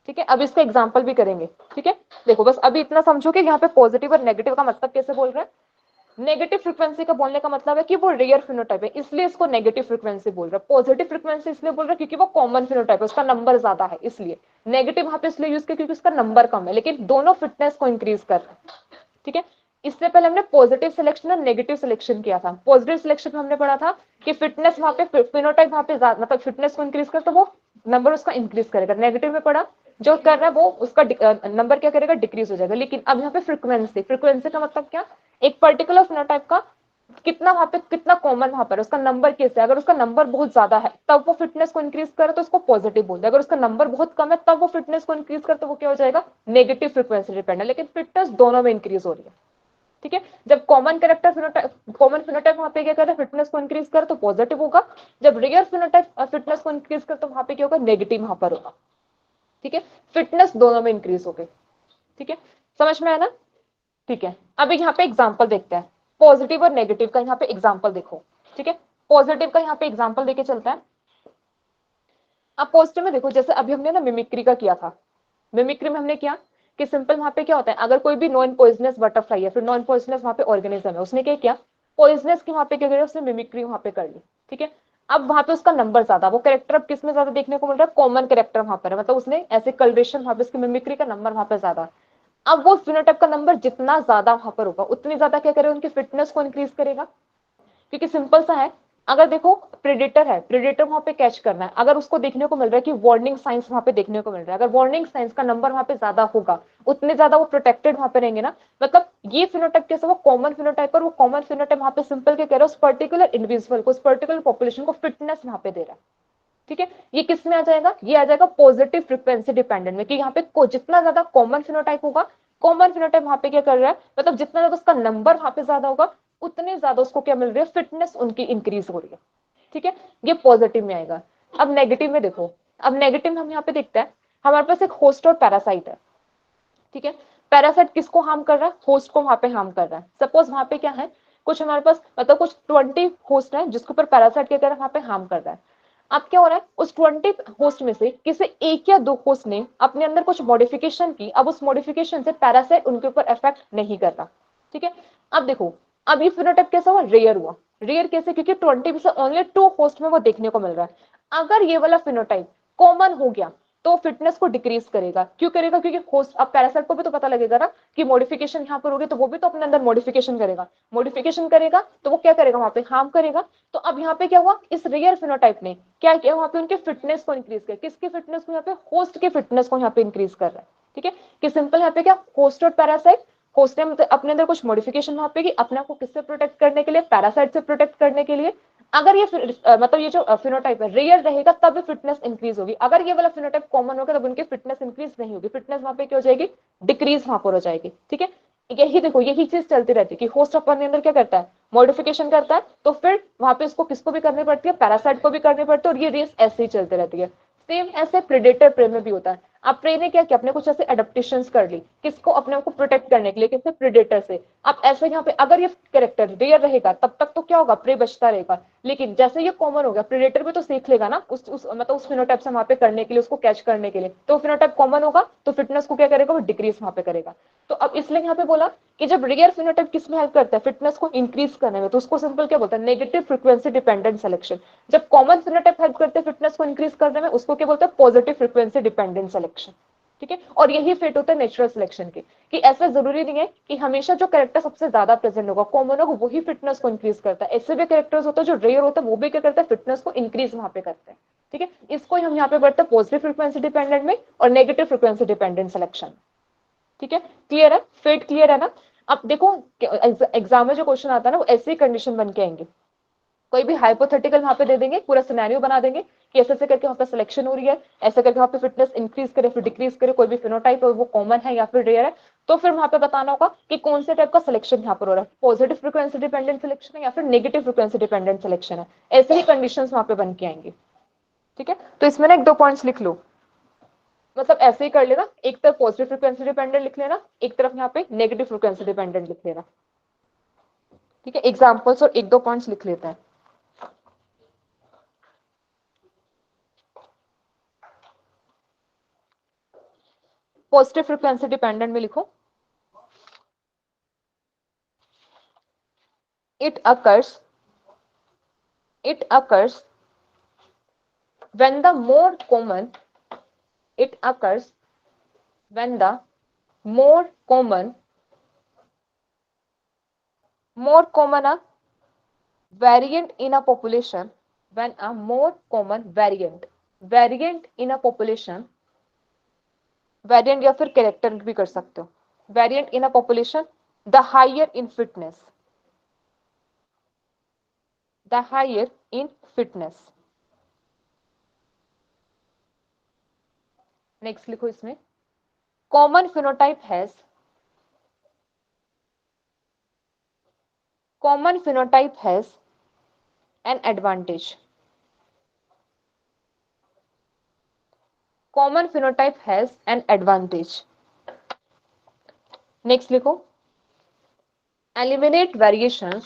ठीक है, अब इसका एग्जांपल भी करेंगे। ठीक है, देखो बस अभी इतना समझो कि यहाँ पे पॉजिटिव और नेगेटिव का मतलब कैसे बोल रहे हैं। नेगेटिव फ्रीक्वेंसी का बोलने का मतलब है कि वो रेयर फिनोटाइप है, इसलिए इसको नेगेटिव फ्रीक्वेंसी बोल रहा है। पॉजिटिव फ्रीक्वेंसी इसलिए बोल रहा है क्योंकि वो कॉमन फिनोटाइप है, उसका नंबर ज्यादा है, इसलिए नेगेटिव वहां पे इसलिए यूज किया क्योंकि उसका नंबर कम है, लेकिन दोनों फिटनेस को इंक्रीज कर रहे हैं। ठीक है, इससे पहले हमने पॉजिटिव सिलेक्शन और नेगेटिव सिलेक्शन किया था। पॉजिटिव सिलेक्शन में हमने पढ़ा था कि फिटनेस वहां पे फिनोटाइप वहां पे मतलब फिटनेस को इंक्रीज कर तो वो नंबर उसका इंक्रीज करेगा। नेगेटिव में पढ़ा जो कर रहा है वो उसका नंबर क्या करेगा, डिक्रीज हो जाएगा। लेकिन अब यहाँ पे फ्रीक्वेंसी, फ्रीक्वेंसी का मतलब क्या, एक पर्टिकुलर फिनोटाइप का कितना वहां पे कितना कॉमन वहां पर उसका नंबर कैसे, अगर उसका नंबर बहुत ज्यादा है तब वो फिटनेस को इंक्रीज करे तो उसको पॉजिटिव बोलते हैं, अगर उसका नंबर बहुत कम है तब वो फिटनेस को इंक्रीज करे तो वो क्या हो जाएगा, नेगेटिव फ्रीक्वेंसी डिपेंडेंट। लेकिन फिटनेस दोनों में इंक्रीज हो रही है। ठीक है, जब common character phenotype common phenotype वहां पे क्या कर रहा है, फिटनेस को इंक्रीज कर तो पॉजिटिव होगा, जब रियर फिनोटाइप फिटनेस को इंक्रीज कर तो वहां पे क्या होगा, नेगेटिव वहां पर होगा। ठीक है, फिटनेस दोनों में इंक्रीज हो गई। ठीक है, समझ में आया ना। ठीक है, अब यहाँ पे एग्जांपल देखते हैं, पॉजिटिव और नेगेटिव का यहाँ पे एग्जांपल देखो। ठीक है, पॉजिटिव का यहाँ पे एग्जांपल देके चलता है। अब पॉजिटिव में देखो, जैसे अभी हमने ना मिमिक्री का किया था, मिमिक्री में हमने किया कि सिंपल वहां पे क्या होता है, अगर कोई भी नॉन पॉइजनस बटरफ्लाई है, फिर नॉन पॉइजनस वहां पे ऑर्गेनिज्म है, उसने क्या किया, पॉइजनस की वहां पे क्या किया, उसने मिमिक्री वहां पे कर ली। ठीक है, अब वहां पे उसका नंबर ज्यादा, वो कैरेक्टर अब किसमें ज्यादा देखने को मिल रहा है, कॉमन कैरेक्टर वहां पर है, मतलब उसने ऐसे कलरेशन वहां पे उसकी मिमिक्री का नंबर वहां पे ज्यादा। अब वो फिनोटाइप का नंबर जितना ज्यादा वहां पर होगा उतनी ज्यादा क्या करेगा, उनकी फिटनेस को इंक्रीज करेगा। क्योंकि सिंपल सा है, अगर देखो प्रेडेटर है, प्रेडेटर वहां पे कैच करना है, अगर उसको देखने को मिल रहा है कि वार्निंग साइंस वहां पे देखने को मिल रहा है, अगर वार्निंग साइंस का नंबर वहां पे ज्यादा होगा उतने ज्यादा वो प्रोटेक्टेड वहां पे रहेंगे ना। मतलब ये फिनोटाइप कैसे, वो कॉमन फिनोटाइप पर वो कॉमन फिनोटाइप वहां पे सिंपल के कह रहे हो उस पर्टिकुलर इंडिविजुअल को, उस पर्टिकुलर पॉपुलेशन को फिटनेस वहां पे दे रहा है। ठीक है, ये किस में आ जाएगा, ये आ जाएगा पॉजिटिव फ्रीक्वेंसी डिपेंडेंट में, कि यहाँ पे जितना ज्यादा कॉमन फिनोटाइप होगा, कॉमन फिनोटाइप वहां पे क्या कर रहा है, मतलब जितना ज्यादा उसका नंबर वहां पे ज्यादा होगा उतने ज्यादा उसको क्या मिल रही है, फिटनेस उनकी इंक्रीज हो रही है। ठीक है, ये पॉजिटिव में आएगा। अब नेगेटिव में देखो, अब नेगेटिव में हम यहाँ पे देखते हैं, हमारे पास एक होस्ट और पैरासाइट है। ठीक है, पैरासाइट किसको हार्म कर रहा है, होस्ट को वहां पे हार्म कर रहा है। सपोज वहां पे क्या है, कुछ हमारे पास मतलब कुछ 20 होस्ट है जिसके ऊपर पैरासाइट क्या कर रहा है, वहां पे हार्म कर रहा है। अब क्या हो रहा है, उस 20 होस्ट में से किसी एक या दो होस्ट ने अपने अंदर कुछ मॉडिफिकेशन की, अब उस मॉडिफिकेशन से पैरासाइट उनके ऊपर इफेक्ट नहीं कर रहा। ठीक है, अब देखो, अब ये फिनोटाइप कैसा हुआ, रेयर हुआ। रेयर कैसे, क्योंकि 20 में से ओनली 2 होस्ट में वो देखने को मिल रहा है। अगर ये वाला फिनोटाइप कॉमन हो गया तो फिटनेस को डिक्रीज करेगा। क्यों करेगा, क्योंकि होस्ट, अब पैरासाइट को भी तो पता लगेगा ना कि मॉडिफिकेशन यहाँ पर होगी, तो वो भी तो अपने अंदर मॉडिफिकेशन करेगा, मॉडिफिकेशन करेगा तो वो क्या करेगा, वहां पे हार्म करेगा। तो अब यहाँ पे क्या हुआ, इस रेयर फिनोटाइप ने क्या किया, वहां पे उनके फिटनेस को इंक्रीज किया। किसकी फिटनेस को, यहाँ पे होस्ट की फिटनेस को यहाँ पे इंक्रीज कर रहा है। ठीक है, कि सिंपल यहाँ पे क्या, होस्ट और पैरासाइट, होस्ट ने अपने अंदर कुछ मॉडिफिकेशन वहां पे की, अपने आप को किससे प्रोटेक्ट करने के लिए, पैरासाइट से प्रोटेक्ट करने के लिए। अगर ये मतलब ये जो फिनोटाइप है रेयर रहेगा तब भी फिटनेस इंक्रीज होगी, अगर ये वाला फिनोटाइप कॉमन होगा तब उनकी फिटनेस इंक्रीज नहीं होगी, फिटनेस वहां पे क्या हो जाएगी, डिक्रीज वहां पर हो जाएगी। ठीक है, यही देखो यही चीज चलती रहती है कि होस्ट अपने अंदर क्या करता है, मॉडिफिकेशन करता है, तो फिर वहां पे इसको किसको भी करनी पड़ती है, पैरासाइट को भी करनी पड़ती है, और ये रेस ऐसे ही चलती रहती है। सेम ऐसे प्रेडेटर प्रे में भी होता है। अब प्रे ने क्या किया, अपने कुछ ऐसे एडेप्टेशन कर ली, किसको, अपने आप को प्रोटेक्ट करने के लिए, किससे, प्रेडेटर से। अब ऐसे यहाँ पे अगर ये कैरेक्टर रेयर रहेगा तब तक तो क्या होगा, प्रे बचता रहेगा। लेकिन जैसे ये कॉमन हो गया, प्रेडेटर भी तो सीख लेगा ना उस मतलब उस फिनोटाइप से वहां पे करने के लिए, उसको कैच करने के लिए, तो फिनोटाइप कॉमन होगा, तो फिटनेस को क्या करेगा, वो डिक्रीज वहां पे करेगा। तो अब इसलिए यहाँ पे बोला कि जब रेयर फिनोटाइप किस में हेल्प करता है, फिटनेस को इंक्रीज करने में, तो उसको सिंपल क्या बोलता है, नेगेटिव फ्रीक्वेंसी डिपेंडेंट सिलेक्शन। जब कॉमन फिनोटाइप हेल्प करते हैं फिटनेस को इंक्रीज करने में, उसको क्या बोलते हैं, पॉजिटिव फ्रीक्वेंसी डिपेंडेंट सिलेक्शन। ठीक है, और यही फिट होता है नेचुरल सिलेक्शन के, कि ऐसा जरूरी नहीं है कि हमेशा जो कैरेक्टर सबसे ज्यादा प्रेजेंट होगा, कॉमन होगा, वही फिटनेस को इंक्रीज करता है। ऐसे भी कैरेक्टर्स होते हैं जो रेयर होता है, वो भी क्या करता है, फिटनेस को इंक्रीज वहां पे करते हैं। ठीक है, इसको हम यहाँ पे बढ़ते हैं पॉजिटिव फ्रीक्वेंसी डिपेंडेंट में और नेगेटिव फ्रीक्वेंसी डिपेंडेंट सिलेक्शन। ठीक है, क्लियर है, फिट क्लियर है ना। अब देखो एग्जाम में जो क्वेश्चन आता है ना, वो ऐसी कंडीशन बन के आएंगे, कोई भी हाइपोथेटिकल वहां पे दे देंगे, पूरा सिनेरियो बना देंगे कि ऐसे ऐसे करके वहां पे सिलेक्शन हो रही है, ऐसे करके वहां पे फिटनेस इंक्रीज करे फिर डिक्रीज करे, कोई भी फिनोटाइप है वो कॉमन है या फिर रेयर है, तो फिर वहां पे बताना होगा कि कौन से टाइप का सिलेक्शन यहाँ पर हो रहा है, पॉजिटिव फ्रीक्वेंसी डिपेंडेंट सिलेक्शन है या फिर नेगेटिव फ्रीक्वेंसी डिपेंडेंट सिलेक्शन है। ऐसे ही कंडीशन वहां पे बन के आएंगे। ठीक है, तो इसमें ना एक दो पॉइंट्स लिख लो, मतलब ऐसे ही कर लेना, एक तरफ पॉजिटिव फ्रीक्वेंसी डिपेंडेंट लिख लेना, एक तरफ यहाँ पे नेगेटिव फ्रीक्वेंसी डिपेंडेंट लिख लेना। ठीक है, एग्जाम्पल्स और एक दो पॉइंट्स लिख लेते हैं। पॉजिटिव फ्रीक्वेंसी डिपेंडेंट में लिखो, it occurs when the more common it occurs when the more common a variant in a population, when a more common variant in a population, variant या फिर कैरेक्टर भी कर सकते हो, variant in a population, the higher in fitness, the higher in fitness। Next लिखो इसमें, common phenotype has an advantage, common phenotype has an advantage। Next लिखो, eliminate variations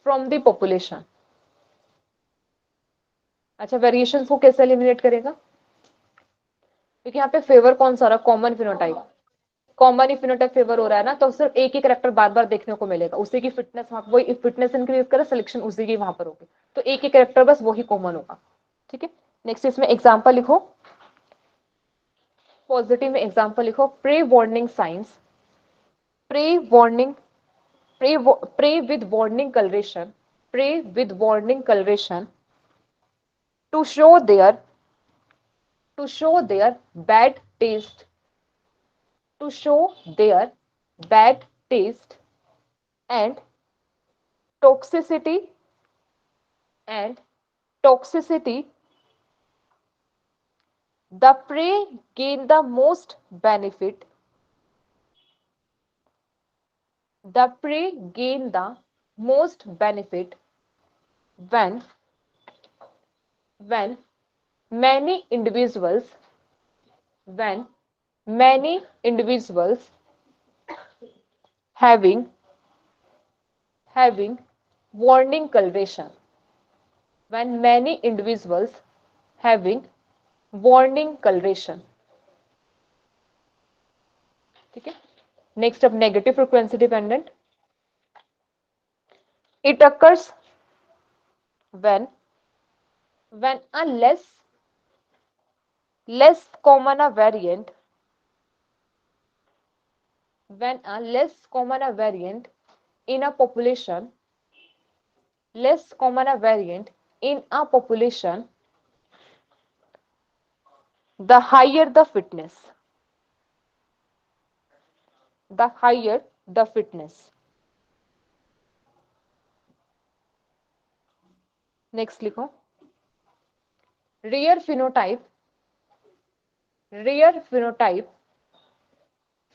from the population। अच्छा, वेरिएशंस को कैसे एलिमिनेट करेगा, क्योंकि यहाँ पे फेवर कौन सा रहा, कॉमन फिनोटाइप, कॉमन ही फिनोटाइप फेवर हो रहा है ना, तो सिर्फ एक ही कैरेक्टर बार बार देखने को मिलेगा, उसी की फिटनेस, वही फिटनेस इंक्रीज करे, सिलेक्शन उसी की वहां पर होगी, तो एक ही कैरेक्टर बस वही कॉमन होगा। ठीक है, नेक्स्ट इसमें एग्जाम्पल लिखो, पॉजिटिव में एग्जाम्पल लिखो, prey warning signs, prey with warning coloration, to show their bad taste, and toxicity, the prey gain the most benefit, when many individuals having warning coloration, when many individuals having warning coloration। ठीक है, next अब negative frequency dependent, it occurs when a less common a variant, in a population, the higher the fitness, next लिखो, rare phenotype rare phenotype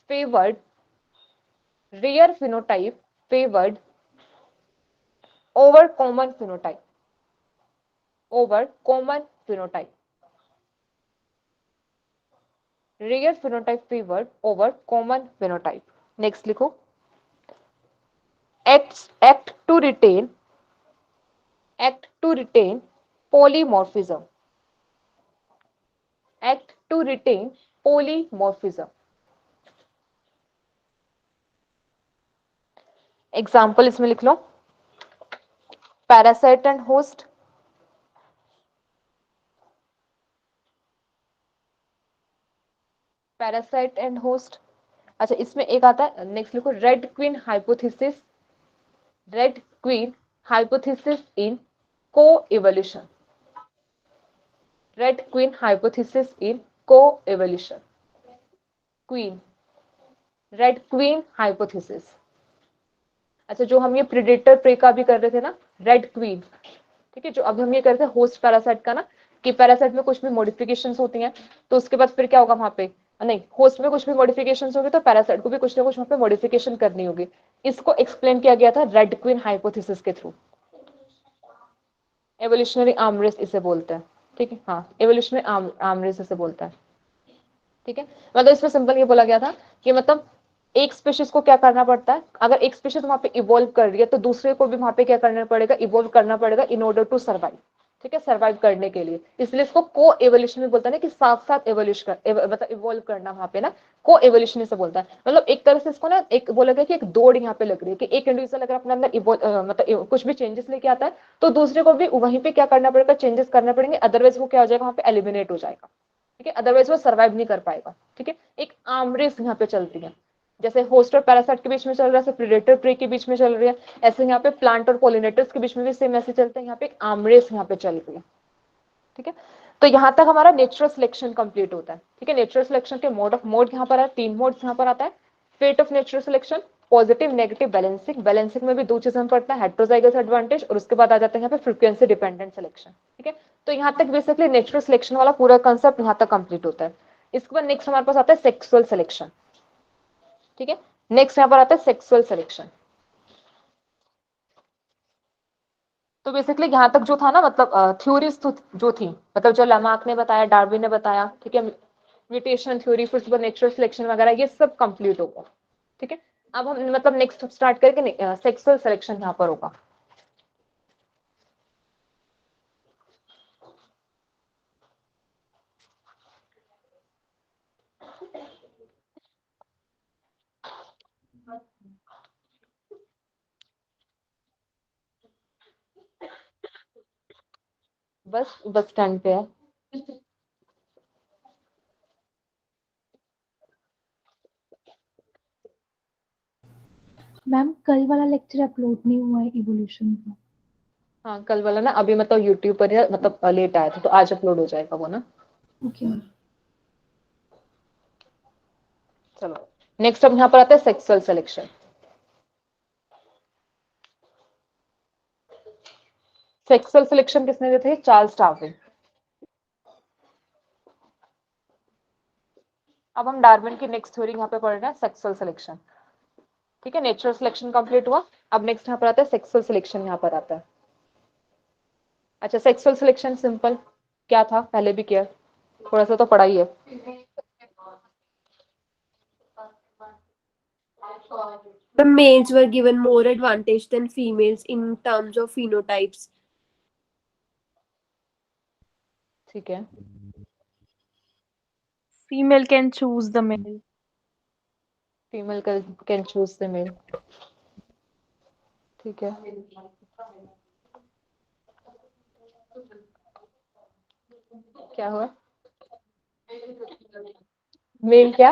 favoured over common phenotype. Rare phenotype favored over common phenotype. Next लिखो. Act to retain polymorphism. Act to retain polymorphism. Example इसमें लिख लो. Parasite and host. Parasite and host. अच्छा इसमें एक आता है, next लिखो red queen hypothesis इन को एवोल्यूशन. रेड क्वीन हाइपोथेसिस इन को एवोल्यूशन. Red queen hypothesis. अच्छा जो हम ये प्रेडेटर प्रे का भी कर रहे थे ना, रेड क्वीन, ठीक है, जो अब हम ये कर रहे थे होस्ट पैरासाइट का ना, कि पैरासाइट में कुछ भी मॉडिफिकेशंस होती हैं तो उसके बाद फिर क्या होगा वहां पे, नहीं होस्ट में कुछ भी मॉडिफिकेशंस होंगे तो पैरासाइट को भी कुछ ना कुछ वहां पे मॉडिफिकेशन करनी होगी. इसको एक्सप्लेन किया गया था रेड क्वीन हाइपोथेसिस के थ्रू. एवोल्यूशनरी आर्म रेस इसे बोलते हैं. ठीक है, हाँ एवोल्यूशनरी आर्म रेस इसे बोलता है. ठीक है, मतलब इसमें सिंपल ये बोला गया था कि मतलब एक स्पीशीज को क्या करना पड़ता है, अगर एक स्पीशीज वहां पे इवॉल्व कर रही है तो दूसरे को भी वहां पे क्या करना पड़ेगा, इवॉल्व करना पड़ेगा इन ऑर्डर टू सर्वाइव. ठीक है, सर्वाइव करने के लिए, इसलिए इसको को एवोल्यूशन में बोलता है ना, कि साथ साथ एवोल्यूशन मतलब इवॉल्व करना वहां पे ना, को एवोल्यूशन से बोलता है. मतलब एक तरह से इसको ना एक बोला गया कि एक दौड़ यहाँ पे लग रही है कि एक इंडिविजुअल अगर अपने अंदर मतलब कुछ भी चेंजेस लेके आता है तो दूसरे को भी वहीं पे क्या करना पड़ेगा, चेंजेस करना पड़ेंगे, अदरवाइज वो क्या हो जाएगा, वहां पे एलिमिनेट हो जाएगा. ठीक है, अदरवाइज वो सर्वाइव नहीं कर पाएगा. ठीक है, एक आर्म रेस यहाँ पे चलती है, जैसे होस्ट और पैरासाइट के बीच में चल रहा है, प्रेडेटर प्रे के बीच में चल रही है, ऐसे यहाँ पे प्लांट और पॉलिनेटर्स के बीच में भी सेम ऐसे चलते हैं, यहाँ पे एक आर्म रेस यहाँ पे चल रही है. ठीक है, तो यहाँ तक हमारा नेचुरल सिलेक्शन कंप्लीट होता है. ठीक है, नेचुरल सिलेक्शन के मोड यहाँ पर है, 3 मोड्स यहाँ पर आता है. Fate of natural selection, positive negative balancing. Balancing में भी 2 चीजें पढ़ता है, हेट्रोजाइगस एडवांटेज और उसके बाद आ जाता है यहाँ पे फ्रीक्वेंसी डिपेंडेंट सिलेक्शन. ठीक है, तो यहाँ तक बेसिकली नेचुरल सिलेक्शन वाला पूरा कंसेप्ट यहाँ तक कंप्लीट होता है. इसके बाद नेक्स्ट हमारे पास आता है सेक्सुअल सिलेक्शन. ठीक है, नेक्स्ट यहाँ पर आता है सेक्सुअल सिलेक्शन. तो बेसिकली यहाँ तक जो था ना, मतलब थ्योरीज जो थी, मतलब जो लैमार्क ने बताया, डार्विन ने बताया, ठीक है, म्यूटेशन थ्योरी, फिर उसके बाद नेचुरल सिलेक्शन वगैरह, ये सब कंप्लीट होगा. ठीक है, अब हम मतलब नेक्स्ट स्टार्ट करके सेक्सुअल सिलेक्शन यहाँ पर होगा. बस स्टैंड पे है. मैम कल वाला लेक्चर अपलोड नहीं हुआ है इवोल्यूशन का. हाँ कल वाला ना अभी मतलब यूट्यूब पर ही मतलब लेट आया था, तो आज अपलोड हो जाएगा वो ना. ओके. चलो नेक्स्ट अब यहाँ पर आता है सेक्सुअल सिलेक्शन. सेक्सुअल सिलेक्शन किसने दिए थे, चार्ल्स डार्विन. अब हम डार्विन की नेक्स्ट थ्योरी यहाँ पे पढ़ रहे हैं, सेक्सुअल सिलेक्शन. ठीक है, नेचुरल सिलेक्शन कंप्लीट हुआ, अब नेक्स्ट यहाँ पर आता है सेक्सुअल सिलेक्शन यहाँ पर आता है. अच्छा सेक्सुअल सिलेक्शन सिंपल क्या था, पहले भी किया, थोड़ा सा तो पढ़ा ही है. The males were given more advantage than females in terms of phenotypes. ठीक है, Female can choose the male. Female can choose the male. ठीक है, क्या हुआ, मेल क्या,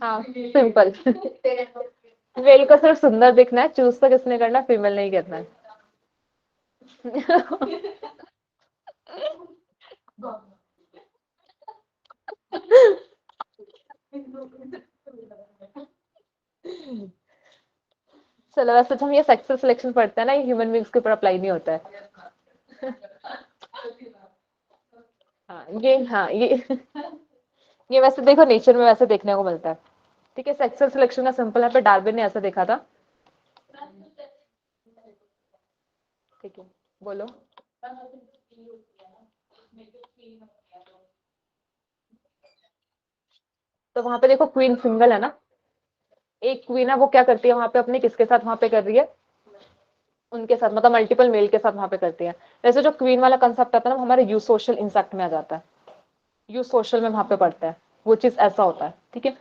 हाँ सिंपल. मेल को सिर्फ सुंदर दिखना है, चूज तो किसने करना है, फीमेल नहीं करना है. चलो वैसे तो हम ये सेक्सुअल सिलेक्शन पढ़ते हैं ना, ये ह्यूमन बींग्स के ऊपर अप्लाई नहीं होता है. हाँ ये हाँ ये वैसे देखो नेचर में वैसे देखने को मिलता है, ठीक है। सेक्सुअल सिलेक्शन का सिंपल है, पे डार्विन ने ऐसा देखा था, ठीक है। बोलो। तो वहां पे देखो क्वीन सिंगल है ना, एक क्वीन है, वो क्या करती है वहां पे अपने किसके साथ वहां पे कर रही है, उनके साथ, मतलब मल्टीपल मेल के साथ वहां पे करती है। वैसे जो क्वीन वाला कंसेप्ट आता है ना, हमारे यू सोशल इंसेक्ट में आ जाता है, यू सोशल में वहां पे पड़ता है, वो चीज ऐसा होता है, ठीक है।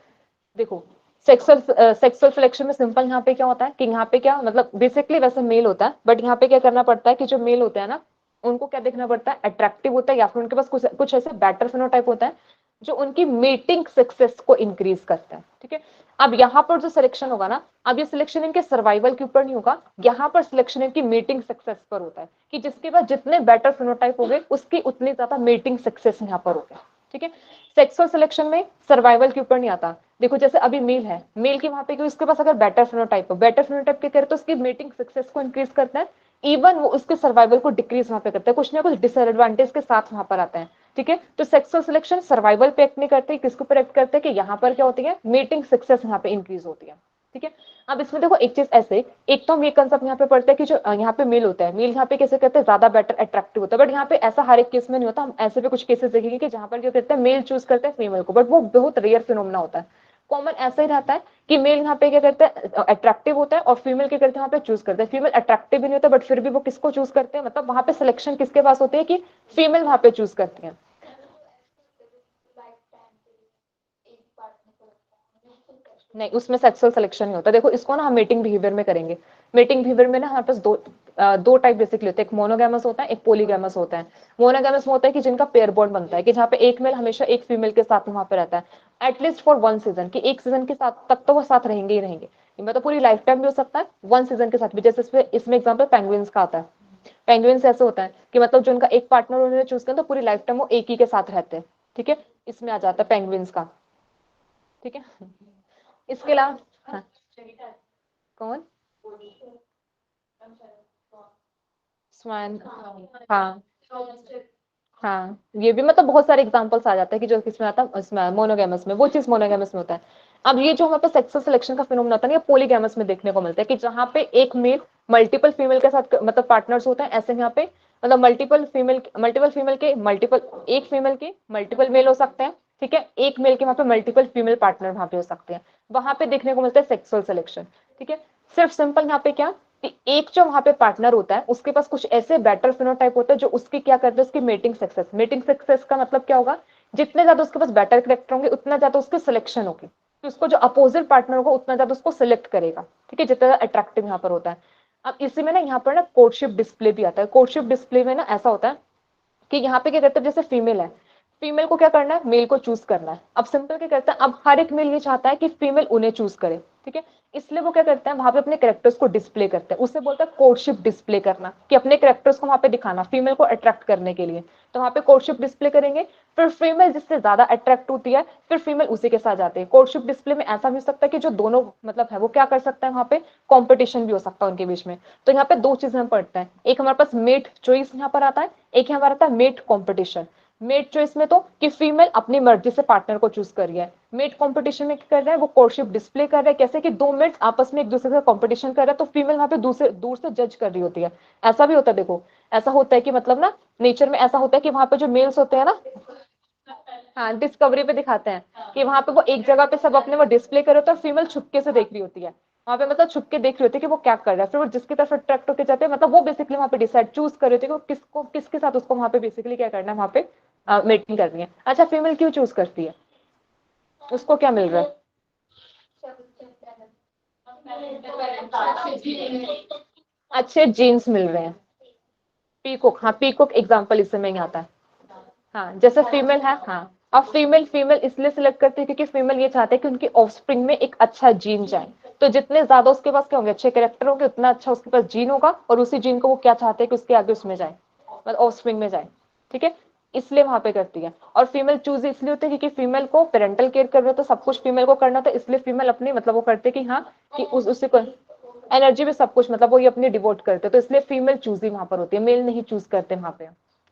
देखो सेक्सुअल सिलेक्शन में सिंपल यहाँ पे क्या होता है कि यहाँ पे क्या मतलब बेसिकली वैसे मेल होता है, बट यहाँ पे क्या करना पड़ता है कि जो मेल होते हैं ना, उनको क्या देखना पड़ता है, अट्रैक्टिव होता है या फिर उनके पास कुछ ऐसे बेटर फिनोटाइप होता है जो उनकी मीटिंग सक्सेस को इंक्रीज करता है, ठीक है। अब यहाँ पर जो सिलेक्शन होगा ना, अब ये सिलेक्शन इनके सर्वाइवल के ऊपर नहीं होगा, यहाँ पर सिलेक्शन इनकी मीटिंग सक्सेस पर होता है कि जिसके पास जितने बेटर फिनोटाइप हो गए उसकी उतनी ज्यादा मीटिंग सक्सेस यहाँ पर हो गया, ठीक है। सेक्सुअल सिलेक्शन में सर्वाइवल के ऊपर नहीं आता। देखो जैसे अभी मेल है, मेल की वहां पे उसके पास अगर बेटर फिनोटाइप हो, बेटर फिनोटाइप के करे तो उसकी मीटिंग सक्सेस को इंक्रीज करता है, इवन वो उसके सर्वाइवल को डिक्रीज वहां पे करता है, कुछ ना कुछ डिसएडवांटेज के साथ वहां पर आता है, ठीक है। तो सेक्सुअल सिलेक्शन सर्वाइवल पे एक्ट नहीं करते, किसके ऊपर एक्ट करते हैं कि यहाँ पर क्या होती है, मीटिंग सक्सेस यहाँ पे इंक्रीज होती है, ठीक है। अब इसमें देखो एक चीज ऐसे, एक तो हम ये कंसेप्ट यहाँ पे पढ़ते हैं कि जो यहाँ पे मेल होता है, मेल यहाँ पे कैसे कहते हैं ज्यादा बेटर अट्रैक्टिव होता है, बट यहाँ पे ऐसा हर एक केस में नहीं होता, हम ऐसे भी कुछ केसेस देखेंगे कि जहाँ पर क्या करते हैं मेल चूज करते हैं फीमेल को, बट वो बहुत रेयर फिनोमेना होता है। कॉमन ऐसा ही रहता है कि मेल यहाँ पे क्या करते हैं अट्रैक्टिव होता है और फीमेल क्या करते हैं वहाँ पे चूज करते हैं, फीमेल अट्रैक्टिव भी नहीं होता बट फिर भी वो किसको चूज करते हैं, मतलब वहां पे सिलेक्शन किसके पास होती है कि फीमेल वहां पे चूज करती है। नहीं, उसमें सेक्सुअल सिलेक्शन नहीं होता। देखो इसको ना हम मेटिंग बिहेवियर में करेंगे। मेटिंग बिहेवियर में ना हमारे पास दो टाइप बेसिकली होते हैं, एक मोनोगैमस होता है, एक पॉलीगैमस होता है। मोनोगैमस में होता है कि जिनका पेयर बॉन्ड बनता है, कि जहाँ पे एक मेल हमेशा एक फीमेल के साथ वहां पे रहता है एटलीस्ट फॉर वन सीजन, कि एक सीजन के साथ तक तो वो साथ रहेंगे ही रहेंगे, मतलब पूरी लाइफ टाइम भी हो सकता है, वन सीजन के साथ भी। जैसे इसमें एग्जाम्पल पेंगुइन्स का आता है, पेंगुइन्स ऐसे होता है कि मतलब जो उनका एक पार्टनर उन्होंने चूज किया तो पूरी लाइफ टाइम वो एक ही के साथ रहते हैं, ठीक है। इसमें आ जाता है पेंगुइन्स का, ठीक है। इसके अलावा हाँ, कौन स्वैन, हाँ हाँ, ये भी मतलब बहुत सारे एग्जांपल्स आ जाते हैं कि जो किसमें आता है, उसमें मोनोगैमस में, वो चीज मोनोगैमस में होता है। अब ये जो हमारे पास सेक्सुअल सिलेक्शन का फिनोमेना होता है ना, ये पॉलीगैमस में देखने को मिलता है कि जहाँ पे एक मेल मल्टीपल फीमेल के साथ मतलब पार्टनर्स होते हैं, ऐसे यहाँ पे मतलब मल्टीपल फीमेल के मल्टीपल, एक फीमेल के मल्टीपल मेल हो सकते हैं, ठीक है, एक मेल के वहां पे मल्टीपल फीमेल पार्टनर वहां पे हो सकते हैं, वहां पे देखने को मिलता है सेक्सुअल सिलेक्शन, ठीक है। सिर्फ सिंपल यहाँ पे क्या कि एक जो वहां पे पार्टनर होता है उसके पास कुछ ऐसे बेटर फिनोटाइप होते हैं जो उसकी क्या करते हैं, उसकी मेटिंग सक्सेस का मतलब क्या होगा, जितने ज्यादा उसके पास बेटर करेक्टर होंगे उतना ज्यादा उसकी सिलेक्शन होगी, तो उसको जो अपोजिट पार्टनर होगा उतना ज्यादा उसको सिलेक्ट करेगा, ठीक है, जितना ज्यादा अट्रैक्टिव यहाँ पर होता है। अब इसी में ना यहाँ पर ना कोर्टशिप डिस्प्ले भी आता है। कोर्टशिप डिस्प्ले में ना ऐसा होता है कि यहाँ पे क्या करते हैं, जैसे फीमेल है, फीमेल को क्या करना है, मेल को चूज करना है। अब सिंपल क्या करता है, अब हर एक मेल ये चाहता है कि फीमेल उन्हें चूज करे, ठीक है, इसलिए वो क्या करता है वहां पे अपने कैरेक्टर्स को डिस्प्ले करते हैं, उससे बोलता है कोर्टशिप डिस्प्ले करना, कि अपने कैरेक्टर्स को वहां पे दिखाना फीमेल को अट्रैक्ट करने के लिए, तो वहां पे कोर्टशिप डिस्प्ले करेंगे, फिर फीमेल जिससे ज्यादा अट्रैक्ट होती है फिर फीमेल उसी के साथ जाते हैं। कोर्टशिप डिस्प्ले में ऐसा भी हो सकता है कि जो दोनों मतलब है वो क्या कर सकता है, वहां पे कॉम्पिटिशन भी हो सकता है उनके बीच में। तो यहाँ पे दो चीजें हम पढ़ते हैं, एक हमारे पास मेट चॉइस यहाँ पर आता है, एक हमारा आता है मेट कॉम्पिटिशन। मेट चॉइस में तो कि फीमेल अपनी मर्जी से पार्टनर को चूज कर रही है, मेट कंपटीशन में क्या कर रहा है वो कोर्टशिप डिस्प्ले कर रहा है, कैसे कि दो मेट्स आपस में एक दूसरे से कंपटीशन कर रहा है, तो फीमेल वहां पे दूर से जज कर रही होती है। ऐसा भी होता है, देखो ऐसा होता है कि मतलब ना नेचर में ऐसा होता है कि वहां पे जो मेल्स होते हैं ना, हाँ डिस्कवरी पे दिखाते हैं कि वहां पे वो एक जगह पे सब अपने वो डिस्प्ले कर रहे होते हैं और फीमेल छुपके से देख रही होती है, वहां पे मतलब छुपके देख रही होती है कि वो क्या कर रहा है, फिर वो जिसकी तरफ अट्रैक्ट होकर जाते हैं मतलब वो बेसिकली वहां पे डिसाइड चूज कर रही होती है कि किसके साथ उसको वहां पे बेसिकली क्या करना है, वहां पे मीटिंग करनी है। अच्छा फीमेल क्यों चूज करती है, उसको क्या मिल रहा है, अच्छे जीन्स मिल रहे हैं, पीकॉक, हाँ पीकॉक एग्जाम्पल इससे में ही आता है। हाँ जैसे फीमेल है, हाँ अब फीमेल फीमेल इसलिए सिलेक्ट करती है क्योंकि फीमेल ये चाहते हैं कि उनकी ऑफस्प्रिंग में एक अच्छा जीन जाए, तो जितने ज्यादा उसके पास क्या होंगे, अच्छे कैरेक्टर होंगे, उतना अच्छा उसके पास जीन होगा, और उसी जीन को वो क्या चाहते हैं कि उसके आगे उसमें जाए, मतलब ऑफस्प्रिंग में जाए, ठीक है, इसलिए वहां पे करती है। और फीमेल चूज इसलिए होती है क्योंकि फीमेल को पेरेंटल केयर कर रहे हो तो सब कुछ फीमेल को करना था, इसलिए फीमेल अपनी मतलब वो करते कि हाँ कि उसी को एनर्जी भी सब कुछ मतलब वो ये अपनी डिवोट करते, तो इसलिए फीमेल चूज ही वहां पर होती है, मेल नहीं चूज करते वहां पे,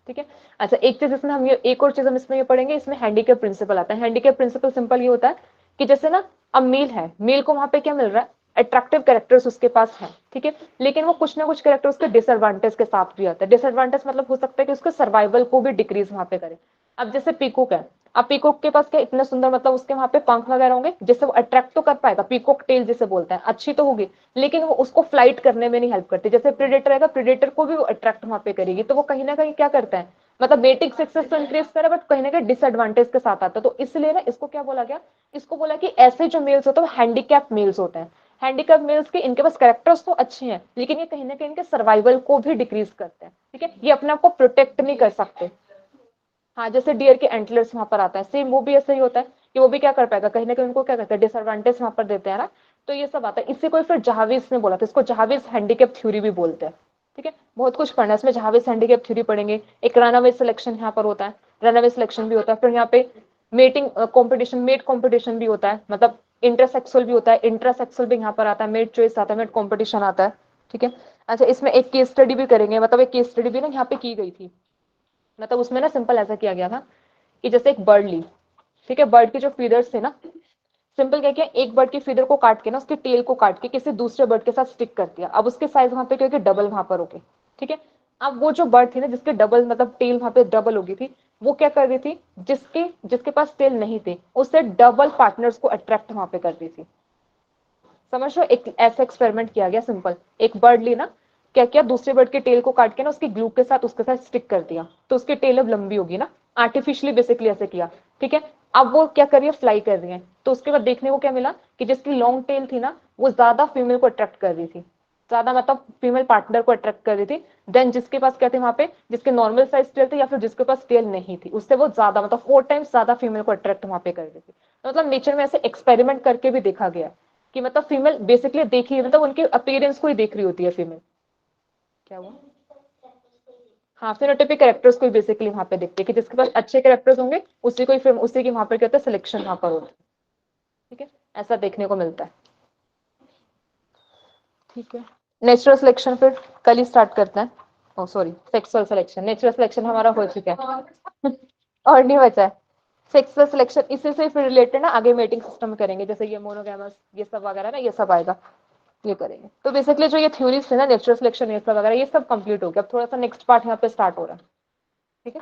ठीक है। अच्छा, एक चीज इसमें हम ये, एक और चीज हम इसमें ये पढ़ेंगे, इसमें हैंडीकैप प्रिंसिपल आता है। हैंडीकैप प्रिंसिपल सिंपल ये होता है कि जैसे ना अब मेल है, मेल को वहां पे क्या मिल रहा है, अट्रैक्टिव कैरेक्टर्स उसके पास है, ठीक है, लेकिन वो कुछ ना कुछ कैरेक्टर उसके डिसएडवांटेज के साथ भी आता है। डिसएडवांटेज मतलब हो सकता है कि उसके सर्वाइवल को भी डिक्रीज वहां पे करे। अब जैसे पीकॉक है, अब पीकॉक के पास क्या इतने सुंदर, मतलब उसके वहां पे पंख वगैरह होंगे जिससे वो अट्रैक्ट तो कर पाएगा, पीकॉक टेल जिसे बोलते हैं, अच्छी तो होगी, लेकिन वो उसको फ्लाइट करने में नहीं हेल्प करती। जैसे प्रेडेटर रहेगा, प्रेडेटर को भी वो अट्रैक्ट वहां पे करेगी, तो वो कहीं ना कहीं क्या करता है, मतलब मेटिंग सक्सेस तो इंक्रीज करे, बट कहीं ना कहीं डिसएडवांटेज के साथ आता है। तो इसलिए ना इसको क्या बोला गया, इसको बोला कि ऐसे जो मेल्स होते हैं वो हैंडीकैप मेल्स होते हैं। हैंडीकैप मेल्स के इनके पास कैरेक्टर्स तो अच्छे हैं, लेकिन ये कहीं ना कहीं इनके सर्वाइवल को भी डिक्रीज करते हैं, ठीक है, ये अपने आप को प्रोटेक्ट नहीं कर सकते। हाँ, जैसे डियर के एंटलर्स वहां पर आता है, सेम वो भी ऐसा ही होता है कि वो भी क्या कर पाएगा, कहीं ना कहीं उनको क्या करते हैं, डिसएडवांटेज वहां पर देते हैं ना। तो ये सब आता है, इसी को फिर जहाविस ने बोला था, इसको जहाविस हैंडीकैप थ्योरी भी बोलते हैं, ठीक है। बहुत कुछ पढ़ना है इसमें, जहाविस हैंडीकैप थ्योरी पढ़ेंगे। एक रनअवे सिलेक्शन यहाँ पर होता है, रनअवे सिलेक्शन भी होता है। फिर यहाँ पे मेटिंग कॉम्पिटिशन, मेट कॉम्पिटिशन भी होता है, मतलब इंटरसेक्सुअल भी होता है, इंट्रासेक्सुअल भी यहाँ पर आता है, मेट चॉइस आता है, मेट कॉम्पिटिशन आता है, ठीक है। अच्छा, इसमें एक केस स्टडी भी करेंगे, मतलब एक केस स्टडी भी ना यहाँ पे की गई थी, मतलब उसमें ना सिंपल ऐसा किया गया था कि जैसे एक बर्ड ली, ठीक है, बर्ड के जो फीदर्स थे ना, सिंपल क्या किया, एक बर्ड की फीदर को काट के ना, उसके टेल को काट के किसी दूसरे बर्ड के साथ स्टिक कर दिया। अब उसके साइज वहां पे क्या हो गया, डबल वहां पर हो गए, ठीक है। अब वो जो बर्ड थी ना, जिसके डबल मतलब टेल वहां पे डबल हो गई थी, वो क्या कर रही थी, जिसके जिसके पास टेल नहीं थे, उससे डबल पार्टनर्स को अट्रैक्ट वहां पे कर रही थी। समझ लो, एक ऐसा एक्सपेरिमेंट किया गया सिंपल, एक बर्ड ली ना, क्या किया, दूसरे बर्ड के टेल को काट के ना उसकी ग्लू के साथ उसके साथ स्टिक कर दिया, तो उसकी टेल अब लंबी होगी ना, आर्टिफिशियली बेसिकली ऐसे किया, ठीक है। अब वो क्या कर रही है, फ्लाई कर रही है, तो उसके बाद देखने को क्या मिला कि जिसकी लॉन्ग टेल थी ना, वो ज्यादा फीमेल को अट्रैक्ट कर रही थी, ज्यादा मतलब फीमेल पार्टनर को अट्रैक्ट कर रही थी, देन जिसके पास क्या थे वहां पे, जिसके नॉर्मल साइज टेल थे या फिर जिसके पास टेल नहीं थी, उससे वो ज्यादा मतलब 4 टाइम्स ज्यादा फीमेल को अट्रैक्ट वहां पे कर रही थी। तो मतलब नेचर में ऐसे एक्सपेरिमेंट करके भी देखा गया कि मतलब फीमेल बेसिकली देखी, मतलब उनके अपीयरेंस को ही देख रही होती है फीमेल। क्या हुआ, हाँ, फिनोटाइपिक कैरेक्टर्स को ही बेसिकली वहां पे देखते हैं कि जिसके पास अच्छे कैरेक्टर्स होंगे उसी को ही फिर उसी की वहां पर क्या होता है, सिलेक्शन वहां पर होता है, ठीक है, ऐसा देखने को मिलता है, ठीक है। नेचुरल सिलेक्शन फिर कल ही स्टार्ट करते हैं, oh sorry, sexual selection, natural selection हमारा हो चुका है और नहीं बचा है। सेक्सुअल सिलेक्शन इसी से फिर रिलेटेड ना आगे मेटिंग सिस्टम करेंगे, जैसे ये मोनोगैमस ये सब वगैरह ना, ये सब आएगा, ये करेंगे। तो बेसिकली जो ये थ्योरीज थे ना, नेचुरल सिलेक्शन ये सब वगैरह, ये सब कंप्लीट हो गया। अब थोड़ा सा नेक्स्ट पार्ट यहाँ पे स्टार्ट हो रहा है, ठीक है।